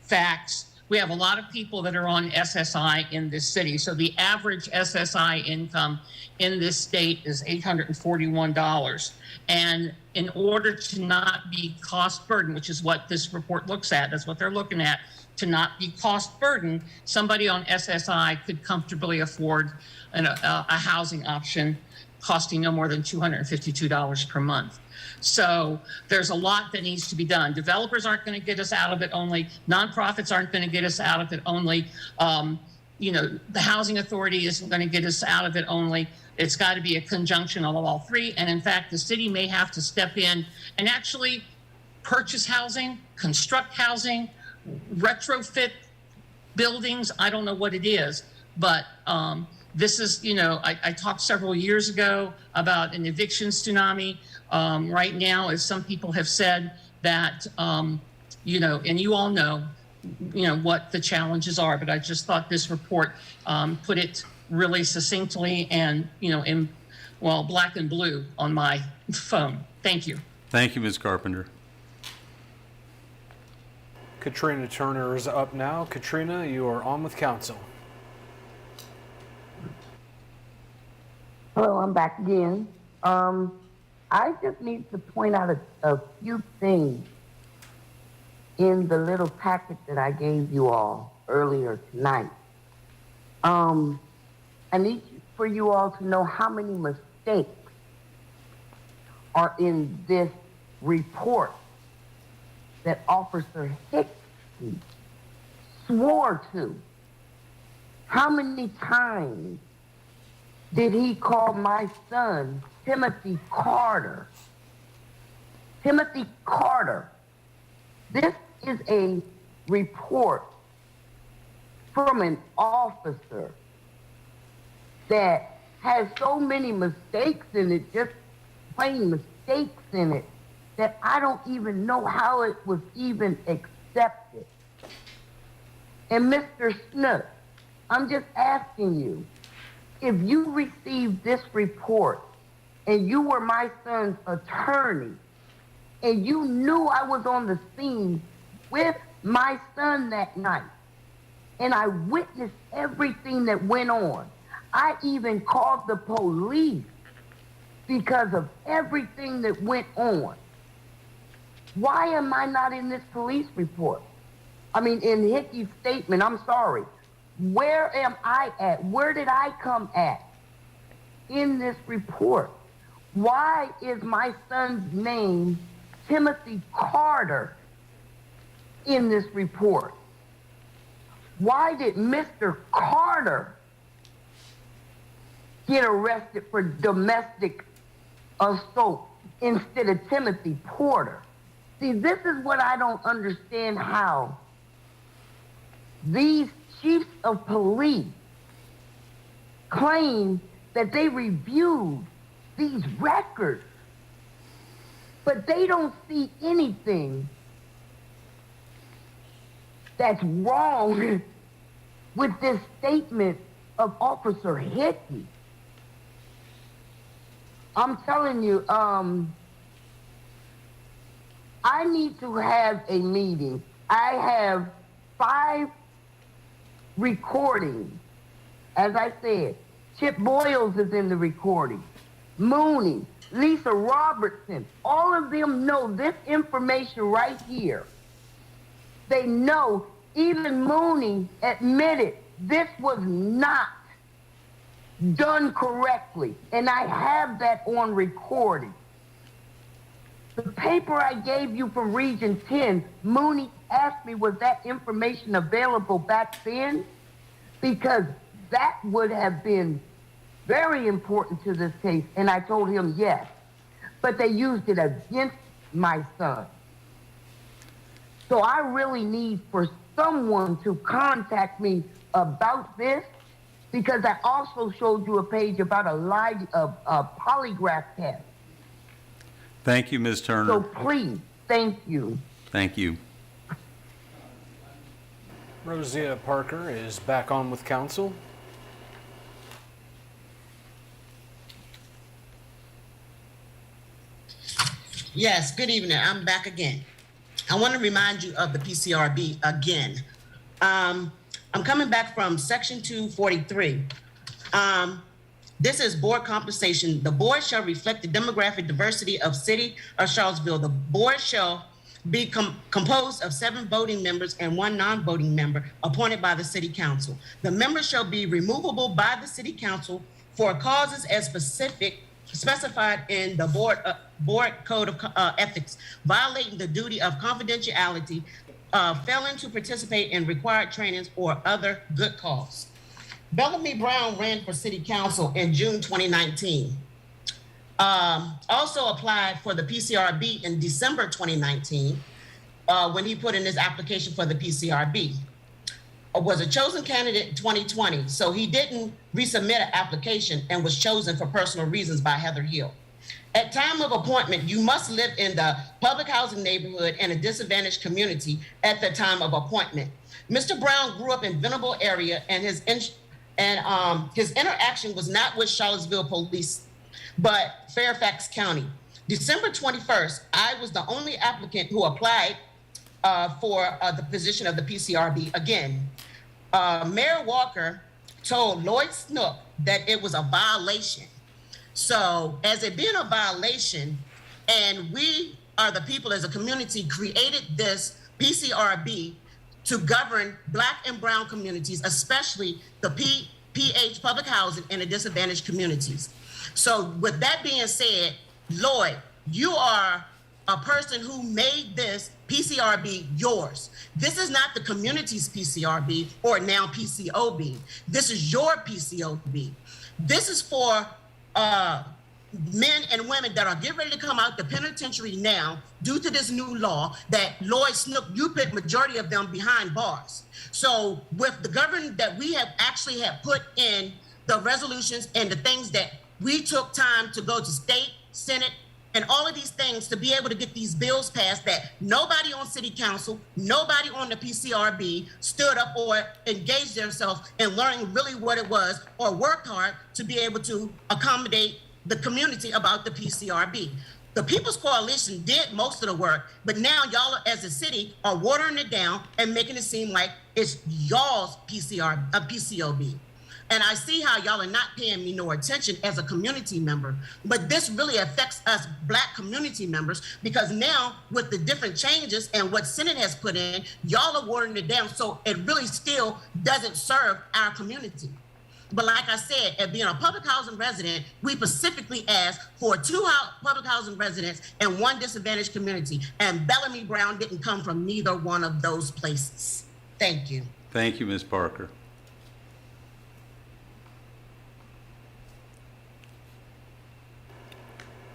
facts, we have a lot of people that are on SSI in this city. So the average SSI income in this state is $841. And in order to not be cost burden, which is what this report looks at, that's what they're looking at, to not be cost burden, somebody on SSI could comfortably afford a housing option costing no more than $252 per month. So there's a lot that needs to be done. Developers aren't going to get us out of it only. Nonprofits aren't going to get us out of it only. The Housing Authority isn't going to get us out of it only. It's got to be a conjunction of all three. And in fact, the city may have to step in and actually purchase housing, construct housing, retrofit buildings. I don't know what it is, but this is, I talked several years ago about an eviction tsunami. Right now, as some people have said, that, and you all know, what the challenges are, but I just thought this report put it really succinctly and, in black and blue on my phone. Thank you. Thank you, Ms. Carpenter. Katrina Turner is up now. Katrina, you are on with council. Hello, I'm back again. I just need to point out a few things in the little packet that I gave you all earlier tonight. I need for you all to know how many mistakes are in this report that Officer Hickey swore to. How many times did he call my son Timothy Carter? Timothy Carter. This is a report from an officer that has so many mistakes in it, just plain mistakes in it, that I don't even know how it was even accepted. And Mr. Snook, I'm just asking you, if you received this report and you were my son's attorney and you knew I was on the scene with my son that night and I witnessed everything that went on, I even called the police because of everything that went on. Why am I not in this police report? I mean, in Hickey's statement, I'm sorry. Where am I at? Where did I come at in this report? Why is my son's name Timothy Carter in this report? Why did Mr. Carter get arrested for domestic assault instead of Timothy Porter? See, this is what I don't understand, how these chiefs of police claim that they reviewed these records, but they don't see anything that's wrong with this statement of Officer Hickey. I'm telling you, I need to have a meeting. I have 5 recordings. As I said, Chip Boyles is in the recording. Mooney, Lisa Robertson, all of them know this information right here. They know, even Mooney admitted this was not done correctly, and I have that on recording. The paper I gave you from Region 10, Mooney asked me, was that information available back then? Because that would have been very important to this case, and I told him yes. But they used it against my son. So I really need for someone to contact me about this, because I also showed you a page about a polygraph test. Thank you, Ms. Turner. So please, thank you. Thank you. Rosia Parker is back on with council. Yes, good evening. I'm back again. I want to remind you of the PCRB again. I'm coming back from Section 243. This is board compensation. The board shall reflect the demographic diversity of City of Charlottesville. The board shall be composed of 7 voting members and 1 non-voting member appointed by the City Council. The members shall be removable by the City Council for causes as specified in the board code of ethics, violating the duty of confidentiality, failing to participate in required trainings or other good cause. Bellamy Brown ran for City Council in June 2019. Also applied for the PCRB in December 2019 when he put in his application for the PCRB. Was a chosen candidate in 2020, so he didn't resubmit an application and was chosen for personal reasons by Heather Hill. At time of appointment, you must live in the public housing neighborhood in a disadvantaged community at the time of appointment. Mr. Brown grew up in Venable area, and his interaction was not with Charlottesville Police, but Fairfax County. December 21st, I was the only applicant who applied for the position of the PCRB again. Mayor Walker told Lloyd Snook that it was a violation. So as it being a violation, and we are the people as a community created this PCRB to govern Black and Brown communities, especially the PH public housing in the disadvantaged communities. So with that being said, Lloyd, you are a person who made this PCRB yours. This is not the community's PCRB or now PCOB. This is your PCOB. This is for men and women that are getting ready to come out the penitentiary now due to this new law that Lloyd Snook, you put majority of them behind bars. So with the government that we have actually have put in the resolutions and the things that we took time to go to state, Senate, and all of these things to be able to get these bills passed that nobody on city council, nobody on the PCRB stood up or engaged themselves in learning really what it was or worked hard to be able to accommodate the community about the PCRB. The People's Coalition did most of the work, but now y'all as a city are watering it down and making it seem like it's y'all's PCOB. And I see how y'all are not paying me no attention as a community member, but this really affects us Black community members because now with the different changes and what Senate has put in, y'all are watering it down. So it really still doesn't serve our community. But like I said, as being a public housing resident, we specifically asked for 2 public housing residents and 1 disadvantaged community. And Bellamy Brown didn't come from neither one of those places. Thank you. Thank you, Ms. Parker.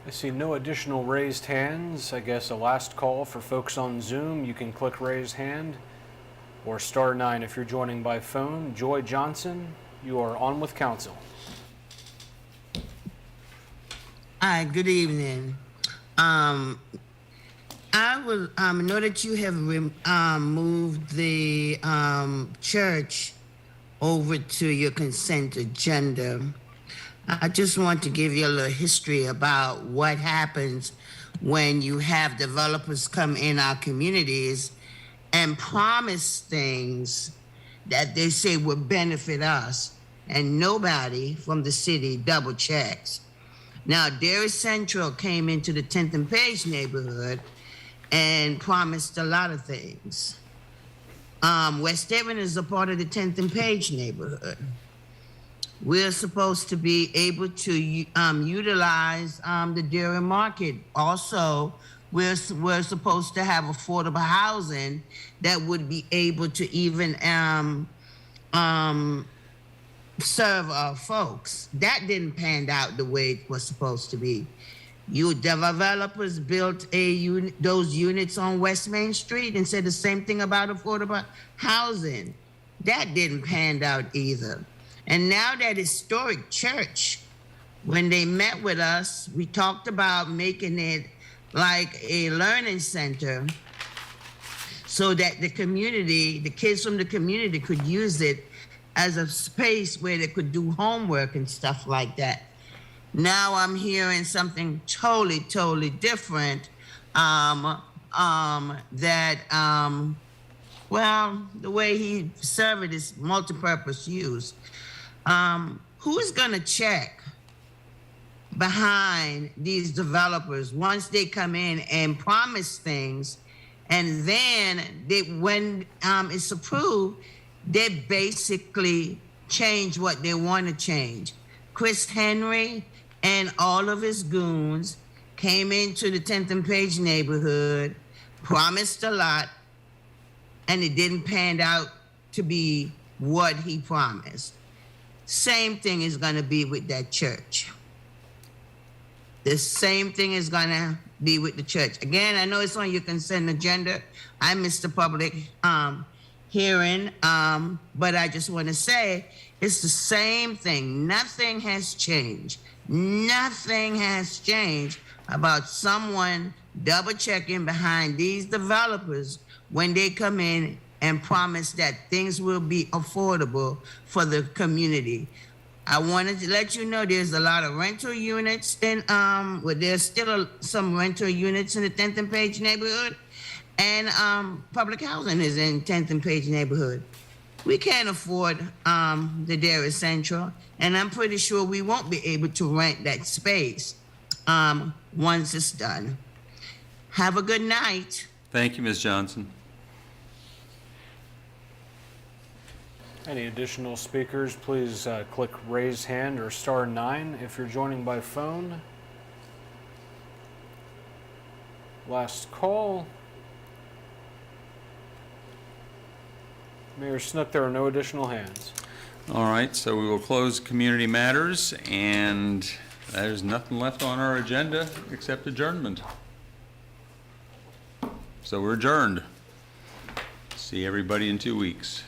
I see no additional raised hands. I guess a last call for folks on Zoom. You can click raise hand or *9 if you're joining by phone. Joy Johnson, you are on with council. Hi, good evening. I know that you have moved the church over to your consent agenda. I just want to give you a little history about what happens when you have developers come in our communities and promise things that they say would benefit us, and nobody from the city double checks. Now, Dairy Central came into the 10th and Page neighborhood and promised a lot of things. West Haven is a part of the 10th and Page neighborhood. We're supposed to be able to utilize the dairy market. Also, we're supposed to have affordable housing that would be able to even serve our folks. That didn't pan out the way it was supposed to be. You developers built those units on West Main Street and said the same thing about affordable housing. That didn't pan out either. And now that historic church, when they met with us, we talked about making it like a learning center so that the community, the kids from the community could use it as a space where they could do homework and stuff like that. Now I'm hearing something totally different, well, the way he served it is multi-purpose use. Who's gonna check behind these developers once they come in and promise things, and then when it's approved, they basically change what they want to change? Chris Henry and all of his goons came into the 10th and Page neighborhood, promised a lot, and it didn't pan out to be what he promised. Same thing is going to be with that church. The same thing is going to be with the church. Again, I know it's on your consent agenda. I missed the public hearing, but I just want to say it's the same thing. Nothing has changed. Nothing has changed about someone double checking behind these developers when they come in and promise that things will be affordable for the community. I wanted to let you know there's a lot of rental units in, there's still some rental units in the 10th and Page neighborhood, and public housing is in 10th and Page neighborhood. We can't afford the Dairy Central, and I'm pretty sure we won't be able to rent that space once it's done. Have a good night. Thank you, Ms. Johnson. Any additional speakers, please click raise hand or *9 if you're joining by phone. Last call. Mayor Snook, there are no additional hands. All right, so we will close community matters, and There's nothing left on our agenda except adjournment. So we're adjourned. See everybody in 2 weeks.